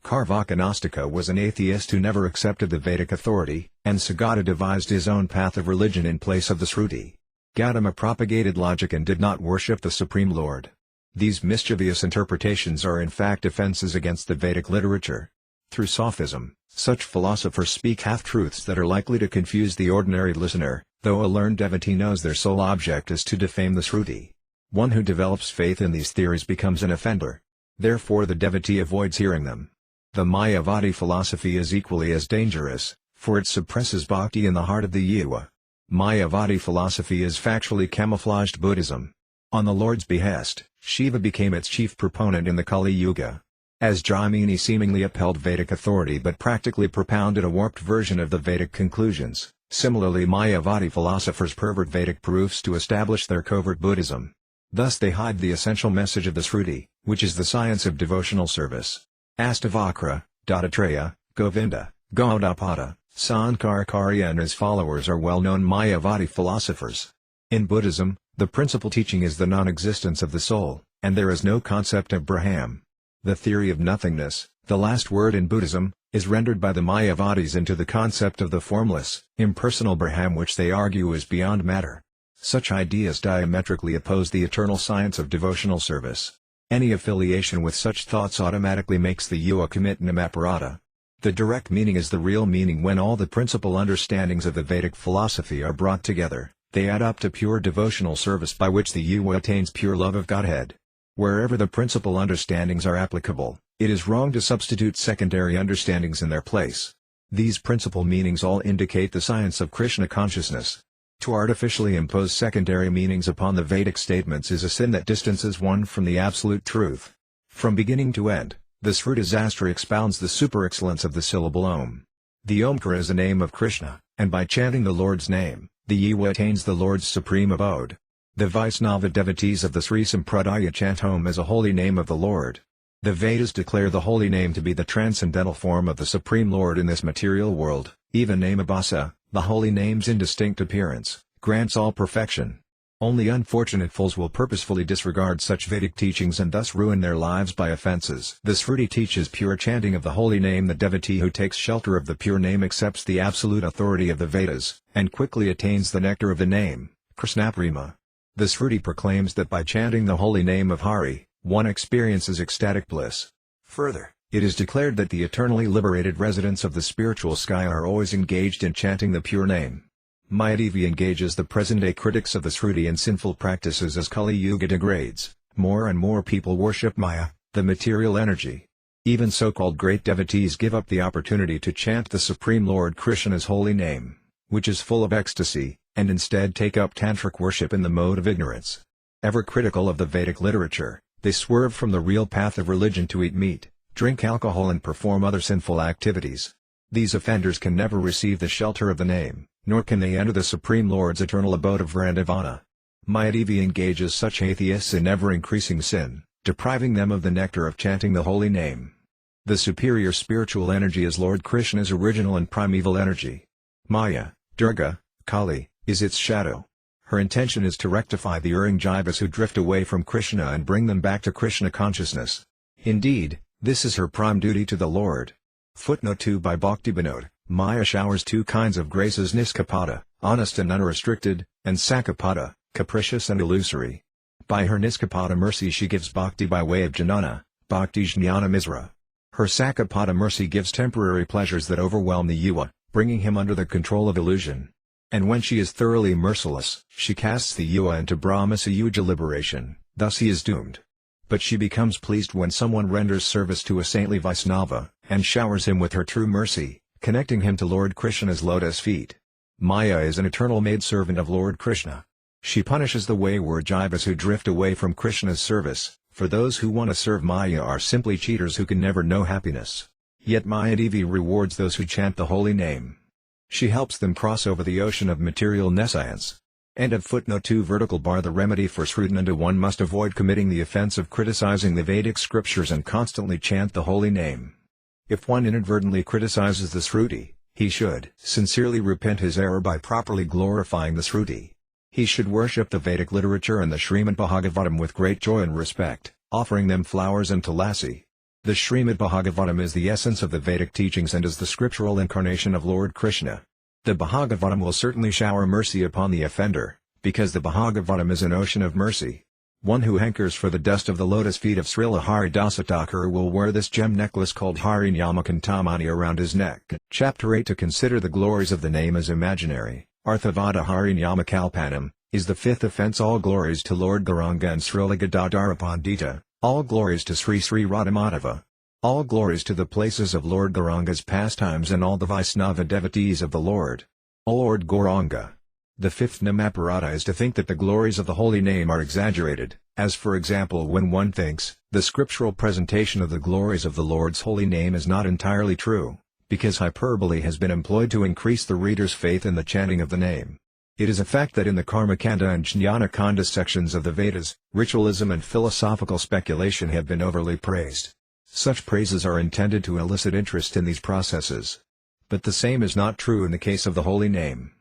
Carvaka Nastika was an atheist who never accepted the Vedic authority, and Sagata devised his own path of religion in place of the Shruti. Gautama propagated logic and did not worship the Supreme Lord. These mischievous interpretations are in fact offenses against the Vedic literature. Through sophism, such philosophers speak half-truths that are likely to confuse the ordinary listener, though a learned devotee knows their sole object is to defame the Shruti. One who develops faith in these theories becomes an offender. Therefore the devotee avoids hearing them. The Mayavadi philosophy is equally as dangerous, for it suppresses bhakti in the heart of the jiva. Mayavadi philosophy is factually camouflaged Buddhism. On the Lord's behest, Shiva became its chief proponent in the Kali Yuga. As Jaimini seemingly upheld Vedic authority but practically propounded a warped version of the Vedic conclusions, similarly Mayavadi philosophers pervert Vedic proofs to establish their covert Buddhism. Thus they hide the essential message of the Shruti, which is the science of devotional service. Astavakra, Dattatreya, Govinda, Gaudapada, Sankaracharya and his followers are well-known Mayavadi philosophers. In Buddhism, the principal teaching is the non-existence of the soul, and there is no concept of Brahman. The theory of nothingness, the last word in Buddhism, is rendered by the Mayavadis into the concept of the formless, impersonal Brahman, which they argue is beyond matter. Such ideas diametrically oppose the eternal science of devotional service. Any affiliation with such thoughts automatically makes the jiva commit namaparada. The direct meaning is the real meaning. When all the principal understandings of the Vedic philosophy are brought together, they add up to pure devotional service by which the jiva attains pure love of Godhead. Wherever the principal understandings are applicable, it is wrong to substitute secondary understandings in their place. These principal meanings all indicate the science of Krishna consciousness. To artificially impose secondary meanings upon the Vedic statements is a sin that distances one from the absolute truth. From beginning to end, the Srutasastra expounds the super-excellence of the syllable Om. The Omkara is a name of Krishna, and by chanting the Lord's name, the jiva attains the Lord's supreme abode. The Vaisnava devotees of the Sri Sampradaya chant Om as a holy name of the Lord. The Vedas declare the holy name to be the transcendental form of the Supreme Lord in this material world. Even Namabhasa, the holy name's indistinct appearance, grants all perfection. Only unfortunate fools will purposefully disregard such Vedic teachings and thus ruin their lives by offenses. The Shruti teaches pure chanting of the holy name. The devotee who takes shelter of the pure name accepts the absolute authority of the Vedas, and quickly attains the nectar of the name, Krishna Prema. The Shruti proclaims that by chanting the holy name of Hari, one experiences ecstatic bliss. Further, it is declared that the eternally liberated residents of the spiritual sky are always engaged in chanting the pure name. Mayadevi engages the present-day critics of the Shruti in sinful practices. As Kali Yuga degrades, more and more people worship Maya, the material energy. Even so-called great devotees give up the opportunity to chant the Supreme Lord Krishna's holy name, which is full of ecstasy, and instead take up tantric worship in the mode of ignorance. Ever critical of the Vedic literature, they swerve from the real path of religion to eat meat, drink alcohol and perform other sinful activities. These offenders can never receive the shelter of the name, nor can they enter the Supreme Lord's eternal abode of Vrandavana. Mayadevi engages such atheists in ever-increasing sin, depriving them of the nectar of chanting the holy name. The superior spiritual energy is Lord Krishna's original and primeval energy. Maya, Durga, Kali, is its shadow. Her intention is to rectify the erring jivas who drift away from Krishna and bring them back to Krishna consciousness. Indeed, this is her prime duty to the Lord. Footnote 2 by Bhaktivinoda. Maya showers two kinds of graces: niskapada, honest and unrestricted, and sakapada, capricious and illusory. By her niskapada mercy she gives bhakti by way of jnana, bhakti jnana misra. Her sakapada mercy gives temporary pleasures that overwhelm the yuva, bringing him under the control of illusion. And when she is thoroughly merciless, she casts the yuva into Brahmasayuja liberation, thus he is doomed. But she becomes pleased when someone renders service to a saintly Vaisnava, and showers him with her true mercy, connecting him to Lord Krishna's lotus feet. Maya is an eternal maidservant of Lord Krishna. She punishes the wayward jivas who drift away from Krishna's service, for those who want to serve Maya are simply cheaters who can never know happiness. Yet Mayadevi rewards those who chant the holy name. She helps them cross over the ocean of material nescience. End of footnote 2 vertical bar. The remedy for Srutinanda: one must avoid committing the offense of criticizing the Vedic scriptures and constantly chant the holy name. If one inadvertently criticizes the Sruti, he should sincerely repent his error by properly glorifying the Sruti. He should worship the Vedic literature and the Srimad Bhagavatam with great joy and respect, offering them flowers and tulasi. The Srimad Bhagavatam is the essence of the Vedic teachings and is the scriptural incarnation of Lord Krishna. The Bhagavatam will certainly shower mercy upon the offender, because the Bhagavatam is an ocean of mercy. One who hankers for the dust of the lotus feet of Srila Haridasa Thakura will wear this gem necklace called Cintamani2 around his neck. Chapter 8. To consider the glories of the name as imaginary, Arthavada Cintamani is the fifth offense. All glories to Lord Gauranga and Srila Gadadhara Pandita, all glories to Sri Sri Radhamadhava, all glories to the places of Lord Gauranga's pastimes and all the Vaisnava devotees of the Lord. O Lord Gauranga. The fifth namaparata is to think that the glories of the holy name are exaggerated, as for example when one thinks the scriptural presentation of the glories of the Lord's holy name is not entirely true, because hyperbole has been employed to increase the reader's faith in the chanting of the name. It is a fact that in the Karmakanda and Jnanakanda sections of the Vedas, ritualism and philosophical speculation have been overly praised. Such praises are intended to elicit interest in these processes. But the same is not true in the case of the holy name.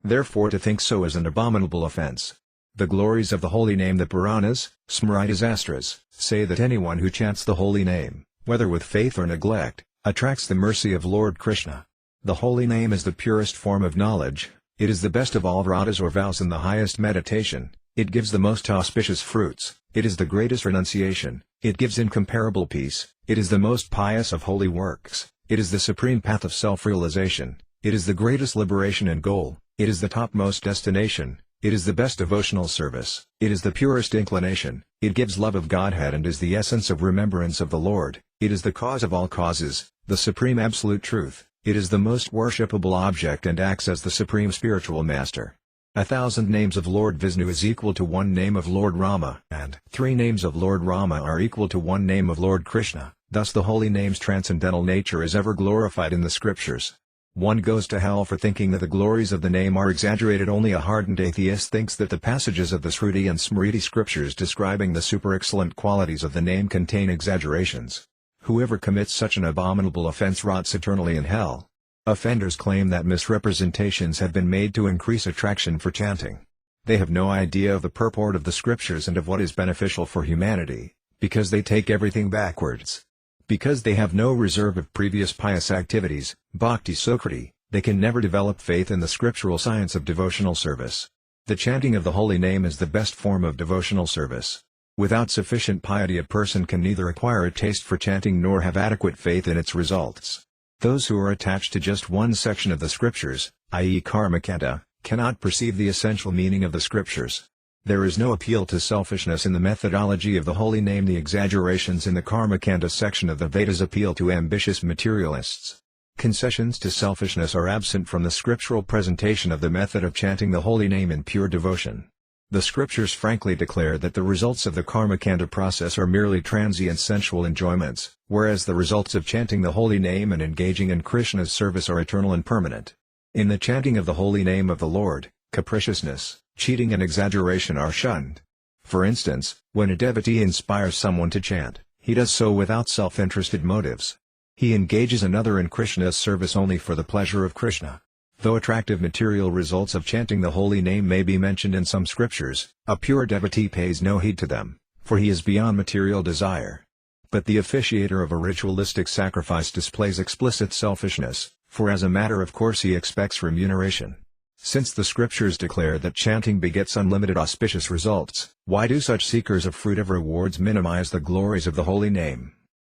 Therefore to think so is an abominable offense. The glories of the holy name: the Puranas, Smritishastras, say that anyone who chants the holy name, whether with faith or neglect, attracts the mercy of Lord Krishna. The holy name is the purest form of knowledge, it is the best of all vratas or vows and the highest meditation, it gives the most auspicious fruits, it is the greatest renunciation, it gives incomparable peace, it is the most pious of holy works, it is the supreme path of self-realization, it is the greatest liberation and goal, it is the topmost destination, it is the best devotional service, it is the purest inclination, it gives love of Godhead and is the essence of remembrance of the Lord, it is the cause of all causes, the supreme absolute truth, it is the most worshipable object and acts as the supreme spiritual master. 1,000 names of Lord Vishnu is equal to one name of Lord Rama, and 3 names of Lord Rama are equal to one name of Lord Krishna, thus the holy name's transcendental nature is ever glorified in the scriptures. One goes to hell for thinking that the glories of the name are exaggerated. Only a hardened atheist thinks that the passages of the Sruti and Smriti scriptures describing the super-excellent qualities of the name contain exaggerations. Whoever commits such an abominable offense rots eternally in hell. Offenders claim that misrepresentations have been made to increase attraction for chanting. They have no idea of the purport of the scriptures and of what is beneficial for humanity, because they take everything backwards. Because they have no reserve of previous pious activities, bhakti sukriti, they can never develop faith in the scriptural science of devotional service. The chanting of the holy name is the best form of devotional service. Without sufficient piety a person can neither acquire a taste for chanting nor have adequate faith in its results. Those who are attached to just one section of the scriptures, i.e. Karmakanda, cannot perceive the essential meaning of the scriptures. There is no appeal to selfishness in the methodology of the holy name. The exaggerations in the Karmakanda section of the Vedas appeal to ambitious materialists. Concessions to selfishness are absent from the scriptural presentation of the method of chanting the holy name in pure devotion. The scriptures frankly declare that the results of the Karmakanda process are merely transient sensual enjoyments, whereas the results of chanting the holy name and engaging in Krishna's service are eternal and permanent. In the chanting of the holy name of the Lord, Capriciousness, cheating and exaggeration are shunned. For instance, when a devotee inspires someone to chant, he does so without self-interested motives. He engages another in Krishna's service only for the pleasure of Krishna. Though attractive material results of chanting the holy name may be mentioned in some scriptures, a pure devotee pays no heed to them, for he is beyond material desire. But the officiator of a ritualistic sacrifice displays explicit selfishness, for as a matter of course he expects remuneration. Since the scriptures declare that chanting begets unlimited auspicious results, why do such seekers of fruitive rewards minimize the glories of the holy name?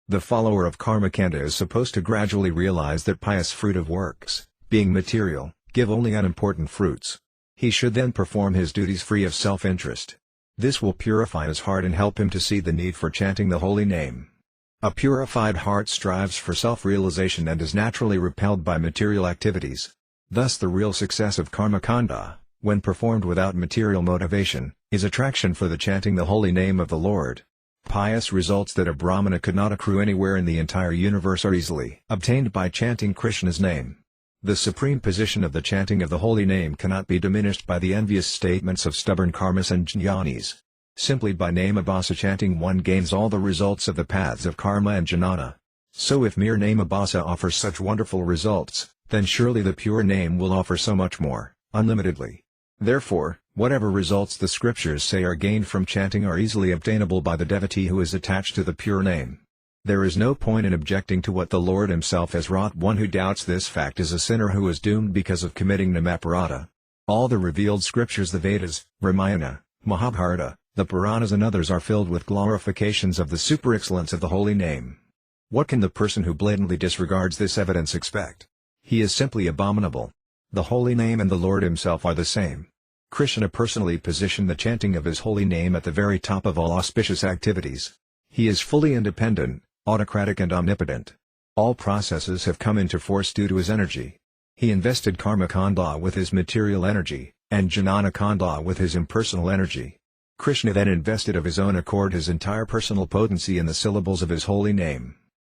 The follower of Karmakanda is supposed to gradually realize that pious fruitive works, being material, give only unimportant fruits. He should then perform his duties free of self-interest. This will purify his heart and help him to see the need for chanting the holy name. A purified heart strives for self-realization and is naturally repelled by material activities. Thus the real success of Karmakanda, when performed without material motivation, is attraction for the chanting the holy name of the Lord. Pious results that a Brahmana could not accrue anywhere in the entire universe are easily obtained by chanting Krishna's name. The supreme position of the chanting of the holy name cannot be diminished by the envious statements of stubborn karmas and jnanis. Simply by namabhasa chanting one gains all the results of the paths of karma and jnana. So if mere namabhasa offers such wonderful results, then surely the pure name will offer so much more, unlimitedly. Therefore, whatever results the scriptures say are gained from chanting are easily obtainable by the devotee who is attached to the pure name. There is no point in objecting to what the Lord himself has wrought. One who doubts this fact is a sinner who is doomed because of committing namaparada. All the revealed scriptures, the Vedas, Ramayana, Mahabharata, the Puranas and others are filled with glorifications of the super-excellence of the holy name. What can the person who blatantly disregards this evidence expect? He is simply abominable. The holy name and the Lord himself are the same. Krishna personally positioned the chanting of his holy name at the very top of all auspicious activities. He is fully independent, autocratic and omnipotent. All processes have come into force due to his energy. He invested Karmakanda with his material energy, and Jnanakanda with his impersonal energy. Krishna then invested of his own accord his entire personal potency in the syllables of his holy name.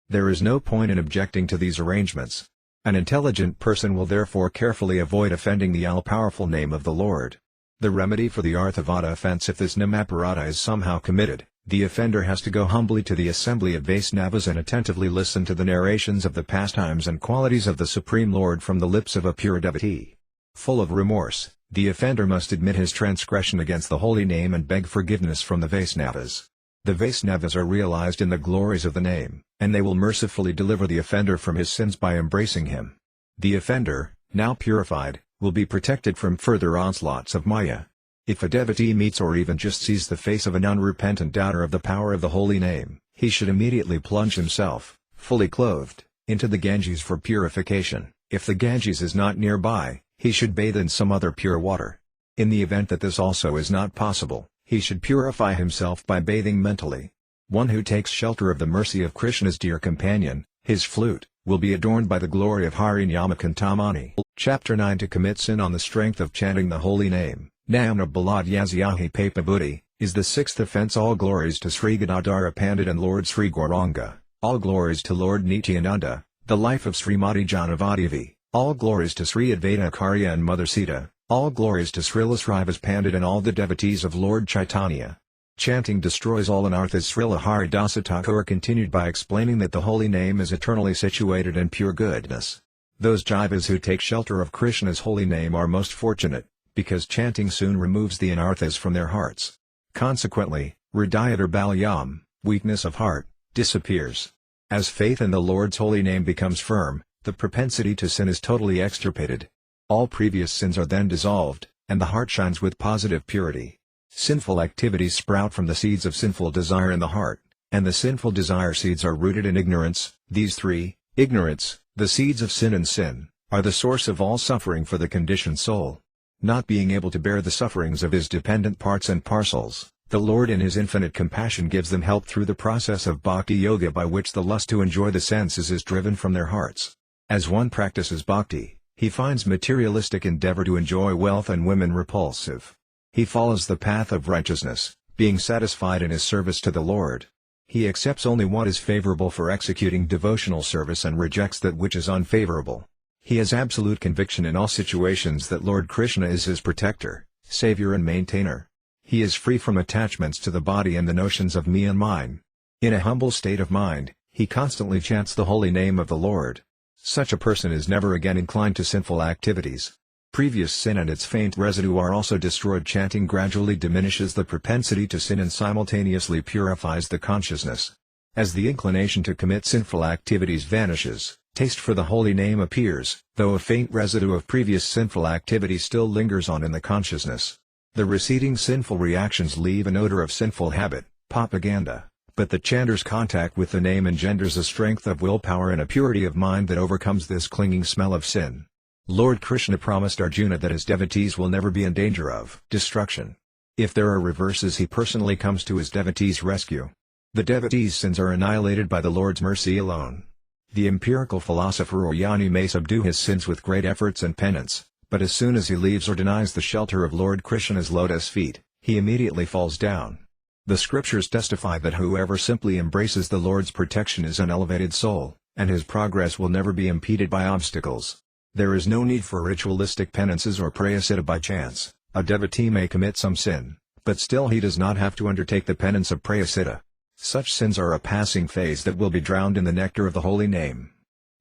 There is no point in objecting to these arrangements. An intelligent person will therefore carefully avoid offending the all-powerful name of the Lord. The remedy for the Arthavada offense: if this namaparada is somehow committed, the offender has to go humbly to the assembly of Vaisnavas and attentively listen to the narrations of the pastimes and qualities of the Supreme Lord from the lips of a pure devotee. Full of remorse, the offender must admit his transgression against the holy name and beg forgiveness from the Vaisnavas. The Vaisnavas are realized in the glories of the name, and they will mercifully deliver the offender from his sins by embracing him. The offender, now purified, will be protected from further onslaughts of Maya. If a devotee meets or even just sees the face of an unrepentant doubter of the power of the holy name, he should immediately plunge himself, fully clothed, into the Ganges for purification. If the Ganges is not nearby, he should bathe in some other pure water. In the event that this also is not possible, he should purify himself by bathing mentally. One who takes shelter of the mercy of Krishna's dear companion, his flute, will be adorned by the glory of Hari Nyama Cintamani. Chapter 9. To commit sin on the strength of chanting the holy name, Namna Balad Yazyahi Papa Buddhi, is the sixth offense. All glories to Sri Gadadhara Pandit and Lord Sri Gauranga. All glories to Lord Nityananda, the life of Srimati Janavati Devi. All glories to Sri Advaita Acharya and Mother Sita. All glories to Srila Srivas Pandit and all the devotees of Lord Chaitanya. Chanting destroys all anarthas. Srila Haridasa Thakura continued by explaining that the holy name is eternally situated in pure goodness. Those jivas who take shelter of Krishna's holy name are most fortunate, because chanting soon removes the anarthas from their hearts. Consequently, hridayata balyam, weakness of heart, disappears. As faith in the Lord's holy name becomes firm, the propensity to sin is totally extirpated. All previous sins are then dissolved, and the heart shines with positive purity. Sinful activities sprout from the seeds of sinful desire in the heart, and the sinful desire seeds are rooted in ignorance. These three, ignorance, the seeds of sin, are the source of all suffering for the conditioned soul. Not being able to bear the sufferings of his dependent parts and parcels, the Lord in his infinite compassion gives them help through the process of bhakti yoga, by which the lust to enjoy the senses is driven from their hearts. As one practices bhakti, he finds materialistic endeavor to enjoy wealth and women repulsive. He follows the path of righteousness, being satisfied in his service to the Lord. He accepts only what is favorable for executing devotional service and rejects that which is unfavorable. He has absolute conviction in all situations that Lord Krishna is his protector, savior and maintainer. He is free from attachments to the body and the notions of me and mine. In a humble state of mind, he constantly chants the holy name of the Lord. Such a person is never again inclined to sinful activities. Previous sin and its faint residue are also destroyed. Chanting gradually diminishes the propensity to sin and simultaneously purifies the consciousness. As the inclination to commit sinful activities vanishes, taste for the holy name appears, though a faint residue of previous sinful activity still lingers on in the consciousness. The receding sinful reactions leave an odor of sinful habit, propaganda, but the chanter's contact with the name engenders a strength of willpower and a purity of mind that overcomes this clinging smell of sin. Lord Krishna promised Arjuna that his devotees will never be in danger of destruction. If there are reverses, he personally comes to his devotees' rescue. The devotees' sins are annihilated by the Lord's mercy alone. The empirical philosopher or jnani may subdue his sins with great efforts and penance, but as soon as he leaves or denies the shelter of Lord Krishna's lotus feet, he immediately falls down. The scriptures testify that whoever simply embraces the Lord's protection is an elevated soul, and his progress will never be impeded by obstacles. There is no need for ritualistic penances or prayasiddha by chance. A devotee may commit some sin, but still he does not have to undertake the penance of prayasiddha. Such sins are a passing phase that will be drowned in the nectar of the holy name.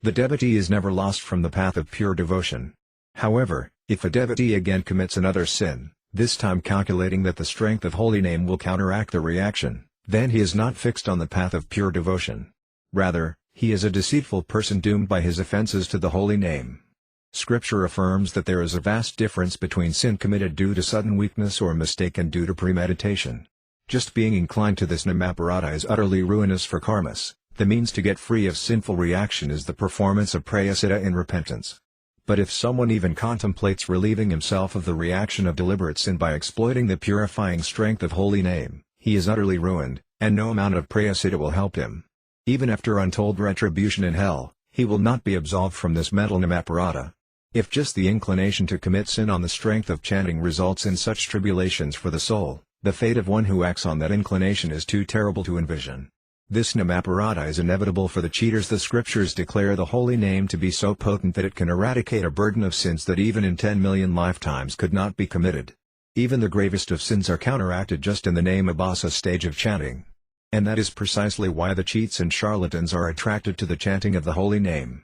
The devotee is never lost from the path of pure devotion. However, if a devotee again commits another sin, this time calculating that the strength of holy name will counteract the reaction, then he is not fixed on the path of pure devotion. Rather, he is a deceitful person doomed by his offenses to the holy name. Scripture affirms that there is a vast difference between sin committed due to sudden weakness or mistake and due to premeditation. Just being inclined to this namaparata is utterly ruinous for karmas. The means to get free of sinful reaction is the performance of prayasiddha in repentance. But if someone even contemplates relieving himself of the reaction of deliberate sin by exploiting the purifying strength of holy name, he is utterly ruined, and no amount of prayasiddha will help him. Even after untold retribution in hell, he will not be absolved from this mental namaparata. If just the inclination to commit sin on the strength of chanting results in such tribulations for the soul, the fate of one who acts on that inclination is too terrible to envision. This namaparata is inevitable for the cheaters. The scriptures declare the holy name to be so potent that it can eradicate a burden of sins that even in 10 million lifetimes could not be committed. Even the gravest of sins are counteracted just in the name abhasa stage of chanting. And that is precisely why the cheats and charlatans are attracted to the chanting of the holy name.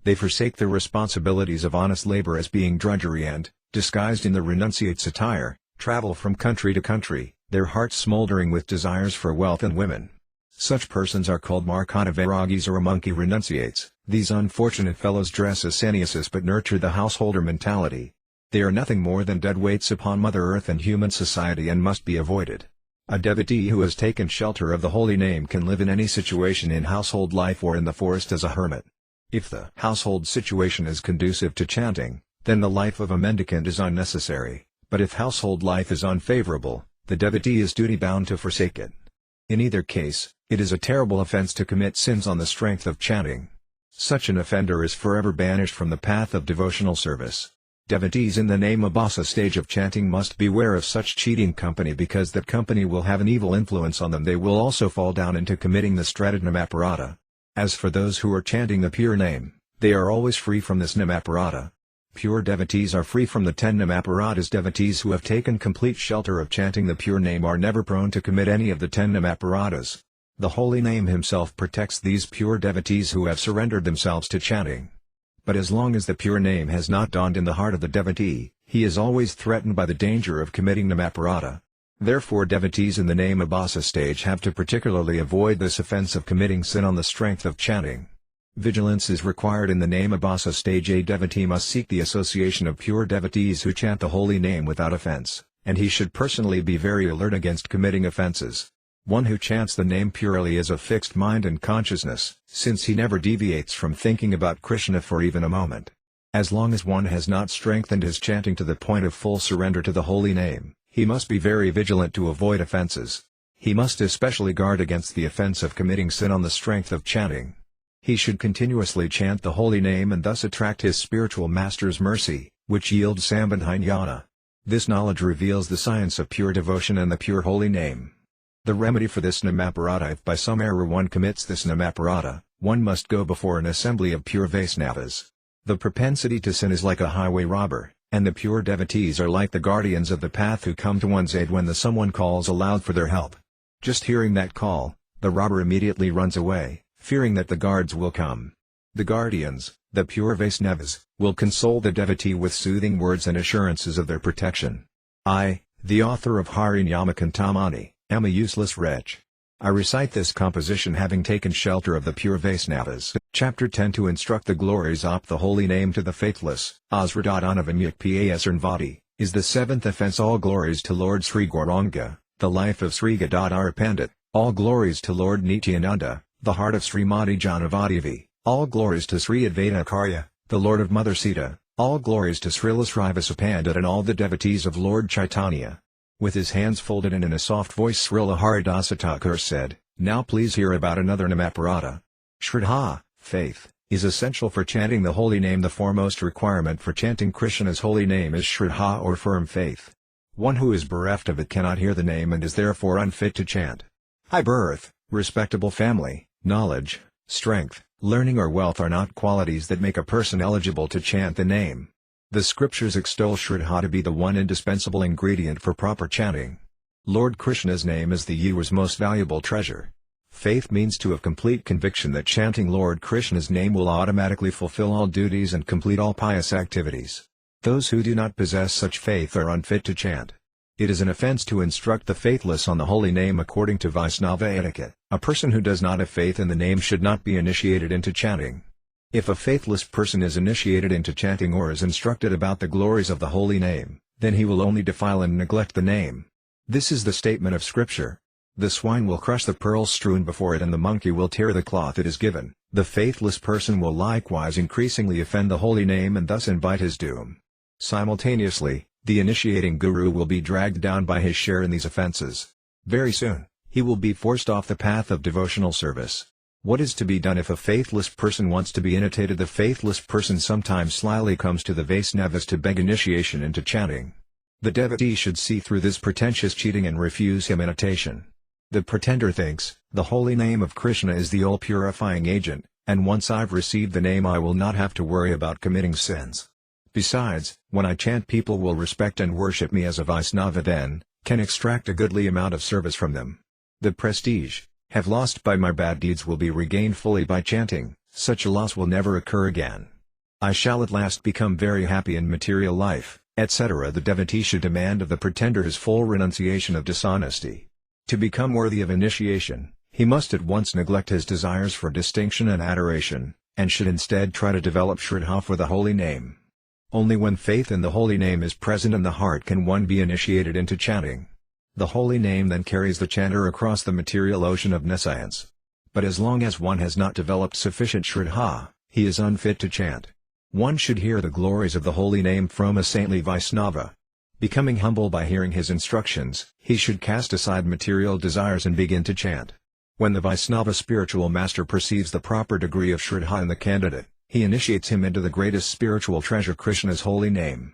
They forsake their responsibilities of honest labor as being drudgery and, disguised in the renunciate's attire, travel from country to country, their hearts smoldering with desires for wealth and women. Such persons are called Markana Vairagis or monkey renunciates. These unfortunate fellows dress as sannyasis but nurture the householder mentality. They are nothing more than dead weights upon Mother Earth and human society and must be avoided. A devotee who has taken shelter of the holy name can live in any situation in household life or in the forest as a hermit. If the household situation is conducive to chanting, then the life of a mendicant is unnecessary, but if household life is unfavorable, the devotee is duty-bound to forsake it. In either case, it is a terrible offense to commit sins on the strength of chanting. Such an offender is forever banished from the path of devotional service. Devotees in the name abhasa stage of chanting must beware of such cheating company because that company will have an evil influence on them. They will also fall down into committing the stradded namaparata. As for those who are chanting the pure name, they are always free from this namaparata. Pure devotees are free from the 10 namaparatas. Devotees who have taken complete shelter of chanting the pure name are never prone to commit any of the 10 namaparatas. The holy name himself protects these pure devotees who have surrendered themselves to chanting. But as long as the pure name has not dawned in the heart of the devotee, he is always threatened by the danger of committing namaparata. Therefore devotees in the name abhasa stage have to particularly avoid this offense of committing sin on the strength of chanting. Vigilance is required in the name abhasa stage. A devotee must seek the association of pure devotees who chant the holy name without offense, and he should personally be very alert against committing offenses. One who chants the name purely is of fixed mind and consciousness, since he never deviates from thinking about Krishna for even a moment. As long as one has not strengthened his chanting to the point of full surrender to the holy name, he must be very vigilant to avoid offenses. He must especially guard against the offense of committing sin on the strength of chanting. He should continuously chant the holy name and thus attract his spiritual master's mercy, which yields sambandha jnana. This knowledge reveals the science of pure devotion and the pure holy name. The remedy for this namaparata: if by some error one commits this namaparata, one must go before an assembly of pure Vaisnavas. The propensity to sin is like a highway robber, and the pure devotees are like the guardians of the path who come to one's aid when someone calls aloud for their help. Just hearing that call, the robber immediately runs away, fearing that the guards will come. The guardians, the pure Vaisnavas, will console the devotee with soothing words and assurances of their protection. I, the author of Harinyama Cintamani, am a useless wretch. I recite this composition having taken shelter of the pure Vaisnavas. Chapter 10 To instruct the glories of the holy name to the faithless, Asradhanavanyuk Pasarnvadi, is the seventh offense. All glories to Lord Sri Gauranga, the life of Sri Gadadhara Pandit. All glories to Lord Nityananda, the heart of Srimati Janavati Devi. All glories to Sri Advaita Acharya, the Lord of Mother Sita. All glories to Srila Srivasa Pandit and all the devotees of Lord Chaitanya. With his hands folded and in a soft voice Srila Haridasa Thakur said, "Now please hear about another namaparada. Shraddha, faith, is essential for chanting the holy name. The foremost requirement for chanting Krishna's holy name is Shraddha or firm faith. One who is bereft of it cannot hear the name and is therefore unfit to chant. High birth, respectable family, knowledge, strength, learning or wealth are not qualities that make a person eligible to chant the name. The scriptures extol Shraddha to be the one indispensable ingredient for proper chanting. Lord Krishna's name is the Yewer's most valuable treasure. Faith means to have complete conviction that chanting Lord Krishna's name will automatically fulfill all duties and complete all pious activities. Those who do not possess such faith are unfit to chant. It is an offense to instruct the faithless on the holy name according to Vaisnava etiquette. A person who does not have faith in the name should not be initiated into chanting. If a faithless person is initiated into chanting or is instructed about the glories of the holy name, then he will only defile and neglect the name. This is the statement of Scripture. The swine will crush the pearls strewn before it and the monkey will tear the cloth it is given. The faithless person will likewise increasingly offend the holy name and thus invite his doom. Simultaneously, the initiating guru will be dragged down by his share in these offenses. Very soon, he will be forced off the path of devotional service. What is to be done if a faithless person wants to be initiated? The faithless person sometimes slyly comes to the Vaisnavas to beg initiation into chanting. The devotee should see through this pretentious cheating and refuse him initiation. The pretender thinks, the holy name of Krishna is the all-purifying agent, and once I've received the name I will not have to worry about committing sins. Besides, when I chant people will respect and worship me as a Vaisnava, then can extract a goodly amount of service from them. The prestige have lost by my bad deeds will be regained fully by chanting. Such a loss will never occur again. I shall at last become very happy in material life, etc. The devotee should demand of the pretender his full renunciation of dishonesty. To become worthy of initiation, he must at once neglect his desires for distinction and adoration, and should instead try to develop Shraddha for the holy name. Only when faith in the holy name is present in the heart can one be initiated into chanting. The holy name then carries the chanter across the material ocean of nescience. But as long as one has not developed sufficient Shraddha, he is unfit to chant. One should hear the glories of the holy name from a saintly Vaisnava. Becoming humble by hearing his instructions, he should cast aside material desires and begin to chant. When the Vaisnava spiritual master perceives the proper degree of Shraddha in the candidate, he initiates him into the greatest spiritual treasure, Krishna's holy name.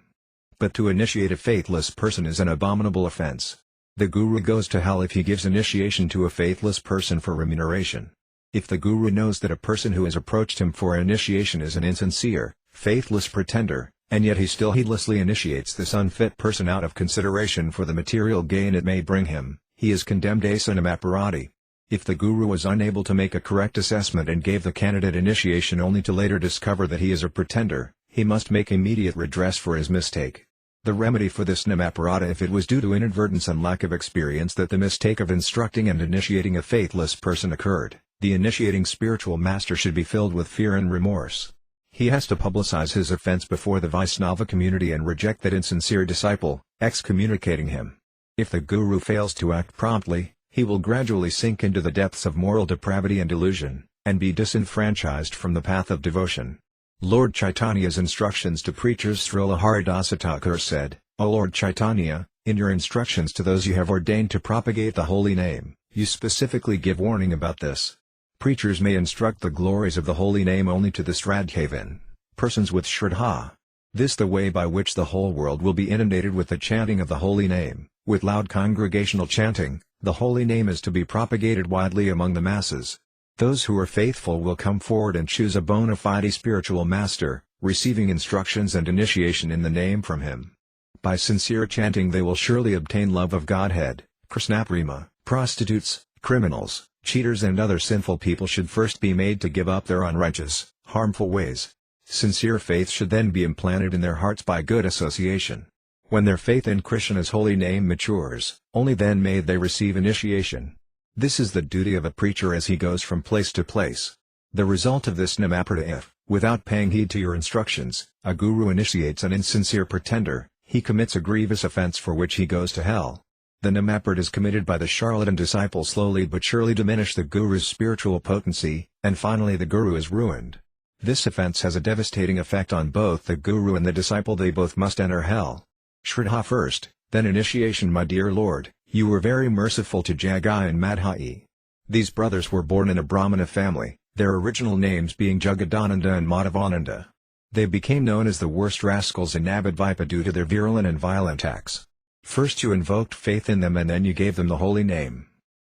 But to initiate a faithless person is an abominable offense. The guru goes to hell if he gives initiation to a faithless person for remuneration. If the guru knows that a person who has approached him for initiation is an insincere, faithless pretender, and yet he still heedlessly initiates this unfit person out of consideration for the material gain it may bring him, he is condemned asa namaparadi. If the guru was unable to make a correct assessment and gave the candidate initiation only to later discover that he is a pretender, he must make immediate redress for his mistake. The remedy for this namaparada, if it was due to inadvertence and lack of experience that the mistake of instructing and initiating a faithless person occurred, the initiating spiritual master should be filled with fear and remorse. He has to publicize his offense before the Vaisnava community and reject that insincere disciple, excommunicating him. If the guru fails to act promptly, he will gradually sink into the depths of moral depravity and delusion, and be disenfranchised from the path of devotion. Lord Chaitanya's instructions to preachers. Srila Haridasa Thakur said, O Lord Chaitanya, in your instructions to those you have ordained to propagate the holy name, you specifically give warning about this. Preachers may instruct the glories of the holy name only to the Shraddhavan, persons with Shraddha. This the way by which the whole world will be inundated with the chanting of the holy name. With loud congregational chanting, the holy name is to be propagated widely among the masses. Those who are faithful will come forward and choose a bona fide spiritual master, receiving instructions and initiation in the name from him. By sincere chanting they will surely obtain love of Godhead. Krishnaprema. Prostitutes, criminals, cheaters and other sinful people should first be made to give up their unrighteous, harmful ways. Sincere faith should then be implanted in their hearts by good association. When their faith in Krishna's holy name matures, only then may they receive initiation. This is the duty of a preacher as he goes from place to place. The result of this namaprata if, without paying heed to your instructions, a guru initiates an insincere pretender, he commits a grievous offense for which he goes to hell. The namapratas committed by the charlatan disciple slowly but surely diminish the guru's spiritual potency, and finally the guru is ruined. This offense has a devastating effect on both the guru and the disciple. They both must enter hell. Shraddha first, then initiation. My dear Lord, you were very merciful to Jagai and Madhai. These brothers were born in a Brahmana family, their original names being Jagadananda and Madhavananda. They became known as the worst rascals in Nabadvipa due to their virulent and violent acts. First you invoked faith in them and then you gave them the holy name.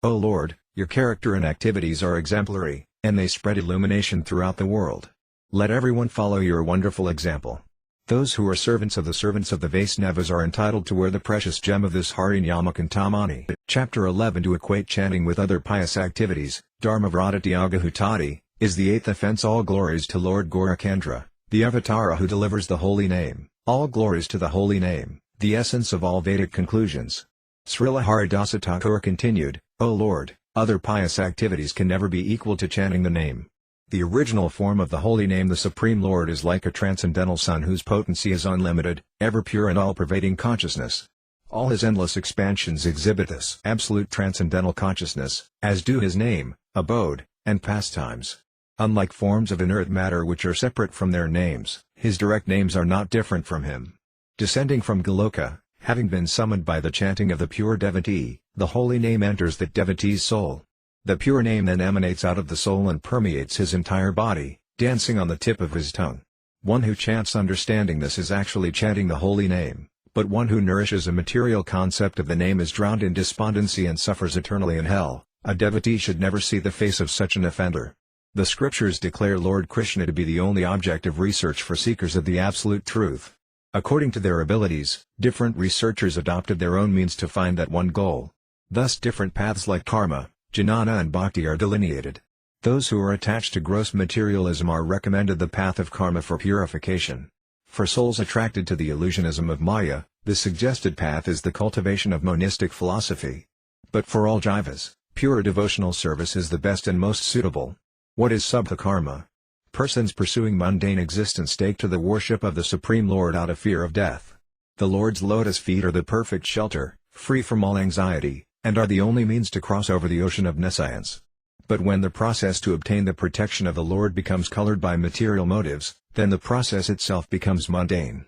O Lord, your character and activities are exemplary, and they spread illumination throughout the world. Let everyone follow your wonderful example. Those who are servants of the Vaisnavas are entitled to wear the precious gem of this Harinyama Cintamani. Chapter 11. To equate chanting with other pious activities, Dharma Vradityaga Hutati, is the eighth offense. All glories to Lord Gorakandra, the Avatara who delivers the holy name. All glories to the holy name, the essence of all Vedic conclusions. Srila Haridasa Thakur continued, O Lord, other pious activities can never be equal to chanting the name. The original form of the holy name, the Supreme Lord, is like a transcendental sun whose potency is unlimited, ever pure and all-pervading consciousness. All his endless expansions exhibit this absolute transcendental consciousness, as do his name, abode, and pastimes. Unlike forms of inert matter which are separate from their names, his direct names are not different from him. Descending from Goloka, having been summoned by the chanting of the pure devotee, the holy name enters that devotee's soul. The pure name then emanates out of the soul and permeates his entire body, dancing on the tip of his tongue. One who chants understanding this is actually chanting the holy name, but one who nourishes a material concept of the name is drowned in despondency and suffers eternally in hell. A devotee should never see the face of such an offender. The scriptures declare Lord Krishna to be the only object of research for seekers of the absolute truth. According to their abilities, different researchers adopted their own means to find that one goal. Thus different paths like karma, jnana and bhakti are delineated. Those who are attached to gross materialism are recommended the path of karma for purification. For souls attracted to the illusionism of Maya, the suggested path is the cultivation of monistic philosophy. But for all jivas, pure devotional service is the best and most suitable. What is subha karma? Persons pursuing mundane existence take to the worship of the Supreme Lord out of fear of death. The Lord's lotus feet are the perfect shelter, free from all anxiety, and are the only means to cross over the ocean of nescience. But when the process to obtain the protection of the Lord becomes colored by material motives, then the process itself becomes mundane.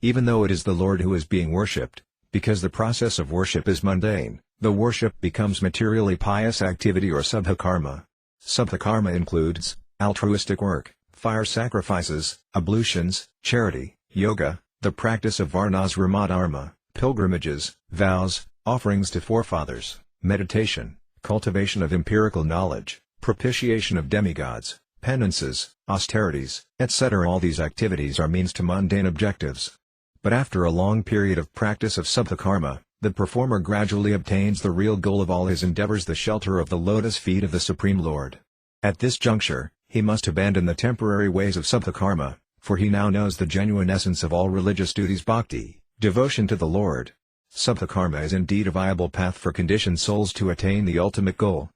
Even though it is the Lord who is being worshipped, because the process of worship is mundane, the worship becomes materially pious activity or subha karma. Subha karma includes altruistic work, fire sacrifices, ablutions, charity, yoga, the practice of varnasrama dharma, pilgrimages, vows, offerings to forefathers, meditation, cultivation of empirical knowledge, propitiation of demigods, penances, austerities, etc. All these activities are means to mundane objectives. But after a long period of practice of subha karma, the performer gradually obtains the real goal of all his endeavors, the shelter of the lotus feet of the Supreme Lord. At this juncture, he must abandon the temporary ways of subha karma, for he now knows the genuine essence of all religious duties, bhakti, devotion to the Lord. Subha karma is indeed a viable path for conditioned souls to attain the ultimate goal,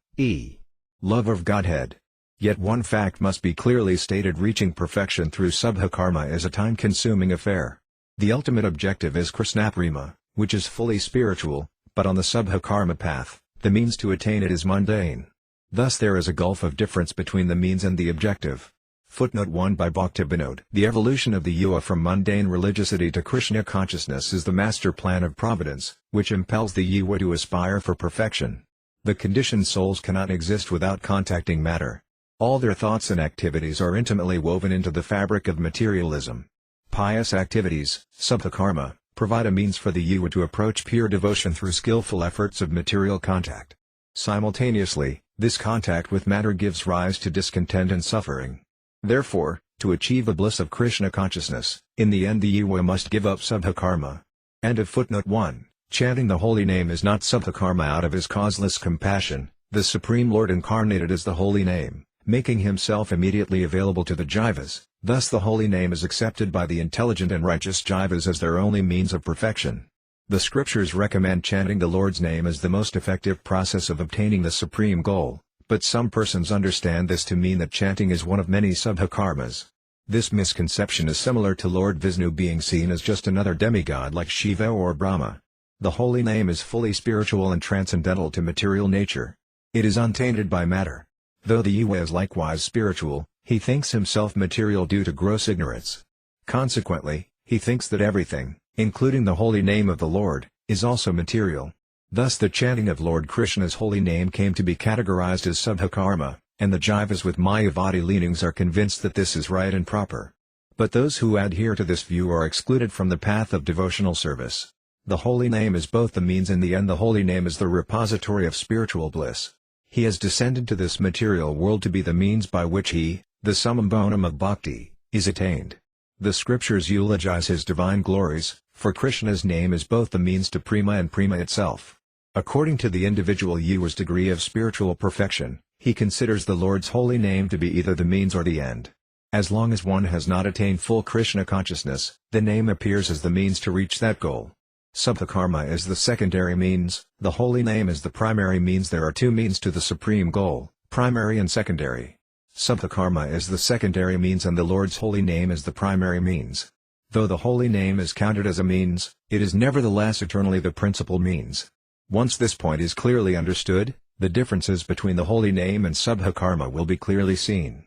love of Godhead. Yet one fact must be clearly stated: reaching perfection through subha karma is a time-consuming affair. The ultimate objective is Krishnaprema, which is fully spiritual, but on the subha karma path, the means to attain it is mundane. Thus there is a gulf of difference between the means and the objective. Footnote 1 by Bhaktivinoda. The evolution of the yuva from mundane religiosity to Krishna consciousness is the master plan of providence, which impels the yuva to aspire for perfection. The conditioned souls cannot exist without contacting matter. All their thoughts and activities are intimately woven into the fabric of materialism. Pious activities, subha karma, provide a means for the yuva to approach pure devotion through skillful efforts of material contact. Simultaneously, this contact with matter gives rise to discontent and suffering. Therefore, To achieve a bliss of Krishna consciousness, in the end the Jiva must give up subhakarma. End of footnote 1. Chanting the holy name is not subhakarma out of his causeless compassion. The Supreme Lord incarnated as the holy name, making himself immediately available to the jivas. Thus the holy name is accepted by the intelligent and righteous jivas as their only means of perfection. The scriptures recommend chanting the Lord's name as the most effective process of obtaining the supreme goal, but some persons understand this to mean that chanting is one of many subhakarmas. This misconception is similar to Lord Vishnu being seen as just another demigod like Shiva or Brahma. The holy name is fully spiritual and transcendental to material nature. It is untainted by matter. Though the Jiva is likewise spiritual, he thinks himself material due to gross ignorance. Consequently, he thinks that everything, including the holy name of the Lord, is also material. Thus the chanting of Lord Krishna's holy name came to be categorized as subhakarma, and the jivas with Mayavadi leanings are convinced that this is right and proper. But those who adhere to this view are excluded from the path of devotional service. The holy name is both the means and the end. The holy name is the repository of spiritual bliss. He has descended to this material world to be the means by which he, the summum bonum of bhakti, is attained. The scriptures eulogize his divine glories, for Krishna's name is both the means to prema and prema itself. According to the individual jiva's degree of spiritual perfection, he considers the Lord's holy name to be either the means or the end. As long as one has not attained full Krishna consciousness, the name appears as the means to reach that goal. Subhakarma is the secondary means, the holy name is the primary means. There are two means to the supreme goal, primary and secondary. Subhakarma is the secondary means and the Lord's holy name is the primary means. Though the holy name is counted as a means, it is nevertheless eternally the principal means. Once this point is clearly understood, the differences between the holy name and subhakarma will be clearly seen.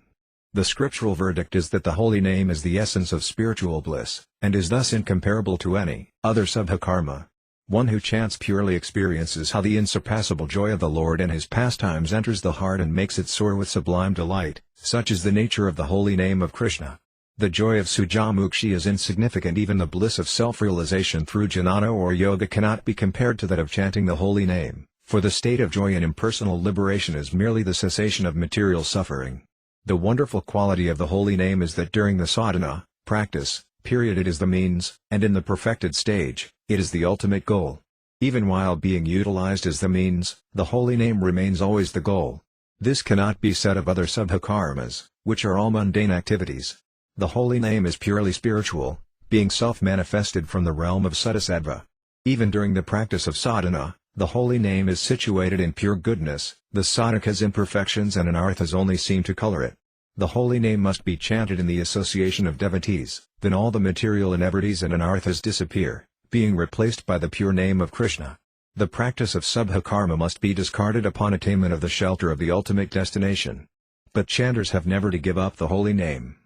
The scriptural verdict is that the holy name is the essence of spiritual bliss, and is thus incomparable to any other subhakarma. One who chants purely experiences how the insurpassable joy of the Lord and his pastimes enters the heart and makes it soar with sublime delight. Such is the nature of the holy name of Krishna. The joy of Sujamukshi is insignificant. Even the bliss of self-realization through jnana or yoga cannot be compared to that of chanting the holy name, for the state of joy and impersonal liberation is merely the cessation of material suffering. The wonderful quality of the holy name is that during the sadhana, practice, period it is the means, and in the perfected stage, it is the ultimate goal. Even while being utilized as the means, the holy name remains always the goal. This cannot be said of other subhakarmas, which are all mundane activities. The holy name is purely spiritual, being self-manifested from the realm of Suttasattva. Even during the practice of sadhana, the holy name is situated in pure goodness. The sadhaka's imperfections and anarthas only seem to color it. The holy name must be chanted in the association of devotees, then all the material inebrities and anarthas disappear, being replaced by the pure name of Krishna. The practice of subhakarma must be discarded upon attainment of the shelter of the ultimate destination. But chanters have never to give up the holy name.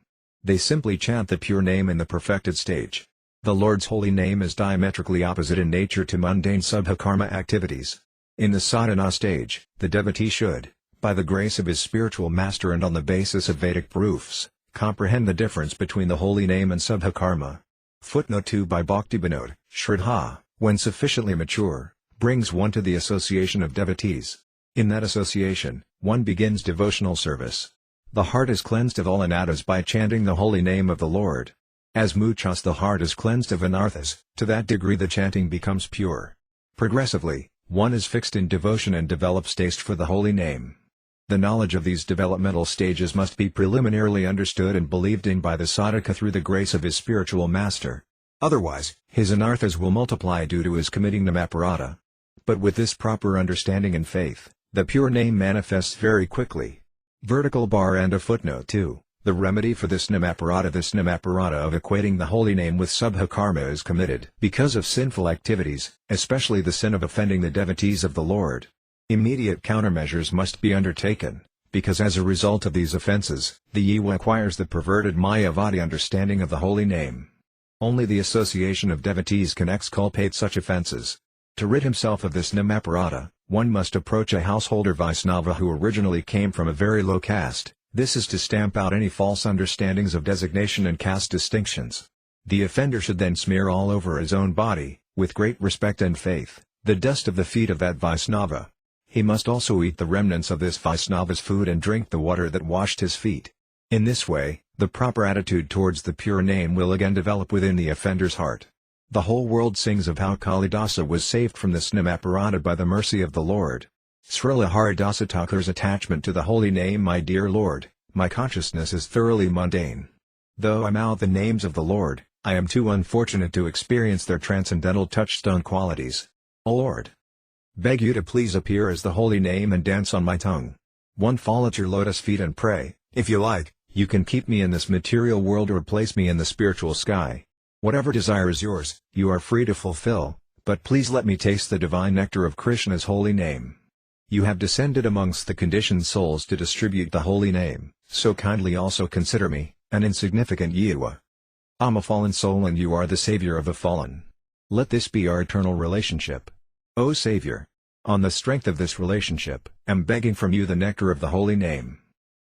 They simply chant the pure name in the perfected stage. The Lord's holy name is diametrically opposite in nature to mundane subhakarma activities. In the sadhana stage, the devotee should, by the grace of his spiritual master and on the basis of Vedic proofs, comprehend the difference between the holy name and subhakarma. Footnote 2 by Bhaktivinoda, Shraddha, when sufficiently mature, brings one to the association of devotees. In that association, one begins devotional service. The heart is cleansed of all anattas by chanting the holy name of the Lord. As muchas the heart is cleansed of anarthas, to that degree the chanting becomes pure. Progressively, one is fixed in devotion and develops taste for the holy name. The knowledge of these developmental stages must be preliminarily understood and believed in by the sadhaka through the grace of his spiritual master. Otherwise, his anarthas will multiply due to his committing namaparada. But with this proper understanding and faith, the pure name manifests very quickly. Vertical bar and a footnote 2. The remedy for this namaparada of equating the holy name with subhakarma is committed because of sinful activities, especially the sin of offending the devotees of the Lord. Immediate countermeasures must be undertaken, because as a result of these offenses, the jiva acquires the perverted Mayavadi understanding of the holy name. Only the association of devotees can exculpate such offenses. To rid himself of this namaparada, one must approach a householder Vaisnava who originally came from a very low caste. This is to stamp out any false understandings of designation and caste distinctions. The offender should then smear all over his own body, with great respect and faith, the dust of the feet of that Vaisnava. He must also eat the remnants of this Vaisnava's food and drink the water that washed his feet. In this way, The proper attitude towards the pure name will again develop within the offender's heart. The whole world sings of how Kalidasa was saved from this namaparada by the mercy of the Lord. Srila Haridasa Thakura's attachment to the holy name. My dear Lord, my consciousness is thoroughly mundane. Though I mouth the names of the Lord, I am too unfortunate to experience their transcendental touchstone qualities. O Lord, beg you to please appear as the holy name and dance on my tongue. Fall at your lotus feet and pray. If you like, you can keep me in this material world or place me in the spiritual sky. Whatever desire is yours, you are free to fulfill, but please let me taste the divine nectar of Krishna's holy name. You have descended amongst the conditioned souls to distribute the holy name, so kindly also consider me, an insignificant jiva. I'm a fallen soul and you are the savior of the fallen. Let this be our eternal relationship. O Savior, on the strength of this relationship, I'm begging from you the nectar of the holy name.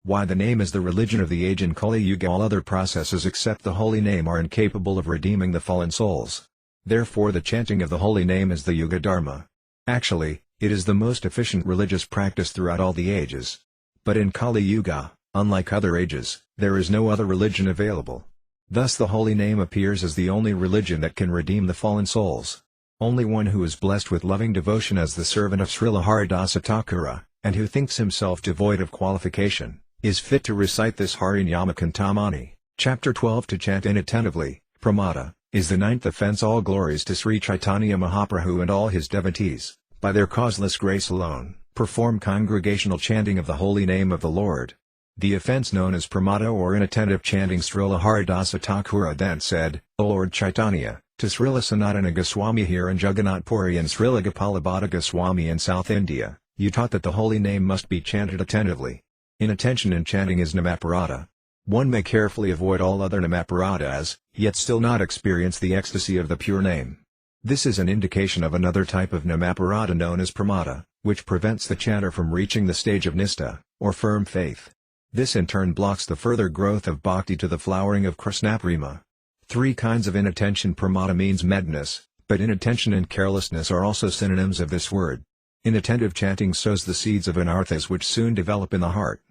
Why the name is the religion of the age in Kali Yuga. All other processes except the holy name are incapable of redeeming the fallen souls. Therefore the chanting of the holy name is the Yuga Dharma. Actually, it is the most efficient religious practice throughout all the ages. But in Kali Yuga, unlike other ages, there is no other religion available. Thus the holy name appears as the only religion that can redeem the fallen souls. Only one who is blessed with loving devotion as the servant of Srila Haridasa Thakura, and who thinks himself devoid of qualification, is fit to recite this Harinyama Cintamani, chapter 12 to chant inattentively. Pramada is the ninth offense. All glories to Sri Chaitanya Mahaprabhu and all his devotees, by their causeless grace alone, perform congregational chanting of the holy name of the Lord. The offense known as pramada or inattentive chanting. Srila Haridasa Thakura then said, O Lord Chaitanya, to Srila Sanatana Goswami here in Jagannath Puri and Srila Gopalabhata Goswami in South India, you taught that the holy name must be chanted attentively. Inattention in chanting is namaparada. One may carefully avoid all other namaparadas, yet still not experience the ecstasy of the pure name. This is an indication of another type of namaparada known as pramada, which prevents the chanter from reaching the stage of nistha, or firm faith. This in turn blocks the further growth of bhakti to the flowering of Krishnaprema. Three kinds of inattention. Pramada means madness, but inattention and carelessness are also synonyms of this word. Inattentive chanting sows the seeds of anarthas which soon develop in the heart.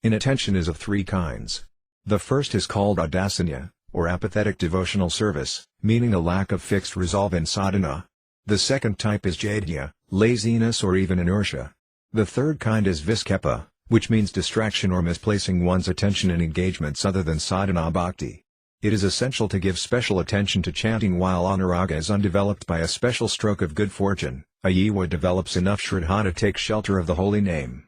Inattention is of three kinds. The first is called adasanya, or apathetic devotional service, meaning a lack of fixed resolve in sadhana. The second type is jadya, laziness or even inertia. The third kind is viskepa, which means distraction or misplacing one's attention in engagements other than sadhana bhakti. It is essential to give special attention to chanting while anuraga is undeveloped. By a special stroke of good fortune, a jiva develops enough shraddha to take shelter of the holy name.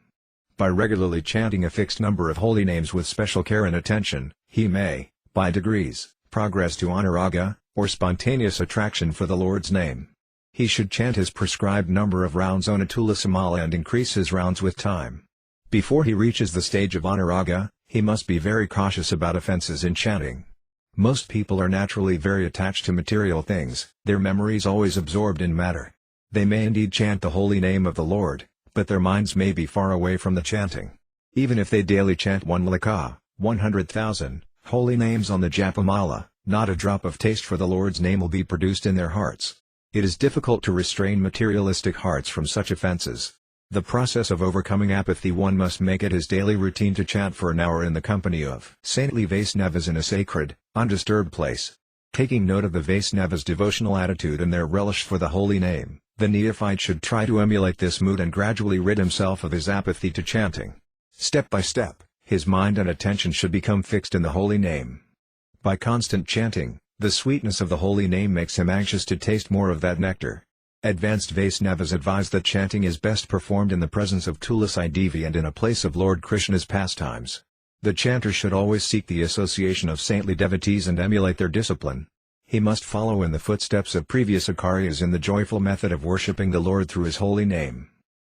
By regularly chanting a fixed number of holy names with special care and attention, he may, by degrees, progress to anuraga, or spontaneous attraction for the Lord's name. He should chant his prescribed number of rounds on a tulasamala and increase his rounds with time. Before he reaches the stage of anuraga, he must be very cautious about offenses in chanting. Most people are naturally very attached to material things, their memories always absorbed in matter. They may indeed chant the holy name of the Lord, but their minds may be far away from the chanting. Even if they daily chant 1,00,000, 100,000, holy names on the Japamala, not a drop of taste for the Lord's name will be produced in their hearts. It is difficult to restrain materialistic hearts from such offenses. The process of overcoming apathy. One must make it his daily routine to chant for an hour in the company of saintly Vaisnavas in a sacred, undisturbed place. Taking note of the Vaisnavas' devotional attitude and their relish for the holy name, the neophyte should try to emulate this mood and gradually rid himself of his apathy to chanting. Step by step, his mind and attention should become fixed in the holy name. By constant chanting, the sweetness of the holy name makes him anxious to taste more of that nectar. Advanced Vaisnavas advise that chanting is best performed in the presence of Tulasi Devi and in a place of Lord Krishna's pastimes. The chanter should always seek the association of saintly devotees and emulate their discipline. He must follow in the footsteps of previous acharyas in the joyful method of worshipping the Lord through his holy name.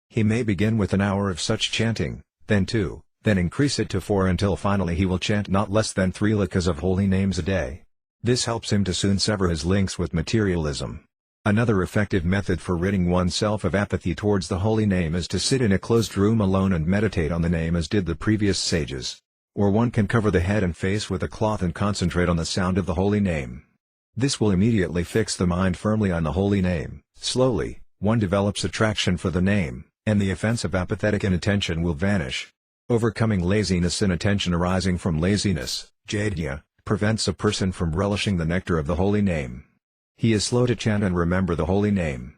He may begin with an hour of such chanting, then 2, then increase it to 4 until finally he will chant not less than 3 lakhs of holy names a day. This helps him to soon sever his links with materialism. Another effective method for ridding oneself of apathy towards the holy name is to sit in a closed room alone and meditate on the name as did the previous sages. Or one can cover the head and face with a cloth and concentrate on the sound of the holy name. This will immediately fix the mind firmly on the holy name. Slowly, one develops attraction for the name, and the offense of apathetic inattention will vanish. Overcoming laziness. Inattention arising from laziness, Jadya, prevents a person from relishing the nectar of the holy name. He is slow to chant and remember the holy name.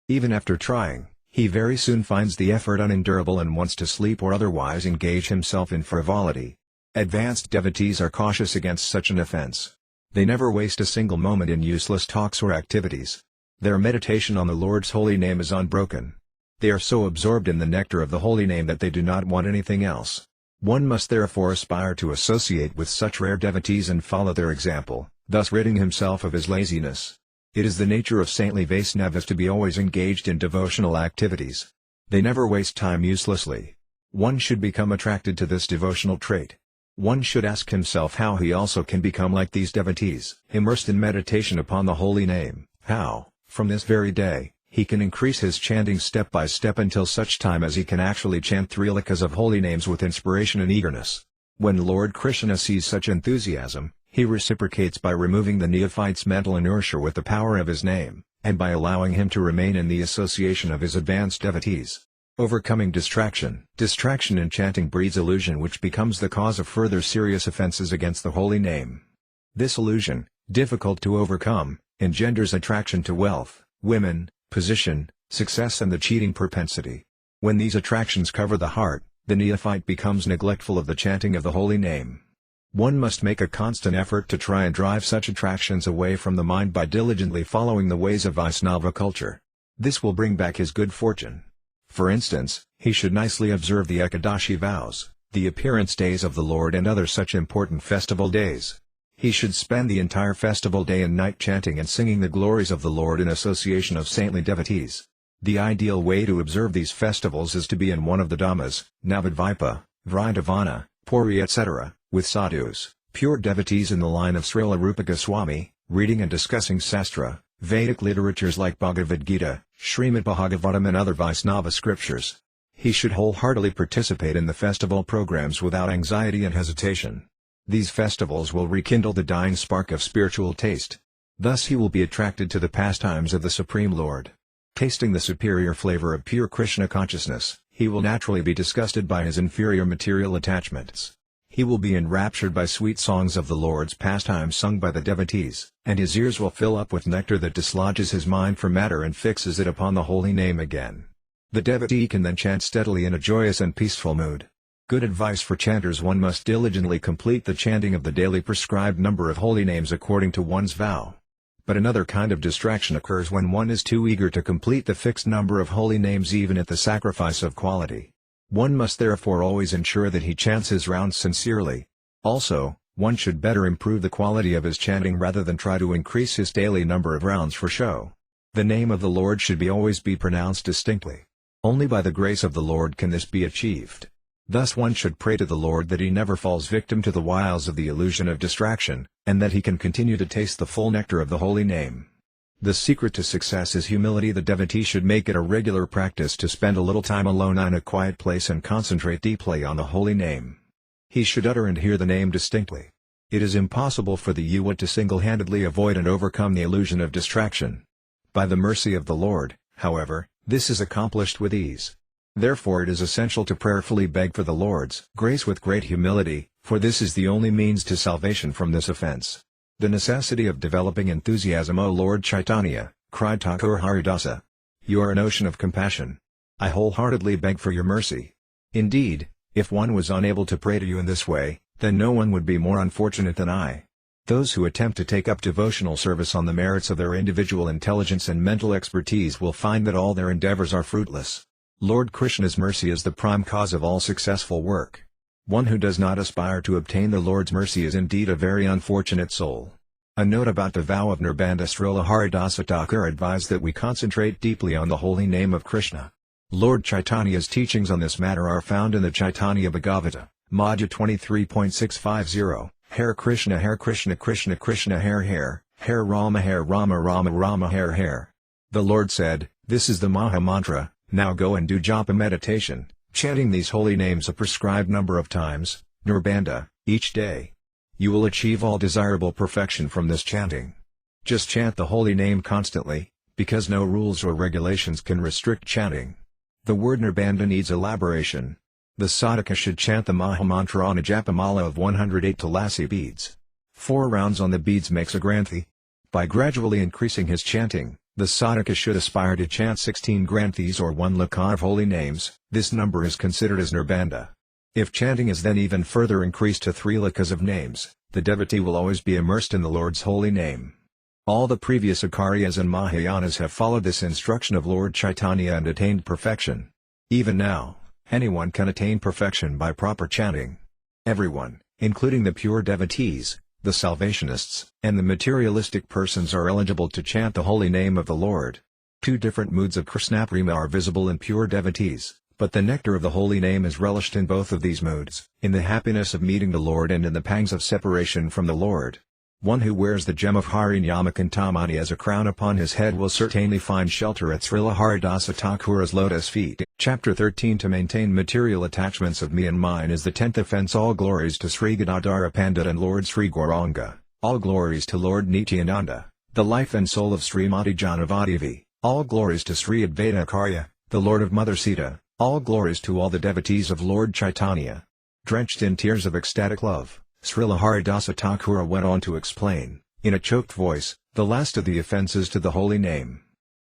Even after trying, he very soon finds the effort unendurable and wants to sleep or otherwise engage himself in frivolity. Advanced devotees are cautious against such an offense. They never waste a single moment in useless talks or activities. Their meditation on the Lord's holy name is unbroken. They are so absorbed in the nectar of the holy name that they do not want anything else. One must therefore aspire to associate with such rare devotees and follow their example, thus ridding himself of his laziness. It is the nature of saintly Vaishnavas to be always engaged in devotional activities. They never waste time uselessly. One should become attracted to this devotional trait. One should ask himself how he also can become like these devotees, immersed in meditation upon the holy name, how, from this very day, he can increase his chanting step by step until such time as he can actually chant 3 likas of holy names with inspiration and eagerness. When Lord Krishna sees such enthusiasm, he reciprocates by removing the neophyte's mental inertia with the power of his name, and by allowing him to remain in the association of his advanced devotees. Overcoming distraction. Distraction in chanting breeds illusion, which becomes the cause of further serious offenses against the holy name. This illusion, difficult to overcome, engenders attraction to wealth, women, position, success and the cheating propensity. When these attractions cover the heart, the neophyte becomes neglectful of the chanting of the holy name. One must make a constant effort to try and drive such attractions away from the mind by diligently following the ways of Vaishnava culture. This will bring back his good fortune. For instance, he should nicely observe the Ekadashi vows, the appearance days of the Lord and other such important festival days. He should spend the entire festival day and night chanting and singing the glories of the Lord in association of saintly devotees. The ideal way to observe these festivals is to be in one of the Dhammas, Navadvipa, Vrindavana, Puri etc., with sadhus, pure devotees in the line of Srila Rupa Goswami, reading and discussing Sastra, Vedic literatures like Bhagavad Gita, Srimad Bhagavatam and other Vaishnava scriptures. He should wholeheartedly participate in the festival programs without anxiety and hesitation. These festivals will rekindle the dying spark of spiritual taste. Thus he will be attracted to the pastimes of the Supreme Lord. Tasting the superior flavor of pure Krishna consciousness, he will naturally be disgusted by his inferior material attachments. He will be enraptured by sweet songs of the Lord's pastimes sung by the devotees, and his ears will fill up with nectar that dislodges his mind from matter and fixes it upon the holy name again. The devotee can then chant steadily in a joyous and peaceful mood. Good advice for chanters: one must diligently complete the chanting of the daily prescribed number of holy names according to one's vow. But another kind of distraction occurs when one is too eager to complete the fixed number of holy names even at the sacrifice of quality. One must therefore always ensure that he chants his rounds sincerely. Also, one should better improve the quality of his chanting rather than try to increase his daily number of rounds for show. The name of the Lord should always be pronounced distinctly. Only by the grace of the Lord can this be achieved. Thus one should pray to the Lord that he never falls victim to the wiles of the illusion of distraction, and that he can continue to taste the full nectar of the holy name. The secret to success is humility. The devotee should make it a regular practice to spend a little time alone in a quiet place and concentrate deeply on the holy name. He should utter and hear the name distinctly. It is impossible for the Yuva to single-handedly avoid and overcome the illusion of distraction. By the mercy of the Lord, however, this is accomplished with ease. Therefore it is essential to prayerfully beg for the Lord's grace with great humility, for this is the only means to salvation from this offense. The necessity of developing enthusiasm. O Lord Chaitanya, cried Thakur Haridasa. You are an ocean of compassion. I wholeheartedly beg for your mercy. Indeed, if one was unable to pray to you in this way, then no one would be more unfortunate than I. Those who attempt to take up devotional service on the merits of their individual intelligence and mental expertise will find that all their endeavors are fruitless. Lord Krishna's mercy is the prime cause of all successful work. One who does not aspire to obtain the Lord's mercy is indeed a very unfortunate soul. A note about the vow of Nirbandha. Srila Haridasa Thakura advised that we concentrate deeply on the holy name of Krishna. Lord Chaitanya's teachings on this matter are found in the Chaitanya Bhagavata, Madhya 23.650, Hare Krishna Krishna Krishna Hare Rama Rama Rama Hare. The Lord said, "This is the Maha Mantra, now go and do japa meditation, chanting these holy names a prescribed number of times, Nirbandha, each day. You will achieve all desirable perfection from this chanting. Just chant the holy name constantly, because no rules or regulations can restrict chanting." The word Nirbandha needs elaboration. The sadhaka should chant the Mahamantra on a japamala of 108 tulasi beads. 4 rounds on the beads makes a granthi. By gradually increasing his chanting, the sadhaka should aspire to chant 16 granthis or 1 lakha of holy names. This number is considered as nirbandha. If chanting is then even further increased to 3 lakhas of names, the devotee will always be immersed in the Lord's holy name. All the previous acharyas and Mahayanas have followed this instruction of Lord Chaitanya and attained perfection. Even now, anyone can attain perfection by proper chanting. Everyone, including the pure devotees, the salvationists, and the materialistic persons are eligible to chant the holy name of the Lord. 2 different moods of Krishnaprema are visible in pure devotees, but the nectar of the holy name is relished in both of these moods, in the happiness of meeting the Lord and in the pangs of separation from the Lord. One who wears the gem of Harinyama Cintamani as a crown upon his head will certainly find shelter at Srila Haridasa Thakura's lotus feet. Chapter 13 To maintain material attachments of me and mine is the 10th offense. All glories to Sri Gadadhara Pandit and Lord Sri Gauranga. All glories to Lord Nityananda, the life and soul of Srimati Bhagavati Devi. All glories to Sri Advaita Acharya, the Lord of Mother Sita. All glories to all the devotees of Lord Chaitanya. Drenched in tears of ecstatic love, Srila Haridasa Thakura went on to explain, in a choked voice, the last of the offences to the holy name.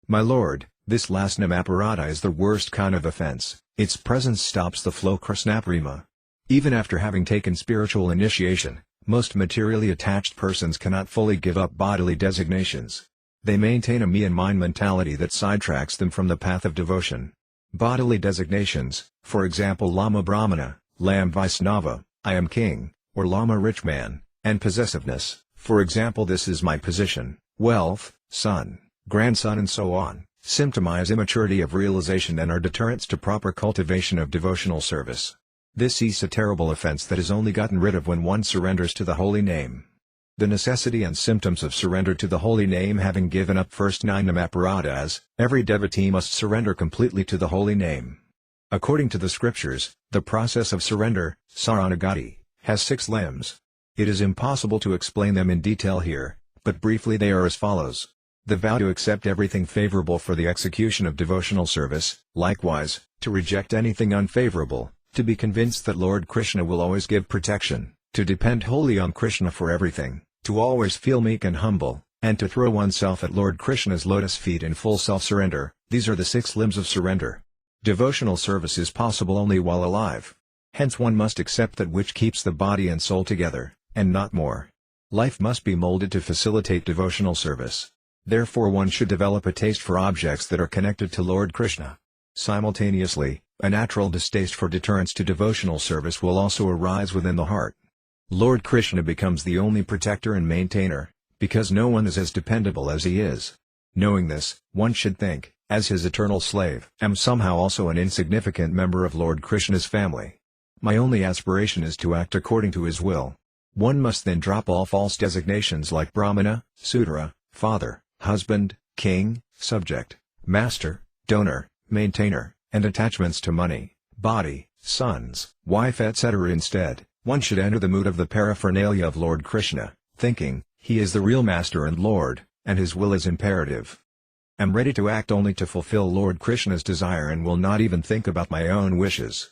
My Lord, this last namaparada is the worst kind of offense. Its presence stops the flow Krishnaprema. Even after having taken spiritual initiation, most materially attached persons cannot fully give up bodily designations. They maintain a me and mine mentality that sidetracks them from the path of devotion. Bodily designations, for example Lama Brahmana, Lam Vaisnava, I am king, or Lama rich man, and possessiveness, for example this is my position, wealth, son, grandson and so on, symptomize immaturity of realization and are deterrents to proper cultivation of devotional service. This is a terrible offense that is only gotten rid of when one surrenders to the holy name. The necessity and symptoms of surrender to the holy name. Having given up first 9 namaparadas, every devotee must surrender completely to the holy name. According to the scriptures, the process of surrender, saranagati, has 6 limbs. It is impossible to explain them in detail here, but briefly they are as follows. The vow to accept everything favorable for the execution of devotional service, likewise, to reject anything unfavorable, to be convinced that Lord Krishna will always give protection, to depend wholly on Krishna for everything, to always feel meek and humble, and to throw oneself at Lord Krishna's lotus feet in full self-surrender. These are the 6 limbs of surrender. Devotional service is possible only while alive. Hence one must accept that which keeps the body and soul together, and not more. Life must be molded to facilitate devotional service. Therefore one should develop a taste for objects that are connected to Lord Krishna. Simultaneously, a natural distaste for deterrents to devotional service will also arise within the heart. Lord Krishna becomes the only protector and maintainer, because no one is as dependable as he is. Knowing this, one should think, as his eternal slave, I am somehow also an insignificant member of Lord Krishna's family. My only aspiration is to act according to his will. One must then drop all false designations like Brahmana, Sudra, father, husband, king, subject, master, donor, maintainer, and attachments to money, body, sons, wife etc. Instead, one should enter the mood of the paraphernalia of Lord Krishna, thinking, he is the real master and Lord, and his will is imperative. Am ready to act only to fulfill Lord Krishna's desire and will not even think about my own wishes.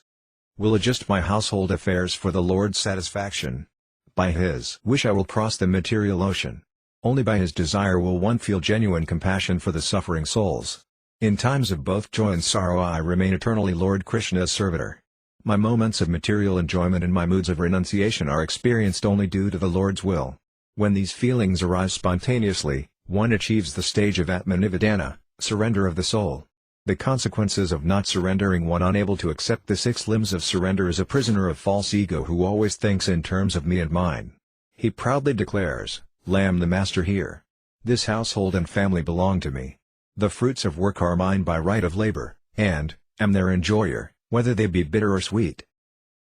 Will adjust my household affairs for the Lord's satisfaction. By his wish I will cross the material ocean. Only by his desire will one feel genuine compassion for the suffering souls. In times of both joy and sorrow I remain eternally Lord Krishna's servitor. My moments of material enjoyment and my moods of renunciation are experienced only due to the Lord's will. When these feelings arise spontaneously, one achieves the stage of Atmanivedana, surrender of the soul. The consequences of not surrendering: one unable to accept the 6 limbs of surrender is a prisoner of false ego who always thinks in terms of me and mine. He proudly declares, Lamb the master here. This household and family belong to me. The fruits of work are mine by right of labor, and, am their enjoyer, whether they be bitter or sweet.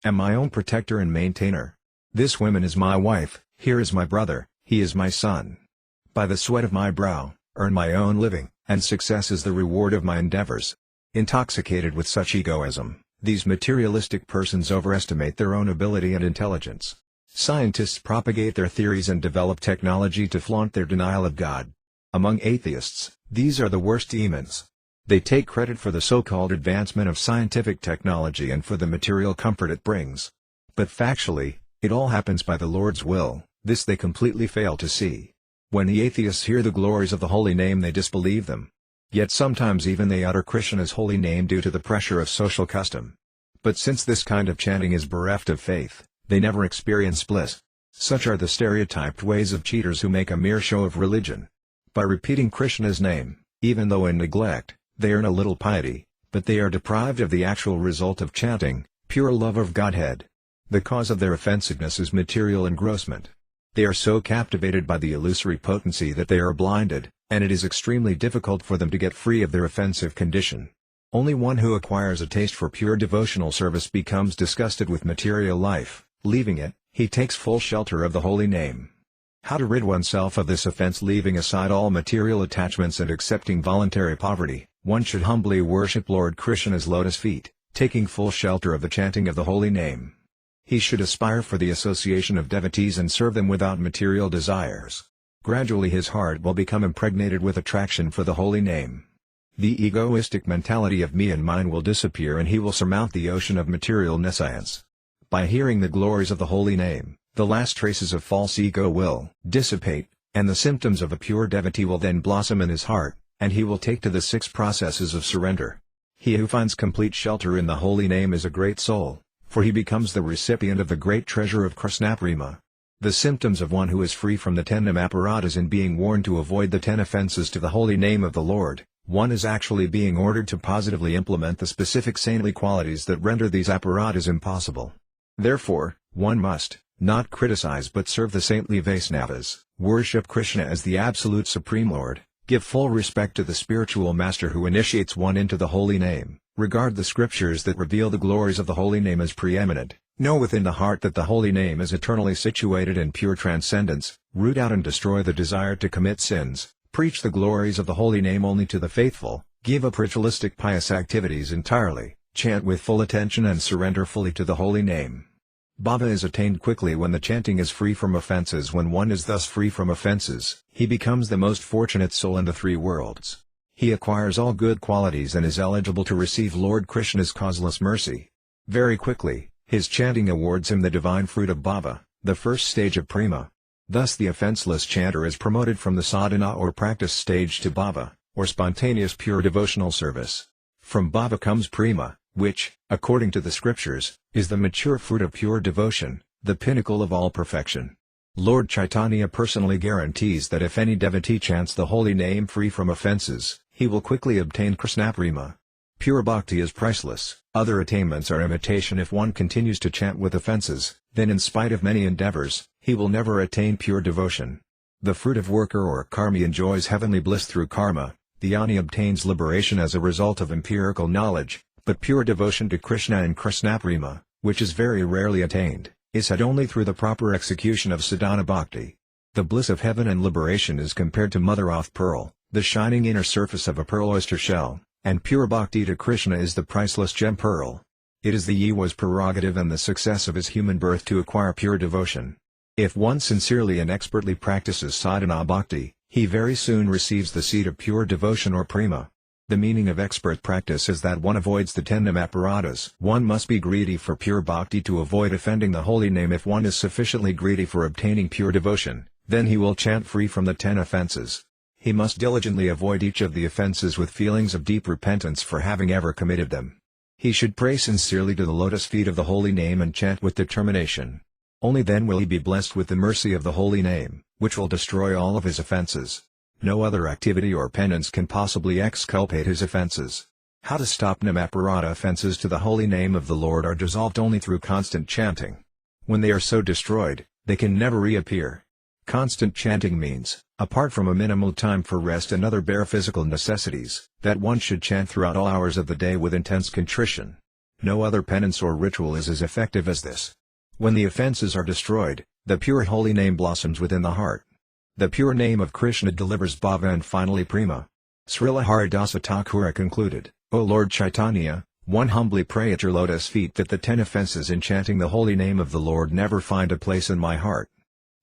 Am my own protector and maintainer. This woman is my wife, here is my brother, he is my son. By the sweat of my brow, earn my own living, and success is the reward of my endeavors. Intoxicated with such egoism, these materialistic persons overestimate their own ability and intelligence. Scientists propagate their theories and develop technology to flaunt their denial of God. Among atheists, these are the worst demons. They take credit for the so-called advancement of scientific technology and for the material comfort it brings. But factually, it all happens by the Lord's will. This they completely fail to see. When the atheists hear the glories of the holy name, they disbelieve them. Yet sometimes even they utter Krishna's holy name due to the pressure of social custom. But since this kind of chanting is bereft of faith, they never experience bliss. Such are the stereotyped ways of cheaters who make a mere show of religion. By repeating Krishna's name, even though in neglect, they earn a little piety, but they are deprived of the actual result of chanting, pure love of Godhead. The cause of their offensiveness is material engrossment. They are so captivated by the illusory potency that they are blinded, and it is extremely difficult for them to get free of their offensive condition. Only one who acquires a taste for pure devotional service becomes disgusted with material life. Leaving it, he takes full shelter of the holy name. How to rid oneself of this offense? Leaving aside all material attachments and accepting voluntary poverty, one should humbly worship Lord Krishna's lotus feet, taking full shelter of the chanting of the holy name. He should aspire for the association of devotees and serve them without material desires. Gradually his heart will become impregnated with attraction for the holy name. The egoistic mentality of me and mine will disappear and he will surmount the ocean of material nescience. By hearing the glories of the holy name, the last traces of false ego will dissipate, and the symptoms of a pure devotee will then blossom in his heart, and he will take to the 6 processes of surrender. He who finds complete shelter in the holy name is a great soul, for he becomes the recipient of the great treasure of Krishnaprema. The symptoms of one who is free from the 10 apparatus in being warned to avoid the 10 offenses to the holy name of the Lord, one is actually being ordered to positively implement the specific saintly qualities that render these apparatus impossible. Therefore, one must, not criticize but serve the saintly Vaisnavas, worship Krishna as the absolute Supreme Lord, give full respect to the spiritual master who initiates one into the holy name, regard the scriptures that reveal the glories of the holy name as preeminent, know within the heart that the holy name is eternally situated in pure transcendence, root out and destroy the desire to commit sins, preach the glories of the holy name only to the faithful, give up ritualistic pious activities entirely, chant with full attention and surrender fully to the holy name. Bhava is attained quickly when the chanting is free from offenses. When one is thus free from offenses, he becomes the most fortunate soul in the 3 worlds. He acquires all good qualities and is eligible to receive Lord Krishna's causeless mercy. Very quickly, his chanting awards him the divine fruit of bhava, the first stage of prema. Thus the offenseless chanter is promoted from the sadhana or practice stage to bhava, or spontaneous pure devotional service. From bhava comes prema, which, according to the scriptures, is the mature fruit of pure devotion, the pinnacle of all perfection. Lord Chaitanya personally guarantees that if any devotee chants the holy name free from offenses, he will quickly obtain Krishnaprema. Pure bhakti is priceless. Other attainments are imitation. If one continues to chant with offenses, then in spite of many endeavors, he will never attain pure devotion. The fruit of worker or karmi enjoys heavenly bliss through karma, the ani obtains liberation as a result of empirical knowledge, but pure devotion to Krishna and Krishnaprema, which is very rarely attained, is had only through the proper execution of sadhana bhakti. The bliss of heaven and liberation is compared to mother-of-pearl, the shining inner surface of a pearl oyster shell, and pure bhakti to Krishna is the priceless gem pearl. It is the Jiva's prerogative and the success of his human birth to acquire pure devotion. If one sincerely and expertly practices sadhana bhakti, he very soon receives the seed of pure devotion or prema. The meaning of expert practice is that one avoids the 10 apparatus. One must be greedy for pure bhakti to avoid offending the holy name. If one is sufficiently greedy for obtaining pure devotion, then he will chant free from the 10 offenses. He must diligently avoid each of the offenses with feelings of deep repentance for having ever committed them. He should pray sincerely to the lotus feet of the holy name and chant with determination. Only then will he be blessed with the mercy of the holy name, which will destroy all of his offenses. No other activity or penance can possibly exculpate his offenses. How to stop namaparada offenses to the holy name of the Lord are dissolved only through constant chanting. When they are so destroyed, they can never reappear. Constant chanting means, apart from a minimal time for rest and other bare physical necessities, that one should chant throughout all hours of the day with intense contrition. No other penance or ritual is as effective as this. When the offenses are destroyed, the pure holy name blossoms within the heart. The pure name of Krishna delivers bhava and finally prema. Srila Haridasa Thakura concluded, O Lord Chaitanya, one humbly pray at your lotus feet that the 10 offenses in chanting the holy name of the Lord never find a place in my heart.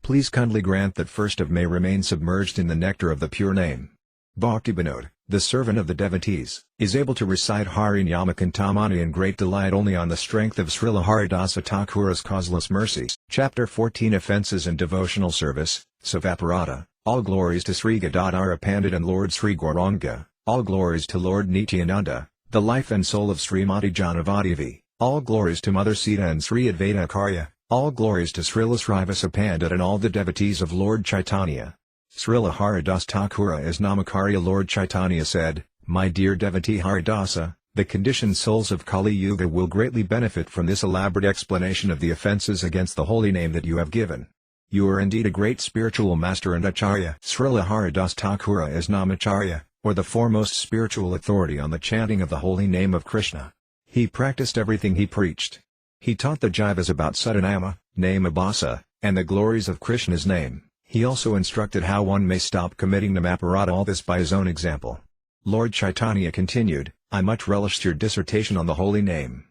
Please kindly grant that first of may remain submerged in the nectar of the pure name. Bhaktivinoda the servant of the devotees, is able to recite Hari Nyama Cintamani in great delight only on the strength of Srila Haridasa Thakura's causeless mercy. Chapter 14 Offences in Devotional Service, Savaparada. All glories to Sri Gadadhara Pandit and Lord Sri Gauranga. All glories to Lord Nityananda, the life and soul of Srimati Bhagavati Devi. All glories to Mother Sita and Sri Advaita Acharya. All glories to Srila Srivasa Pandit and all the devotees of Lord Chaitanya. Srila Haridasa Thakura as Namakarya. Lord Chaitanya said, "My dear devotee Haridasa, the conditioned souls of Kali Yuga will greatly benefit from this elaborate explanation of the offences against the holy name that you have given. You are indeed a great spiritual master and acharya." Srila Haridasa Thakura as Namacharya, or the foremost spiritual authority on the chanting of the holy name of Krishna. He practiced everything he preached. He taught the jivas about Sadanama, name Abhasa, and the glories of Krishna's name. He also instructed how one may stop committing namaparada, all this by his own example. Lord Chaitanya continued, "I much relished your dissertation on the holy name.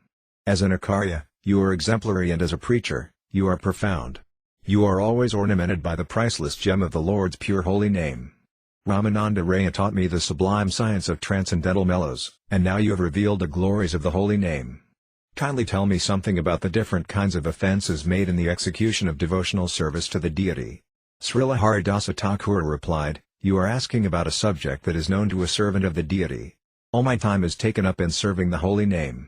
As an acharya, you are exemplary, and as a preacher, you are profound. You are always ornamented by the priceless gem of the Lord's pure holy name. Ramananda Raya taught me the sublime science of transcendental mellows, and now you have revealed the glories of the holy name. Kindly tell me something about the different kinds of offences made in the execution of devotional service to the deity." Srila Haridasa Thakura replied, "You are asking about a subject that is known to a servant of the deity. All my time is taken up in serving the holy name.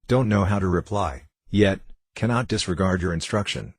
Don't know how to reply, yet cannot disregard your instruction.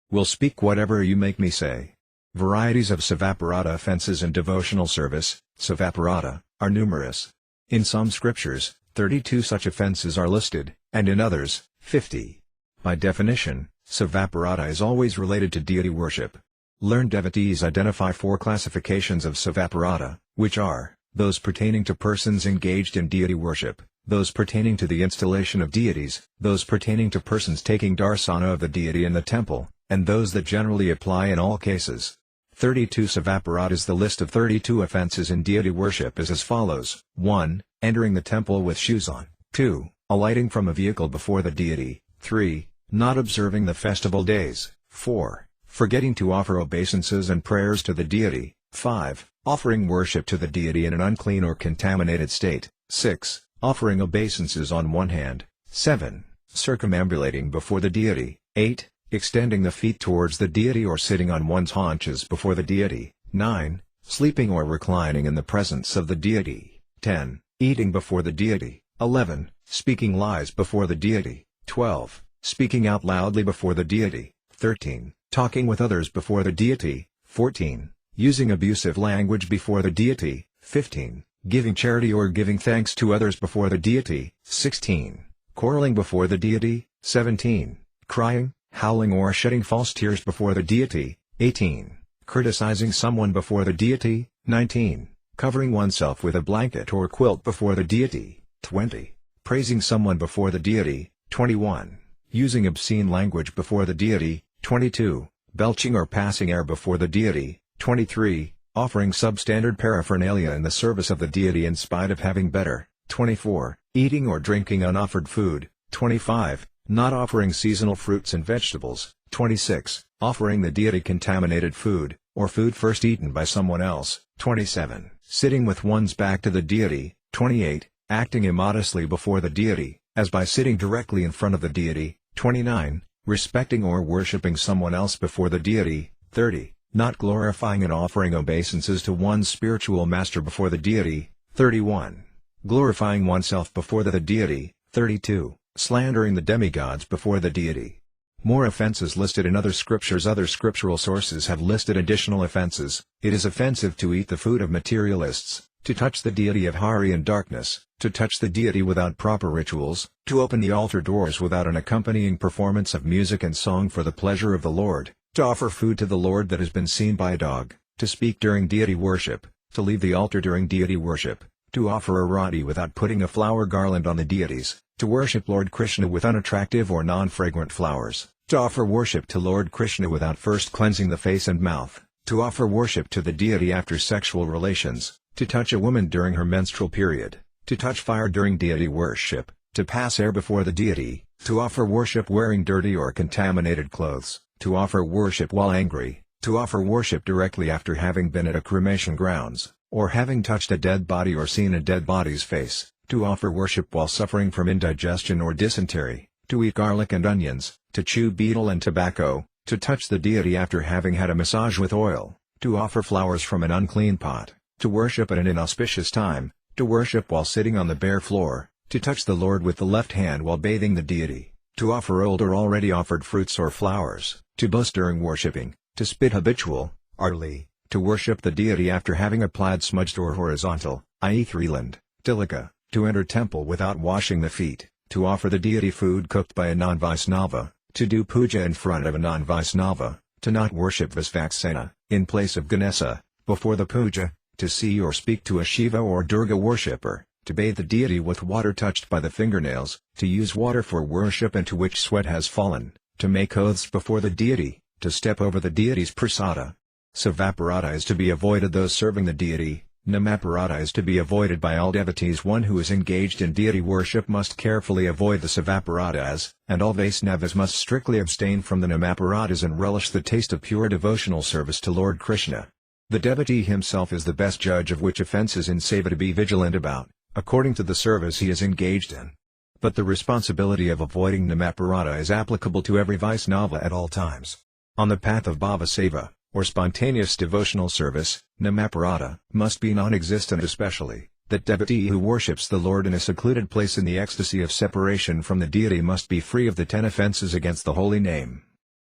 Will speak whatever you make me say." Varieties of Savaparada offences in devotional service, Savaparada, are numerous. In some scriptures, 32 such offences are listed, and in others, 50. By definition, Savaparada is always related to deity worship. Learned devotees identify 4 classifications of Savaparada, which are, those pertaining to persons engaged in deity worship, those pertaining to the installation of deities, those pertaining to persons taking darsana of the deity in the temple, and those that generally apply in all cases. 32 Savaparadas. The list of 32 offences in deity worship is as follows: 1. Entering the temple with shoes on. 2. Alighting from a vehicle before the deity. 3. Not observing the festival days. 4. Forgetting to offer obeisances and prayers to the deity. 5. Offering worship to the deity in an unclean or contaminated state. 6. Offering obeisances on one hand. 7. Circumambulating before the deity. 8. Extending the feet towards the deity or sitting on one's haunches before the deity. 9. Sleeping or reclining in the presence of the deity. 10. Eating before the deity. 11. Speaking lies before the deity. 12. Speaking out loudly before the deity. 13. Talking with others before the deity. 14. Using abusive language before the deity. 15. Giving charity or giving thanks to others before the deity. 16. Quarreling before the deity. 17. Crying, howling or shedding false tears before the deity. 18. Criticizing someone before the deity. 19. Covering oneself with a blanket or quilt before the deity. 20. Praising someone before the deity. 21. Using obscene language before the deity. 22. Belching or passing air before the deity. 23. Offering substandard paraphernalia in the service of the deity in spite of having better. 24. Eating or drinking unoffered food. 25. Not offering seasonal fruits and vegetables. 26. Offering the deity contaminated food, or food first eaten by someone else. 27. Sitting with one's back to the deity. 28. Acting immodestly before the deity, as by sitting directly in front of the deity. 29. Respecting or worshipping someone else before the deity. 30. Not glorifying and offering obeisances to one's spiritual master before the deity. 31. Glorifying oneself before the deity. 32. Slandering the demigods before the deity. More offenses listed in other scriptures. Other scriptural sources have listed additional offenses. It is offensive to eat the food of materialists, to touch the deity of Hari in darkness, to touch the deity without proper rituals, to open the altar doors without an accompanying performance of music and song for the pleasure of the Lord, to offer food to the Lord that has been seen by a dog, to speak during deity worship, to leave the altar during deity worship, to offer a roti without putting a flower garland on the deities, to worship Lord Krishna with unattractive or non-fragrant flowers, to offer worship to Lord Krishna without first cleansing the face and mouth, to offer worship to the deity after sexual relations, to touch a woman during her menstrual period, to touch fire during deity worship, to pass air before the deity, to offer worship wearing dirty or contaminated clothes, to offer worship while angry, to offer worship directly after having been at a cremation grounds, or having touched a dead body or seen a dead body's face, to offer worship while suffering from indigestion or dysentery, to eat garlic and onions, to chew betel and tobacco, to touch the deity after having had a massage with oil, to offer flowers from an unclean pot, to worship at an inauspicious time, to worship while sitting on the bare floor, to touch the Lord with the left hand while bathing the deity, to offer old or already offered fruits or flowers, to boast during worshipping, to spit habitually, to worship the deity after having applied smudged or horizontal, i.e. threeland, tilaka, to enter temple without washing the feet, to offer the deity food cooked by a non-Vaisnava, to do puja in front of a non-Vaisnava, to not worship Visvaksena, in place of Ganesha, before the puja, to see or speak to a Shiva or Durga worshipper, to bathe the deity with water touched by the fingernails, to use water for worship into which sweat has fallen, to make oaths before the deity, to step over the deity's prasada. Savaparata is to be avoided those serving the deity, Namaparata is to be avoided by all devotees. One who is engaged in deity worship must carefully avoid the Savaparatas, and all Vaisnavas must strictly abstain from the Namaparatas and relish the taste of pure devotional service to Lord Krishna. The devotee himself is the best judge of which offences in seva to be vigilant about, according to the service he is engaged in. But the responsibility of avoiding Namaparata is applicable to every Vaisnava at all times. On the path of bhava seva, or spontaneous devotional service, Namaparata must be non-existent, especially that devotee who worships the Lord in a secluded place in the ecstasy of separation from the deity must be free of the 10 offences against the holy name.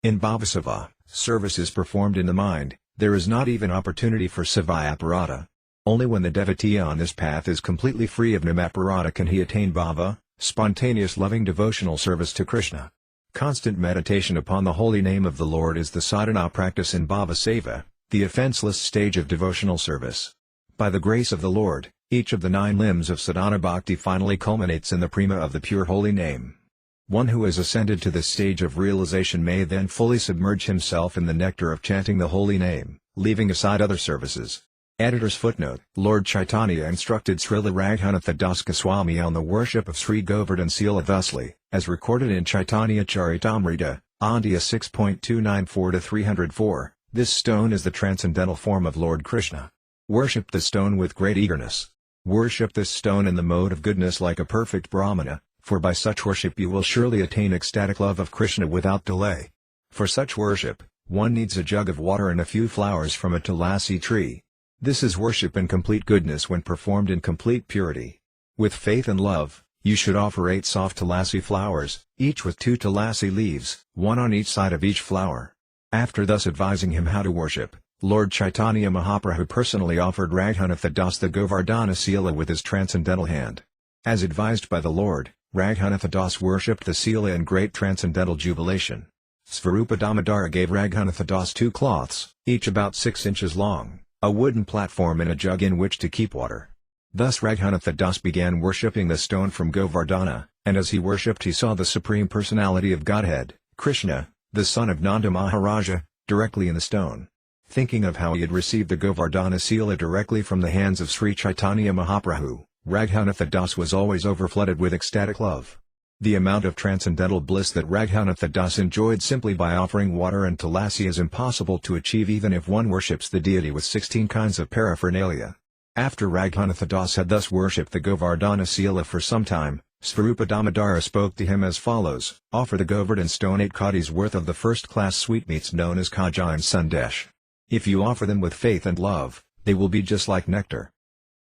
In bhavasava, service is performed in the mind. There is not even opportunity for savayaparata. Only when the devotee on this path is completely free of namaparata can he attain bhava, spontaneous loving devotional service to Krishna. Constant meditation upon the holy name of the Lord is the sadhana practice in bhava seva, the offenseless stage of devotional service. By the grace of the Lord, each of the 9 limbs of sadhana bhakti finally culminates in the prema of the pure holy name. One who has ascended to this stage of realization may then fully submerge himself in the nectar of chanting the holy name, leaving aside other services. Editor's footnote: Lord Chaitanya instructed Srila Raghunatha Das Goswami on the worship of Sri Govardhan Sila thusly, as recorded in Chaitanya Charitamrita, Andhya 6.294-304, "This stone is the transcendental form of Lord Krishna. Worship the stone with great eagerness. Worship this stone in the mode of goodness like a perfect Brahmana, for by such worship you will surely attain ecstatic love of Krishna without delay. For such worship, one needs a jug of water and a few flowers from a tulasi tree. This is worship in complete goodness when performed in complete purity. With faith and love, you should offer 8 soft tulasi flowers, each with 2 tulasi leaves, 1 on each side of each flower." After thus advising him how to worship, Lord Chaitanya Mahaprabhu personally offered Raghunatha Das the Govardhana Sila with his transcendental hand. As advised by the Lord, Raghunatha Das worshipped the Sila in great transcendental jubilation. Svarupa Damodara gave Raghunatha Das 2 cloths, each about 6 inches long, a wooden platform and a jug in which to keep water. Thus Raghunatha Das began worshipping the stone from Govardhana, and as he worshipped he saw the Supreme Personality of Godhead, Krishna, the son of Nanda Maharaja, directly in the stone. Thinking of how he had received the Govardhana Sila directly from the hands of Sri Chaitanya Mahaprabhu, Raghunatha Das was always overflooded with ecstatic love. The amount of transcendental bliss that Raghunatha Das enjoyed simply by offering water and tulasi is impossible to achieve even if one worships the deity with 16 kinds of paraphernalia. After Raghunatha Das had thus worshipped the Govardhana Sila for some time, Svarupa Damodara spoke to him as follows: "Offer the Govardhan stone 8 kaudis worth of the first-class sweetmeats known as kaja and sandesh. If you offer them with faith and love, they will be just like nectar."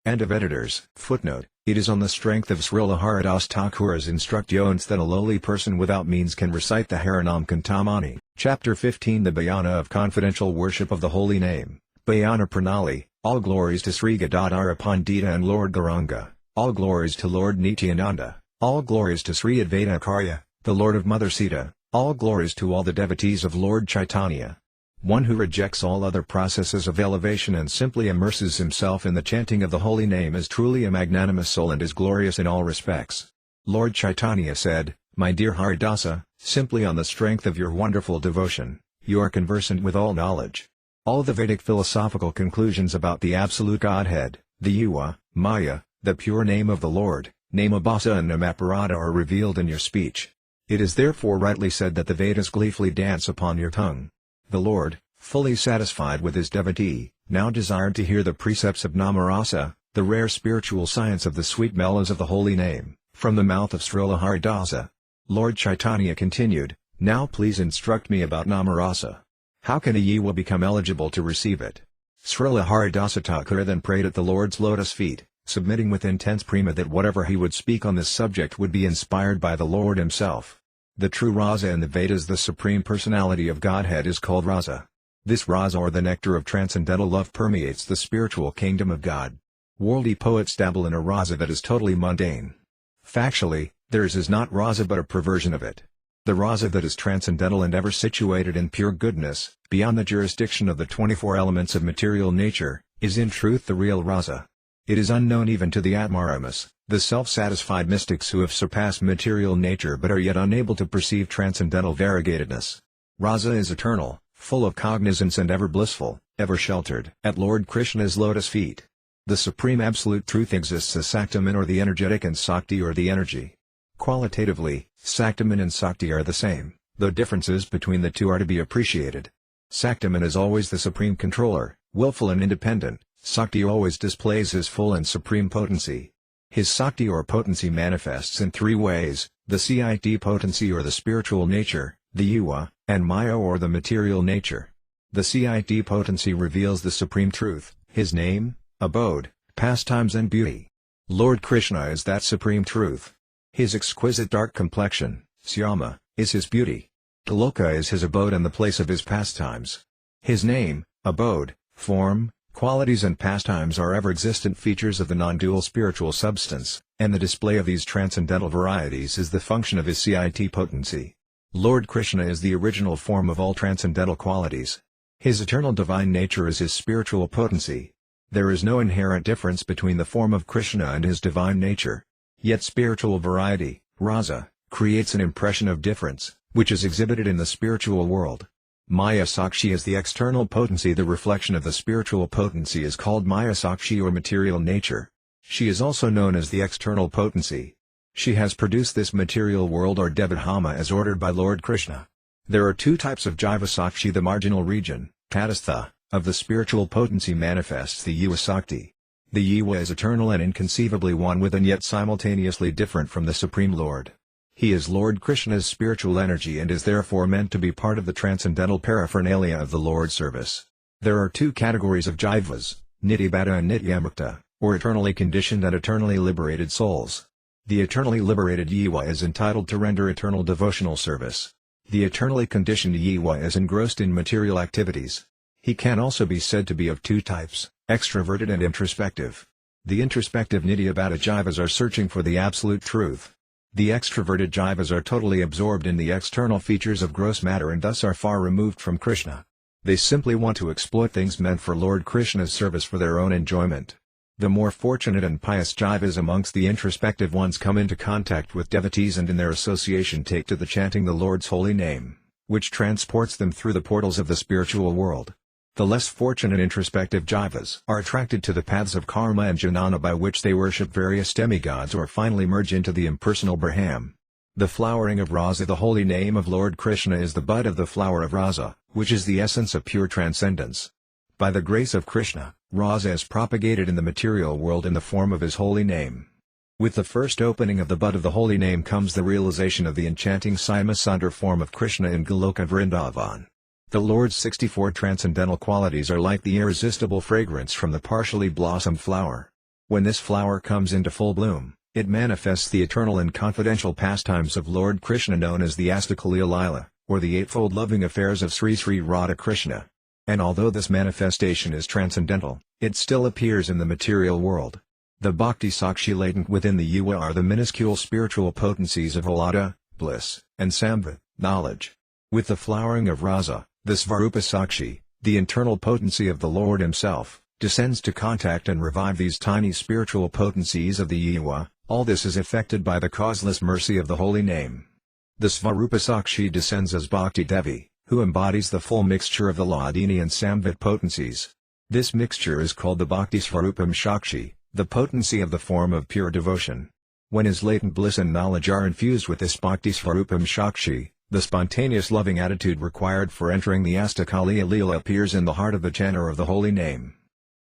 End of editor's footnote. It is on the strength of Srila Haridas Thakura's instructions that a lowly person without means can recite the Harinam Cintamani. Chapter 15 The Bhayana of Confidential Worship of the Holy Name. Bhayana Pranali. All glories to Sri Gadadhara Pandita and Lord Gauranga. All glories to Lord Nityananda. All glories to Sri Advaita Acharya, the Lord of Mother Sita. All glories to all the devotees of Lord Chaitanya. One who rejects all other processes of elevation and simply immerses himself in the chanting of the holy name is truly a magnanimous soul and is glorious in all respects. Lord Chaitanya said, "My dear Haridasa, simply on the strength of your wonderful devotion, you are conversant with all knowledge. All the Vedic philosophical conclusions about the absolute Godhead, the Yuva, Maya, the pure name of the Lord, Namabhasa and Namaparata are revealed in your speech. It is therefore rightly said that the Vedas gleefully dance upon your tongue. The Lord, fully satisfied with his devotee, now desired to hear the precepts of Namarasa, the rare spiritual science of the sweet mellows of the holy name, from the mouth of Srila Haridasa. Lord Chaitanya continued, "Now please instruct me about Namarasa. How can a Yiva become eligible to receive it?" Srila Haridasa Thakura then prayed at the Lord's lotus feet, submitting with intense prema that whatever he would speak on this subject would be inspired by the Lord himself. The true Rasa in the Vedas, the Supreme Personality of Godhead, is called Rasa. This Rasa, or the nectar of transcendental love, permeates the spiritual kingdom of God. Worldly poets dabble in a Rasa that is totally mundane. Factually, theirs is not Rasa but a perversion of it. The Rasa that is transcendental and ever situated in pure goodness, beyond the jurisdiction of the 24 elements of material nature, is in truth the real Rasa. It is unknown even to the Atmaramas, the self-satisfied mystics who have surpassed material nature but are yet unable to perceive transcendental variegatedness. Rasa is eternal, full of cognizance and ever blissful, ever sheltered at Lord Krishna's lotus feet. The supreme absolute truth exists as Saktaman, or the energetic, and Sakti, or the energy. Qualitatively, Saktaman and Sakti are the same, though differences between the two are to be appreciated. Saktaman is always the supreme controller, willful and independent. Sakti always displays his full and supreme potency. His Sakti or potency manifests in three ways: the Cit potency or the spiritual nature, the Yuva, and Maya or the material nature. The Cit potency reveals the supreme truth, his name, abode, pastimes and beauty. Lord Krishna is that supreme truth. His exquisite dark complexion, Syama, is his beauty. Goloka is his abode and the place of his pastimes. His name, abode, form, qualities and pastimes are ever-existent features of the non-dual spiritual substance, and the display of these transcendental varieties is the function of his Cit potency. Lord Krishna is the original form of all transcendental qualities. His eternal divine nature is his spiritual potency. There is no inherent difference between the form of Krishna and his divine nature. Yet spiritual variety, Rasa, creates an impression of difference, which is exhibited in the spiritual world. Maya Sakshi is the external potency. The reflection of the spiritual potency is called Maya Sakshi, or material nature. She is also known as the external potency. She has produced this material world, or Devadhama, as ordered by Lord Krishna. There are two types of Jiva Sakshi. The marginal region, Tatastha, of the spiritual potency manifests the Yiva Sakti. The Yiva is eternal and inconceivably one with and yet simultaneously different from the Supreme Lord. He is Lord Krishna's spiritual energy and is therefore meant to be part of the transcendental paraphernalia of the Lord's service. There are two categories of Jivas, Nityabata and Nityamukta, or eternally conditioned and eternally liberated souls. The eternally liberated Yiva is entitled to render eternal devotional service. The eternally conditioned Yiva is engrossed in material activities. He can also be said to be of two types, extroverted and introspective. The introspective Nityabata Jivas are searching for the absolute truth. The extroverted Jivas are totally absorbed in the external features of gross matter and thus are far removed from Krishna. They simply want to exploit things meant for Lord Krishna's service for their own enjoyment. The more fortunate and pious Jivas amongst the introspective ones come into contact with devotees and in their association take to the chanting the Lord's holy name, which transports them through the portals of the spiritual world. The less fortunate introspective Jivas are attracted to the paths of karma and jnana, by which they worship various demigods or finally merge into the impersonal Brahman. The flowering of Rasa, the holy name of Lord Krishna, is the bud of the flower of Rasa, which is the essence of pure transcendence. By the grace of Krishna, Rasa is propagated in the material world in the form of his holy name. With the first opening of the bud of the holy name comes the realization of the enchanting Syama-Sundar form of Krishna in Goloka Vrindavan. The Lord's 64 transcendental qualities are like the irresistible fragrance from the partially blossomed flower. When this flower comes into full bloom, it manifests the eternal and confidential pastimes of Lord Krishna known as the Astakaliya Lila, or the eightfold loving affairs of Sri Sri Radha Krishna. And although this manifestation is transcendental, it still appears in the material world. The Bhakti Sakshi latent within the Yuva are the minuscule spiritual potencies of Alada, bliss, and Samvat, knowledge. With the flowering of Rasa, the Svarupa Sakshi, the internal potency of the Lord himself, descends to contact and revive these tiny spiritual potencies of the Yuva. All this is effected by the causeless mercy of the holy name. The Svarupa Sakshi descends as Bhakti Devi, who embodies the full mixture of the Hladini and Samvat potencies. This mixture is called the Bhakti Svarupam Sakshi, the potency of the form of pure devotion. When his latent bliss and knowledge are infused with this Bhakti Svarupam Sakshi, The spontaneous loving attitude required for entering the Astakaliya Leela appears in the heart of the chanter of the holy name.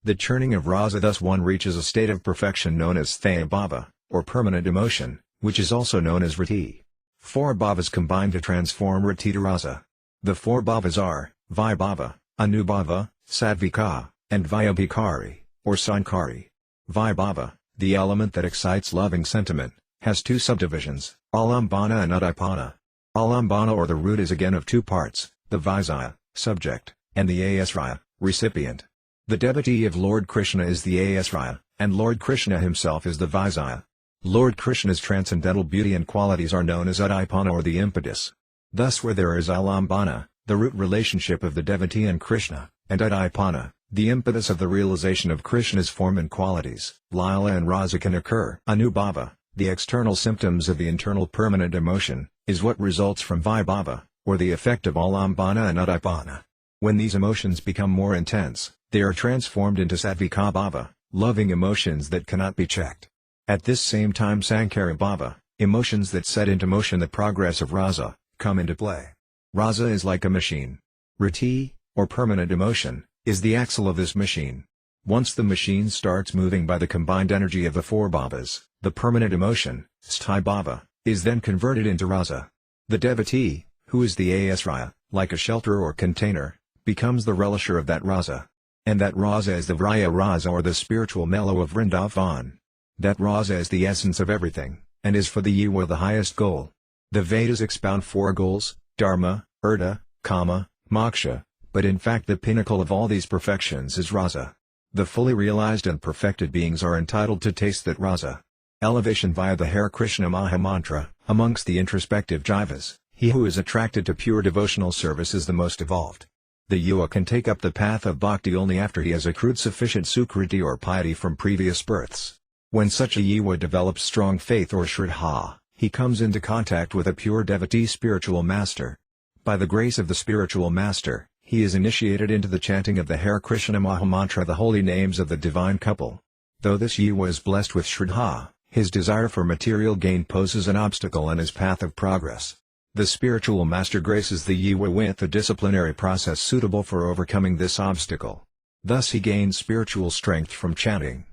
The churning of rasa, thus one reaches a state of perfection known as thaya bhava, or permanent emotion, which is also known as rati. 4 bhavas combine to transform rati to rasa. The 4 bhavas are, vibhava, anubhava, sadvika, and vyabhikari, or sankari. Vibhava, the element that excites loving sentiment, has 2 subdivisions, alambana and udipana. Alambana or the root is again of 2 parts, the Vaisya, subject, and the Asraya, recipient. The devotee of Lord Krishna is the Asraya, and Lord Krishna himself is the Vaisya. Lord Krishna's transcendental beauty and qualities are known as udipana or the impetus. Thus where there is alambana, the root relationship of the devotee and Krishna, and udipana, the impetus of the realization of Krishna's form and qualities, lila and rasa can occur. Anubhava, the external symptoms of the internal permanent emotion, is what results from vibhava, or the effect of alambana and udipana. When these emotions become more intense, they are transformed into sattvika bhava, loving emotions that cannot be checked. At this same time sankara bhava, emotions that set into motion the progress of rasa, come into play. Rasa is like a machine. Rati, or permanent emotion, is the axle of this machine. Once the machine starts moving by the combined energy of the 4 bhavas, the permanent emotion, sthaya bhava, is then converted into rasa. The devotee, who is the asraya, like a shelter or container, becomes the relisher of that rasa. And that rasa is the vraya rasa or the spiritual mellow of Vrindavan. That rasa is the essence of everything, and is for the jiva the highest goal. The Vedas expound 4 goals, dharma, artha, kama, moksha, but in fact the pinnacle of all these perfections is rasa. The fully realized and perfected beings are entitled to taste that rasa. Elevation via the Hare Krishna Maha Mantra. Amongst the introspective jivas, he who is attracted to pure devotional service is the most evolved. The jiva can take up the path of bhakti only after he has accrued sufficient sukriti or piety from previous births. When such a jiva develops strong faith or shraddha, he comes into contact with a pure devotee spiritual master. By the grace of the spiritual master, he is initiated into the chanting of the Hare Krishna Maha Mantra, the holy names of the divine couple. Though this jiva is blessed with shraddha, his desire for material gain poses an obstacle on his path of progress. The spiritual master graces the jiva with a disciplinary process suitable for overcoming this obstacle. Thus he gains spiritual strength from chanting.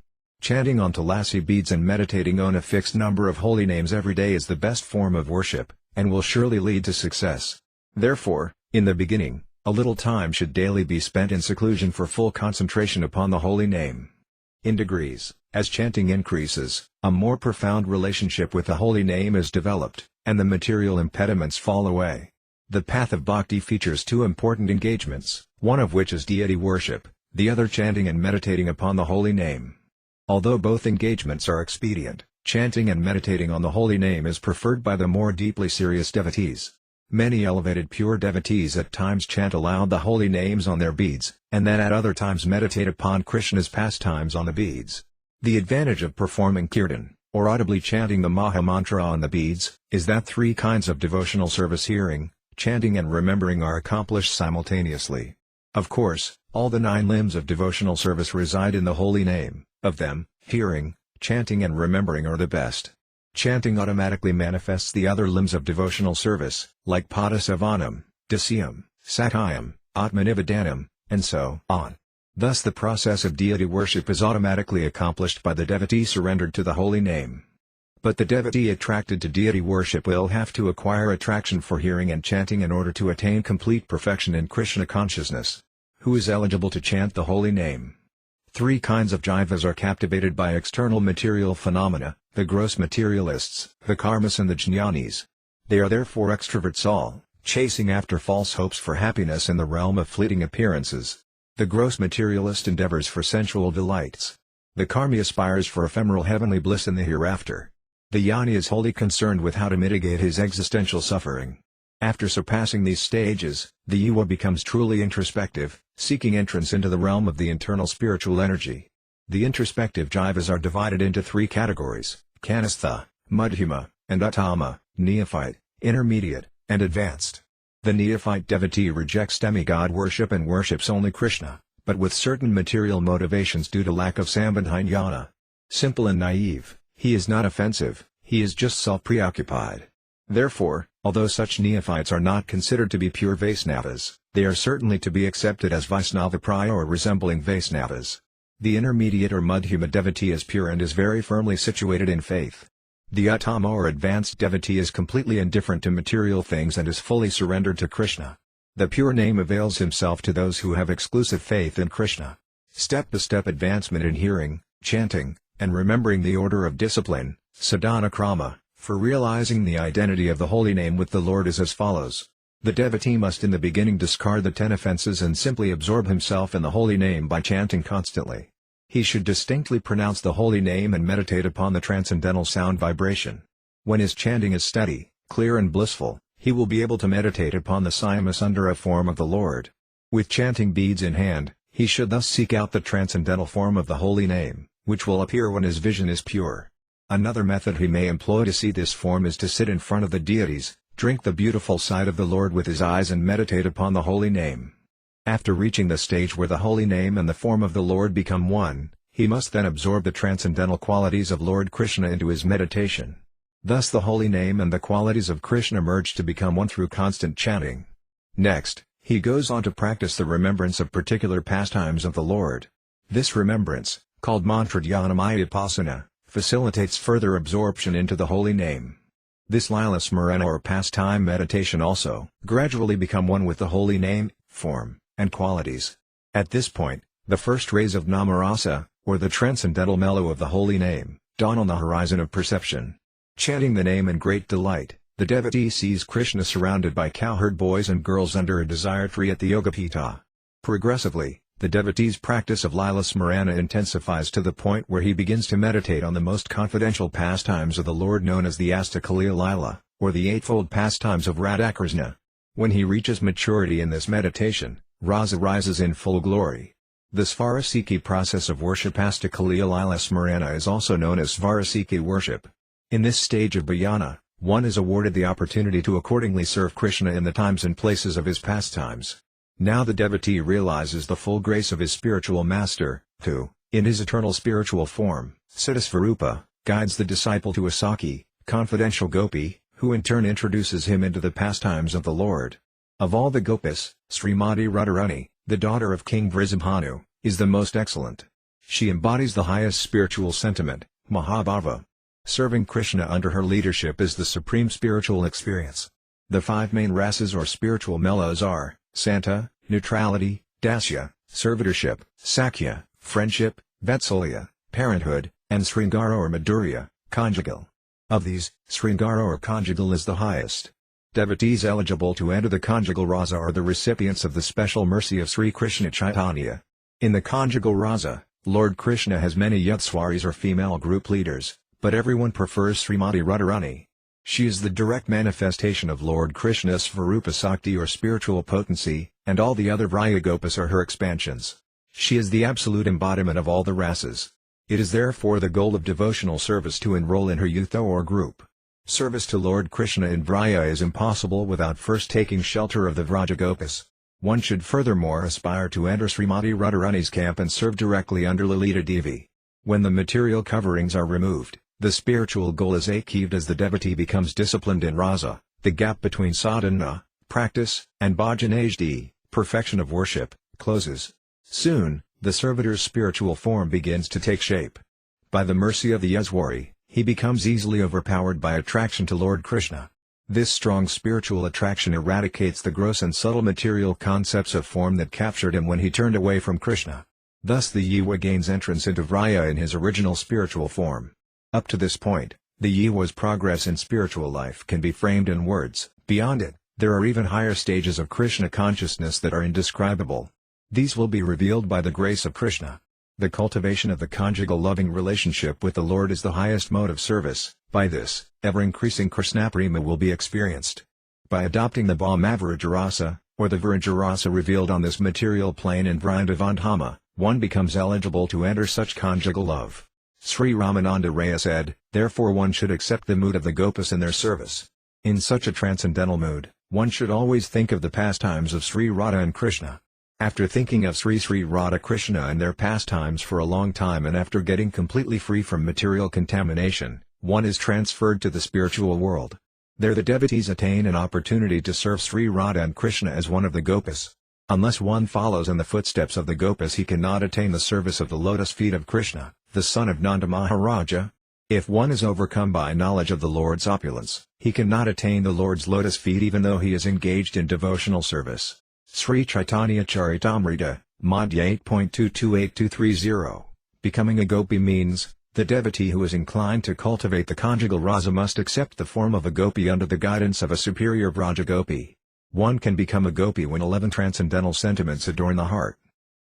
Chanting on tulasi beads and meditating on a fixed number of holy names every day is the best form of worship, and will surely lead to success. Therefore, in the beginning, a little time should daily be spent in seclusion for full concentration upon the holy name. In degrees, as chanting increases, a more profound relationship with the holy name is developed, and the material impediments fall away. The path of bhakti features 2 important engagements, one of which is deity worship, the other chanting and meditating upon the holy name. Although both engagements are expedient, chanting and meditating on the holy name is preferred by the more deeply serious devotees. Many elevated pure devotees at times chant aloud the holy names on their beads, and then at other times meditate upon Krishna's pastimes on the beads. The advantage of performing kirtan, or audibly chanting the Maha Mantra on the beads, is that 3 kinds of devotional service, hearing, chanting and remembering, are accomplished simultaneously. Of course, all the 9 limbs of devotional service reside in the holy name. Of them, hearing, chanting and remembering are the best. Chanting automatically manifests the other limbs of devotional service, like Padasavanam, Dasyam, Satyam, Atmanivedanam, and so on. Thus the process of deity worship is automatically accomplished by the devotee surrendered to the holy name. But the devotee attracted to deity worship will have to acquire attraction for hearing and chanting in order to attain complete perfection in Krishna consciousness. Who is eligible to chant the holy name? 3 kinds of jivas are captivated by external material phenomena: the gross materialists, the karmas and the jnanis. They are therefore extroverts, all chasing after false hopes for happiness in the realm of fleeting appearances. The gross materialist endeavors for sensual delights. The karmi aspires for ephemeral heavenly bliss in the hereafter. The jnani is wholly concerned with how to mitigate his existential suffering. After surpassing these stages, the jiva becomes truly introspective, seeking entrance into the realm of the internal spiritual energy. The introspective jivas are divided into 3 categories: kanastha, madhyama, and uttama, neophyte, intermediate, and advanced. The neophyte devotee rejects demigod worship and worships only Krishna, but with certain material motivations due to lack of sambandha jnana. Simple and naive, he is not offensive, he is just self-preoccupied. Therefore, although such neophytes are not considered to be pure Vaisnavas, they are certainly to be accepted as Vaisnava-praya or resembling Vaisnavas. The intermediate or Madhyama devotee is pure and is very firmly situated in faith. The Uttama or advanced devotee is completely indifferent to material things and is fully surrendered to Krishna. The pure name avails himself to those who have exclusive faith in Krishna. Step-by-step advancement in hearing, chanting, and remembering the order of discipline, sadhana krama, for realizing the identity of the holy name with the Lord is as follows. The devotee must in the beginning discard the 10 offenses and simply absorb himself in the holy name by chanting constantly. He should distinctly pronounce the holy name and meditate upon the transcendental sound vibration. When his chanting is steady, clear and blissful, he will be able to meditate upon the Siyama form of the Lord. With chanting beads in hand, he should thus seek out the transcendental form of the holy name, which will appear when his vision is pure. Another method he may employ to see this form is to sit in front of the deities, drink the beautiful sight of the Lord with his eyes and meditate upon the holy name. After reaching the stage where the holy name and the form of the Lord become one, he must then absorb the transcendental qualities of Lord Krishna into his meditation. Thus the holy name and the qualities of Krishna merge to become one through constant chanting. Next, he goes on to practice the remembrance of particular pastimes of the Lord. This remembrance, called mantra-dhyanamaya-upasana, facilitates further absorption into the holy name. This lila smarana or pastime meditation also gradually become one with the holy name, form, and qualities. At this point, the first rays of namarasa, or the transcendental mellow of the holy name, dawn on the horizon of perception. Chanting the name in great delight, the devotee sees Krishna surrounded by cowherd boys and girls under a desire tree at the Yogapita. Progressively, the devotee's practice of lila smarana intensifies to the point where he begins to meditate on the most confidential pastimes of the Lord known as the Astakaliya Lila, or the eightfold pastimes of Radhakrishna. When he reaches maturity in this meditation, rasa rises in full glory. The Svarasiki process of worship Astakaliya Lila Smarana is also known as Svarasiki worship. In this stage of bhajana, one is awarded the opportunity to accordingly serve Krishna in the times and places of his pastimes. Now the devotee realizes the full grace of his spiritual master, who, in his eternal spiritual form, Siddhasvarupa, guides the disciple to a Saki, confidential gopi, who in turn introduces him into the pastimes of the Lord. Of all the gopis, Srimati Radharani, the daughter of King Vrishabhanu, is the most excellent. She embodies the highest spiritual sentiment, Mahabhava. Serving Krishna under her leadership is the supreme spiritual experience. The 5 main rasas or spiritual mellows are Santa, neutrality, Dasya, servitorship, Sakhya, friendship, Vatsalya, parenthood, and Sringara or Madhurya, conjugal. Of these, Sringara or conjugal is the highest. Devotees eligible to enter the conjugal rasa are the recipients of the special mercy of Sri Krishna Chaitanya. In the conjugal rasa, Lord Krishna has many Yutswaris or female group leaders, but everyone prefers Srimati Radharani. She is the direct manifestation of Lord Krishna's Svarupa Sakti or spiritual potency, and all the other Vryagopas are her expansions. She is the absolute embodiment of all the rasas. It is therefore the goal of devotional service to enroll in her yutha or group. Service to Lord Krishna in Vraya is impossible without first taking shelter of the Vrajagopas. One should furthermore aspire to enter Srimati Radharani's camp and serve directly under Lalita Devi. When the material coverings are removed, the spiritual goal is achieved as the devotee becomes disciplined in rasa. The gap between sadhana, practice, and bhajanajdi, perfection of worship, closes. Soon, the servitor's spiritual form begins to take shape. By the mercy of the Yaswari, he becomes easily overpowered by attraction to Lord Krishna. This strong spiritual attraction eradicates the gross and subtle material concepts of form that captured him when he turned away from Krishna. Thus the Jiva gains entrance into Vraya in his original spiritual form. Up to this point, the Jiva's progress in spiritual life can be framed in words. Beyond it, there are even higher stages of Krishna consciousness that are indescribable. These will be revealed by the grace of Krishna. The cultivation of the conjugal loving relationship with the Lord is the highest mode of service. By this, ever-increasing Krishnaprema will be experienced. By adopting the Bhamavarajrasa, or the Virajarasa revealed on this material plane in Vrindavandhama, one becomes eligible to enter such conjugal love. Sri Ramananda Raya said, therefore one should accept the mood of the Gopas in their service. In such a transcendental mood, one should always think of the pastimes of Sri Radha and Krishna. After thinking of Sri Radha Krishna and their pastimes for a long time and after getting completely free from material contamination, one is transferred to the spiritual world. There the devotees attain an opportunity to serve Sri Radha and Krishna as one of the Gopas. Unless one follows in the footsteps of the Gopas, he cannot attain the service of the lotus feet of Krishna, the son of Nanda Maharaja. If one is overcome by knowledge of the Lord's opulence, he cannot attain the Lord's lotus feet even though he is engaged in devotional service. Sri Chaitanya Charitamrita, Madhya 8.228230. Becoming a gopi means, the devotee who is inclined to cultivate the conjugal rasa must accept the form of a gopi under the guidance of a superior Vraja gopi. One can become a gopi when 11 transcendental sentiments adorn the heart.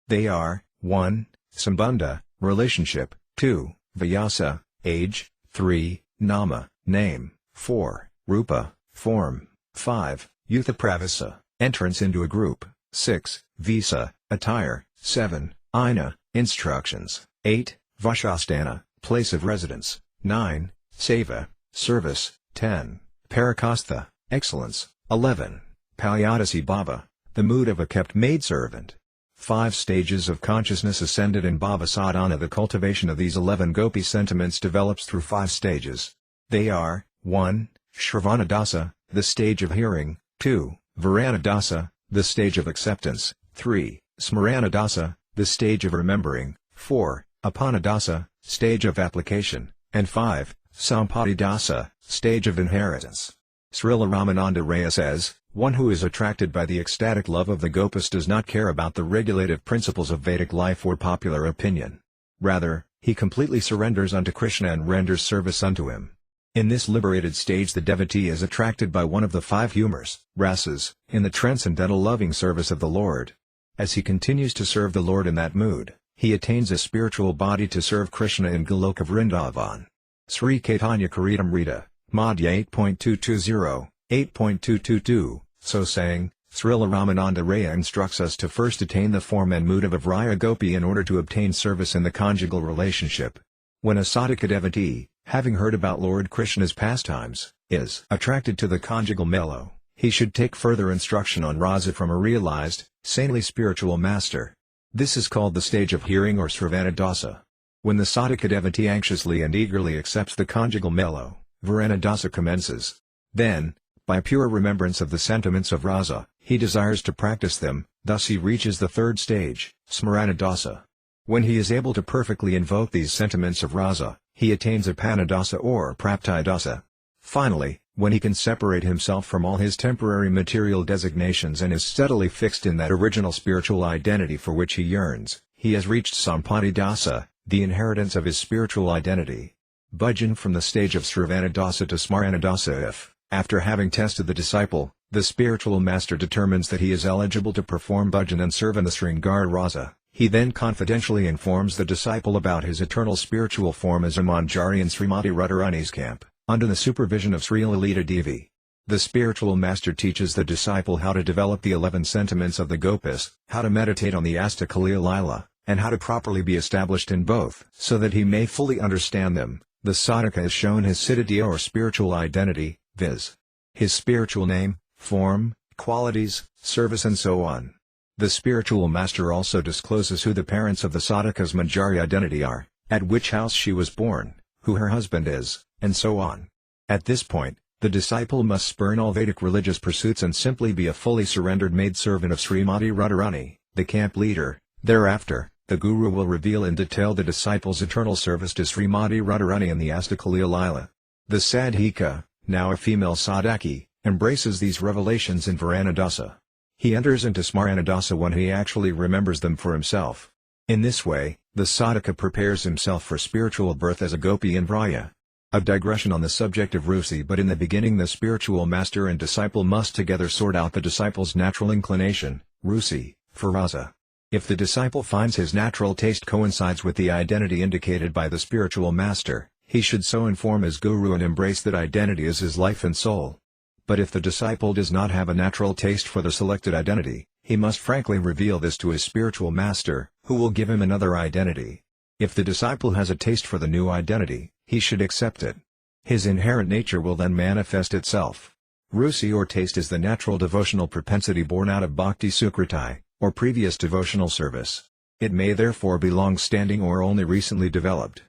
They are, 1. Sambandha, relationship, 2. Vyasa, age, 3. Nama, name, 4. Rupa, form, 5. Yuthapravasa, entrance into a group, 6. Visa, attire, 7. Aina, instructions, 8. Vashasthana, place of residence, 9. Seva, service, 10. Parakastha, excellence, 11. Palyadasi bhava, the mood of a kept maidservant. 5 stages of consciousness ascended in bhava sadhana. The cultivation of these 11 gopi sentiments develops through 5 stages. They are, 1. Shravanadasa, the stage of hearing, 2. Varanadasa, the stage of acceptance, 3. Smaranadasa, the stage of remembering, 4. Apanadasa, stage of application, and 5. Sampadidasa, stage of inheritance. Srila Ramananda Raya says, one who is attracted by the ecstatic love of the Gopas does not care about the regulative principles of Vedic life or popular opinion. Rather, he completely surrenders unto Krishna and renders service unto him. In this liberated stage the devotee is attracted by one of the 5 humors, rasas, in the transcendental loving service of the Lord. As he continues to serve the Lord in that mood, he attains a spiritual body to serve Krishna in Goloka Vrindavan. Sri Caitanya Charitamrita, Madhya 8.220, 8.222, so saying, Srila Ramananda Raya instructs us to first attain the form and mood of a Vraya Gopi in order to obtain service in the conjugal relationship. When a sadhaka devotee, having heard about Lord Krishna's pastimes, is attracted to the conjugal mellow, he should take further instruction on rasa from a realized, saintly spiritual master. This is called the stage of hearing or Sravanadasa. When the sadhaka devotee anxiously and eagerly accepts the conjugal mellow, Varanadasa commences. Then, by pure remembrance of the sentiments of rasa, he desires to practice them, thus he reaches the 3rd stage, Smaranadasa. When he is able to perfectly invoke these sentiments of rasa, he attains Apanadasa or Praptidasa. Finally, when he can separate himself from all his temporary material designations and is steadily fixed in that original spiritual identity for which he yearns, he has reached Sampadidasa, the inheritance of his spiritual identity. Bhajan from the stage of Sravanadasa to Smaranadasa. If, after having tested the disciple, the spiritual master determines that he is eligible to perform bhajan and serve in the Sringara rasa, he then confidentially informs the disciple about his eternal spiritual form as a Manjari in Srimati Radharani's camp, under the supervision of Sri Lalita Devi. The spiritual master teaches the disciple how to develop the 11 sentiments of the Gopas, how to meditate on the Astakaliya Lila, and how to properly be established in both, so that he may fully understand them. The sadhaka is shown his siddhya or spiritual identity, viz. his spiritual name, form, qualities, service and so on. The spiritual master also discloses who the parents of the sadhaka's Manjari identity are, at which house she was born, who her husband is, and so on. At this point, the disciple must spurn all Vedic religious pursuits and simply be a fully surrendered maidservant of Srimati Radharani, the camp leader. Thereafter, the Guru will reveal in detail the disciple's eternal service to Srimati Radharani in the Astakaliya Lila. The sadhika, now a female sadhaki, embraces these revelations in Varanadasa. He enters into Smaranadasa when he actually remembers them for himself. In this way, the sadhaka prepares himself for spiritual birth as a gopi in Vraya. A digression on the subject of Rusi. But in the beginning the spiritual master and disciple must together sort out the disciple's natural inclination, Rusi, for rasa. If the disciple finds his natural taste coincides with the identity indicated by the spiritual master, he should so inform his guru and embrace that identity as his life and soul. But if the disciple does not have a natural taste for the selected identity, he must frankly reveal this to his spiritual master, who will give him another identity. If the disciple has a taste for the new identity, he should accept it. His inherent nature will then manifest itself. Rusi or taste is the natural devotional propensity born out of bhakti sukriti, or previous devotional service. It may therefore be long-standing or only recently developed.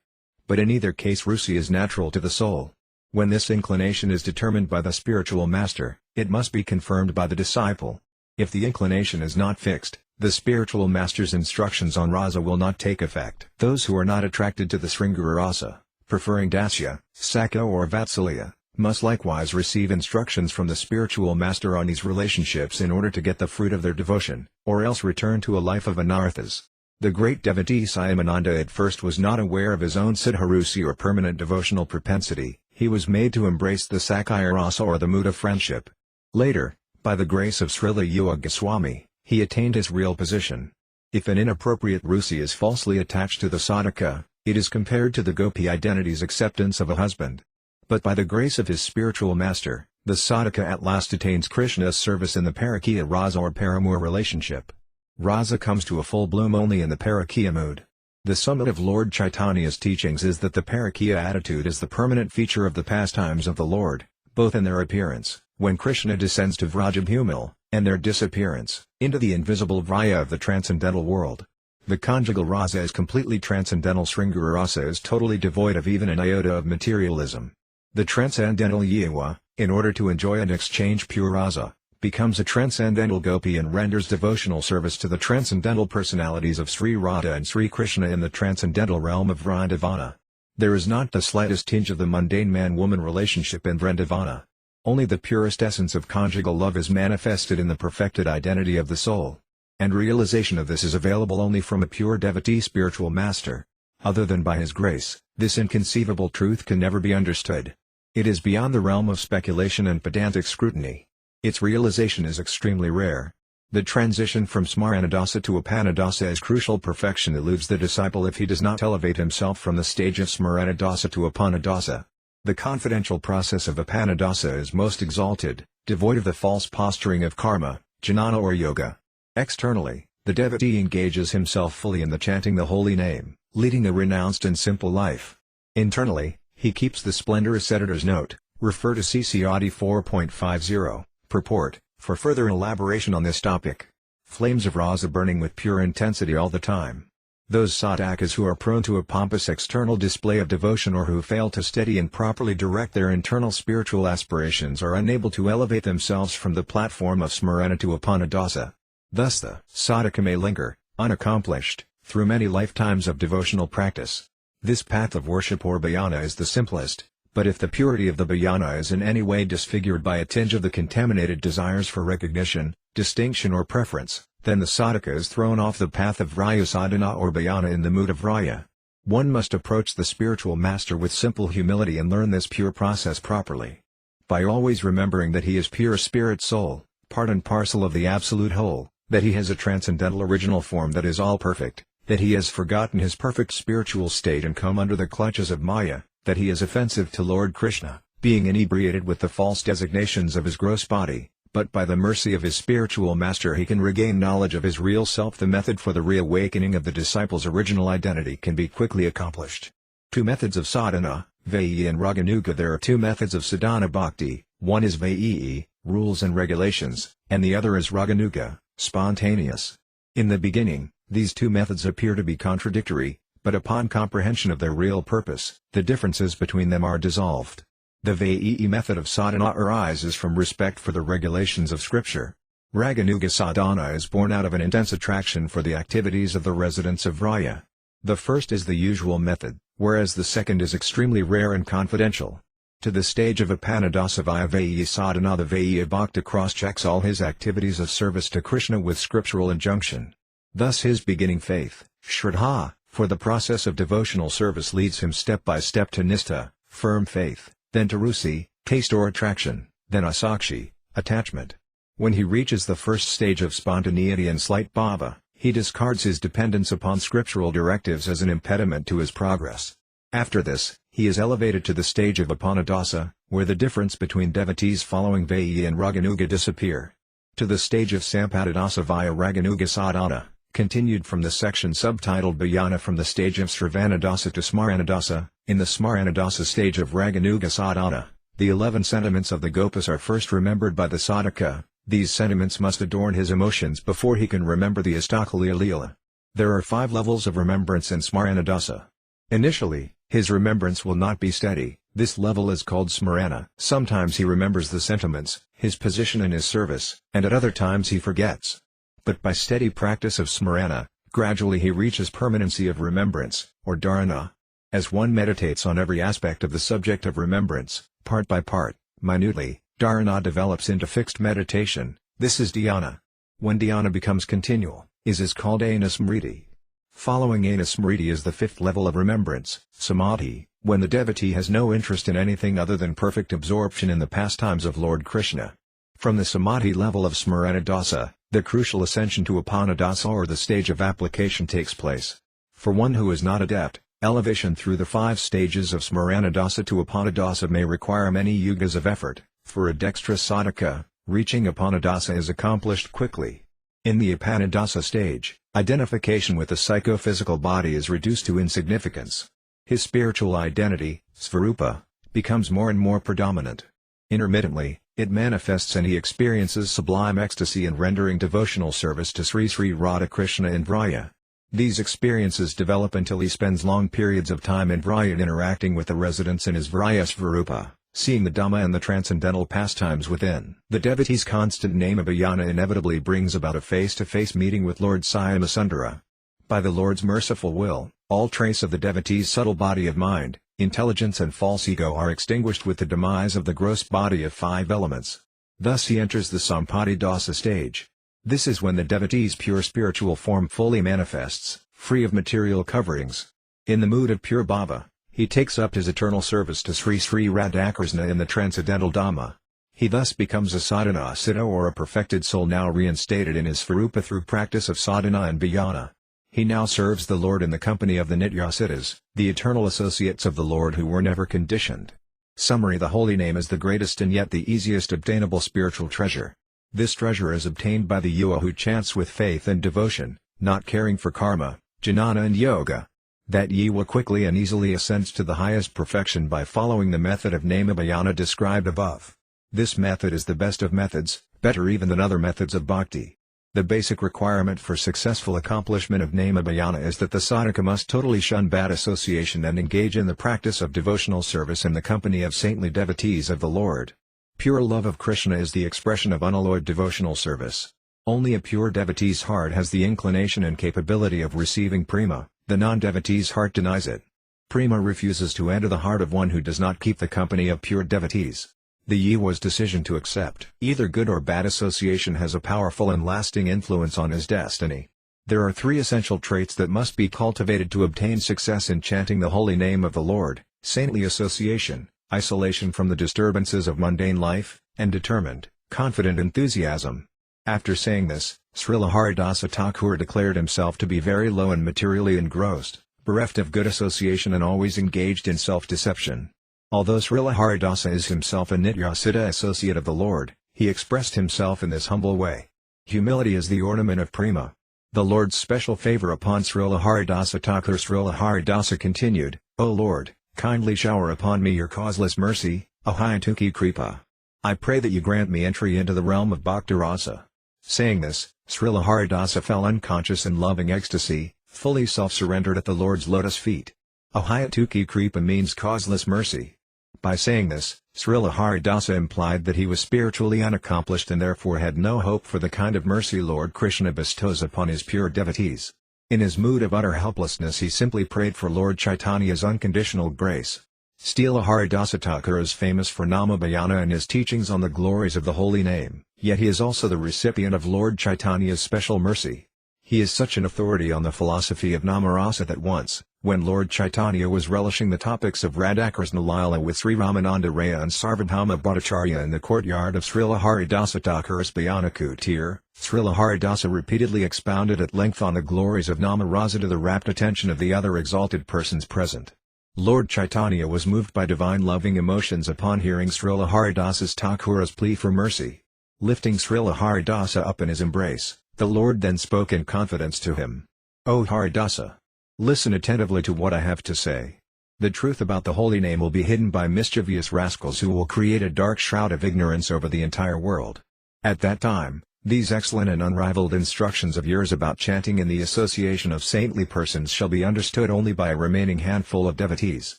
But in either case Rusi is natural to the soul. When this inclination is determined by the spiritual master, it must be confirmed by the disciple. If the inclination is not fixed, the spiritual master's instructions on rasa will not take effect. Those who are not attracted to the Sringara rasa, preferring dasya, sakya or vatsalya, must likewise receive instructions from the spiritual master on these relationships in order to get the fruit of their devotion, or else return to a life of anarthas. The great devotee Syamananda at first was not aware of his own siddharusi or permanent devotional propensity. He was made to embrace the Sakya rasa or the mood of friendship. Later, by the grace of Srila Yuga Goswami, he attained his real position. If an inappropriate rusi is falsely attached to the sadhaka, it is compared to the gopi identity's acceptance of a husband. But by the grace of his spiritual master, the sadhaka at last attains Krishna's service in the parakya rasa or paramour relationship. Rasa comes to a full bloom only in the parakya mood. The summit of Lord Chaitanya's teachings is that the parakya attitude is the permanent feature of the pastimes of the Lord, both in their appearance, when Krishna descends to Vrajabhumal, and their disappearance, into the invisible Vraya of the transcendental world. The conjugal rasa is completely transcendental. Sringara rasa is totally devoid of even an iota of materialism. The transcendental Yewa, in order to enjoy and exchange pure rasa, becomes a transcendental gopi and renders devotional service to the transcendental personalities of Sri Radha and Sri Krishna in the transcendental realm of Vrindavana. There is not the slightest tinge of the mundane man-woman relationship in Vrindavana. Only the purest essence of conjugal love is manifested in the perfected identity of the soul. And realization of this is available only from a pure devotee spiritual master. Other than by his grace, this inconceivable truth can never be understood. It is beyond the realm of speculation and pedantic scrutiny. Its realization is extremely rare. The transition from smaranadasa to apanadasa as crucial perfection eludes the disciple if he does not elevate himself from the stage of smaranadasa to apanadasa. The confidential process of apanadasa is most exalted, devoid of the false posturing of karma, jnana or yoga. Externally, the devotee engages himself fully in the chanting the holy name, leading a renounced and simple life. Internally, he keeps the splendor as editor's note, refer to CC Adi 4.50, purport, for further elaboration on this topic. Flames of rasa burning with pure intensity all the time. Those sadhakas who are prone to a pompous external display of devotion or who fail to steady and properly direct their internal spiritual aspirations are unable to elevate themselves from the platform of smarana to apanadasa. Thus the sadhaka may linger, unaccomplished, through many lifetimes of devotional practice. This path of worship or bhajana is the simplest, but if the purity of the bhajana is in any way disfigured by a tinge of the contaminated desires for recognition, distinction or preference, then the sadhaka is thrown off the path of Vraya sadhana or bhajana in the mood of Vraya. One must approach the spiritual master with simple humility and learn this pure process properly. By always remembering that he is pure spirit soul, part and parcel of the absolute whole, that he has a transcendental original form that is all perfect, that he has forgotten his perfect spiritual state and come under the clutches of Maya, that he is offensive to Lord Krishna, being inebriated with the false designations of his gross body, but by the mercy of his spiritual master he can regain knowledge of his real self. The method for the reawakening of the disciple's original identity can be quickly accomplished. Two methods of sadhana, Vayi and Raganuga. There are two methods of sadhana bhakti, one is Vayi, rules and regulations, and the other is Raganuga, spontaneous. In the beginning, these two methods appear to be contradictory, but upon comprehension of their real purpose, the differences between them are dissolved. The Vayi method of sadhana arises from respect for the regulations of scripture. Raganuga sadhana is born out of an intense attraction for the activities of the residents of Vraya. The first is the usual method, whereas the second is extremely rare and confidential. To the stage of apanadasa via Vayi sadhana, the Vayi bhakta cross-checks all his activities of service to Krishna with scriptural injunction. Thus his beginning faith, shraddha, for the process of devotional service leads him step by step to nistha, firm faith, then to rusi, taste or attraction, then asakshi, attachment. When he reaches the first stage of spontaneity and slight bhava, he discards his dependence upon scriptural directives as an impediment to his progress. After this, he is elevated to the stage of apanadasa, where the difference between devotees following Vayi and Raganuga disappear. To the stage of sampadadasa via Raganuga sadhana, continued from the section subtitled Bhajana from the stage of Sravanadasa to Smaranadasa. In the Smaranadasa stage of Raganuga sadhana, the 11 sentiments of the Gopas are first remembered by the sadhaka. These sentiments must adorn his emotions before he can remember the Astakaliya Leela. There are 5 levels of remembrance in Smaranadasa. Initially, his remembrance will not be steady, This level is called smarana. Sometimes he remembers the sentiments, his position in his service, and at other times he forgets. But by steady practice of smarana, gradually he reaches permanency of remembrance, or dharana. As one meditates on every aspect of the subject of remembrance, part by part, minutely, dharana develops into fixed meditation. This is dhyana. When dhyana becomes continual, is called anusmriti. Following anusmriti is the fifth level of remembrance, samadhi, when the devotee has no interest in anything other than perfect absorption in the pastimes of Lord Krishna. From the samadhi level of smaranadasa, the crucial ascension to apanadasa or the stage of application takes place. For one who is not adept, elevation through the 5 stages of smaranadasa to apanadasa may require many yugas of effort. For a dexterous sadhaka, reaching apanadasa is accomplished quickly. In the apanadasa stage, identification with the psychophysical body is reduced to insignificance. His spiritual identity, svarupa, becomes more and more predominant. Intermittently, it manifests and he experiences sublime ecstasy in rendering devotional service to Sri Sri Radha Krishna in Vraya. These experiences develop until he spends long periods of time in Vraya interacting with the residents in his Vraya svarupa, seeing the Dhamma and the transcendental pastimes within. The devotee's constant name abhayana inevitably brings about a face-to-face meeting with Lord Syamasundara. By the Lord's merciful will, all trace of the devotee's subtle body of mind, intelligence and false ego are extinguished with the demise of the gross body of 5 elements. Thus he enters the sampadidasa stage. This is when the devotee's pure spiritual form fully manifests, free of material coverings. In the mood of pure bhava, he takes up his eternal service to Sri Sri Radhakrishna in the transcendental Dhamma. He thus becomes a sadhana siddha or a perfected soul now reinstated in his svarupa through practice of sadhana and bhajana. He now serves the Lord in the company of the Nityasiddhas, the eternal associates of the Lord who were never conditioned. Summary: the holy name is the greatest and yet the easiest obtainable spiritual treasure. This treasure is obtained by the yuva who chants with faith and devotion, not caring for karma, jnana and yoga. That yuva quickly and easily ascends to the highest perfection by following the method of nama-bhajana described above. This method is the best of methods, better even than other methods of bhakti. The basic requirement for successful accomplishment of nama-bhajana is that the sadhaka must totally shun bad association and engage in the practice of devotional service in the company of saintly devotees of the Lord. Pure love of Krishna is the expression of unalloyed devotional service. Only a pure devotee's heart has the inclination and capability of receiving prema, the non-devotee's heart denies it. Prema refuses to enter the heart of one who does not keep the company of pure devotees. The yuva's decision to accept either good or bad association has a powerful and lasting influence on his destiny. There are 3 essential traits that must be cultivated to obtain success in chanting the holy name of the Lord: saintly association, isolation from the disturbances of mundane life, and determined, confident enthusiasm. After saying this, Srila Haridasa Thakur declared himself to be very low and materially engrossed, bereft of good association and always engaged in self-deception. Although Srila Haridasa is himself a Nityasiddha associate of the Lord, he expressed himself in this humble way. Humility is the ornament of prema. The Lord's special favor upon Srila Haridasa Thakur. Srila Haridasa continued, "O Lord, kindly shower upon me your causeless mercy, ahayatuki kripa. I pray that you grant me entry into the realm of Bhakti Rasa." Saying this, Srila Haridasa fell unconscious in loving ecstasy, fully self-surrendered at the Lord's lotus feet. Ahayatuki kripa means causeless mercy. By saying this, Srila Haridasa implied that he was spiritually unaccomplished and therefore had no hope for the kind of mercy Lord Krishna bestows upon his pure devotees. In his mood of utter helplessness he simply prayed for Lord Chaitanya's unconditional grace. Srila Haridasa Thakur is famous for nama-bhajana and his teachings on the glories of the holy name, yet he is also the recipient of Lord Chaitanya's special mercy. He is such an authority on the philosophy of Namarasa that once, when Lord Chaitanya was relishing the topics of Radhakrishna Lila with Sri Ramananda Raya and Sarvabhauma Bhattacharya in the courtyard of Srila Haridasa Thakur's Bhyana Kutir, Srila Haridasa repeatedly expounded at length on the glories of Namarasa to the rapt attention of the other exalted persons present. Lord Chaitanya was moved by divine loving emotions upon hearing Srila Haridasa Thakur's plea for mercy. Lifting Srila Haridasa up in his embrace, the Lord then spoke in confidence to him. "O Haridasa! Listen attentively to what I have to say. The truth about the holy name will be hidden by mischievous rascals who will create a dark shroud of ignorance over the entire world. At that time, these excellent and unrivaled instructions of yours about chanting in the association of saintly persons shall be understood only by a remaining handful of devotees.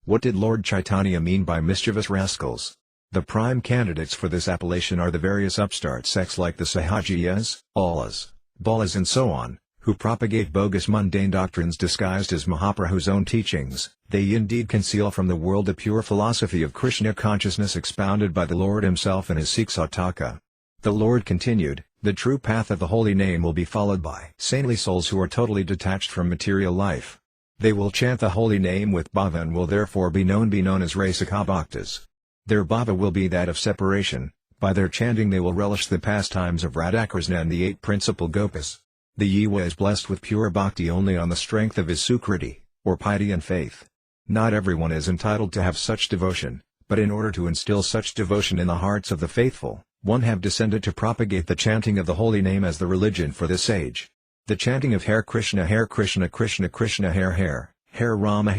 What did Lord Chaitanya mean by mischievous rascals? The prime candidates for this appellation are the various upstart sects like the Sahajiyas, Aulas, Balas and so on, who propagate bogus mundane doctrines disguised as Mahaprabhu's own teachings. They indeed conceal from the world the pure philosophy of Krishna consciousness expounded by the Lord himself in his Siksataka. The Lord continued, the true path of the holy name will be followed by saintly souls who are totally detached from material life. They will chant the holy name with bhava and will therefore be known as Rasika Bhaktas. Their bhava will be that of separation. By their chanting they will relish the pastimes of Radhakrishna and the 8 principal gopas. The Jiva is blessed with pure bhakti only on the strength of his sukriti, or piety and faith. Not everyone is entitled to have such devotion, but in order to instill such devotion in the hearts of the faithful, one have descended to propagate the chanting of the holy name as the religion for this age. The chanting of Hare Krishna Krishna Krishna Hare Rama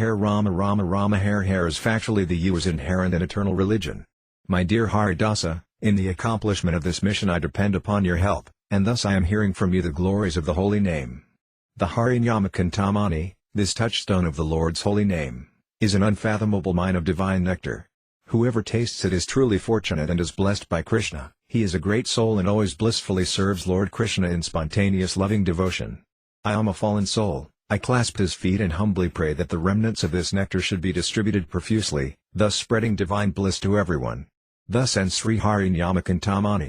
Rama Rama Hare is factually the Jiva's inherent and eternal religion. My dear Haridasa, in the accomplishment of this mission I depend upon your help, and thus I am hearing from you the glories of the holy name. The Harinyama Cintamani, this touchstone of the Lord's holy name, is an unfathomable mine of divine nectar. Whoever tastes it is truly fortunate and is blessed by Krishna. He is a great soul and always blissfully serves Lord Krishna in spontaneous loving devotion. I am a fallen soul, I clasp his feet and humbly pray that the remnants of this nectar should be distributed profusely, thus spreading divine bliss to everyone. Thus ends Sri Harinyama Cintamani.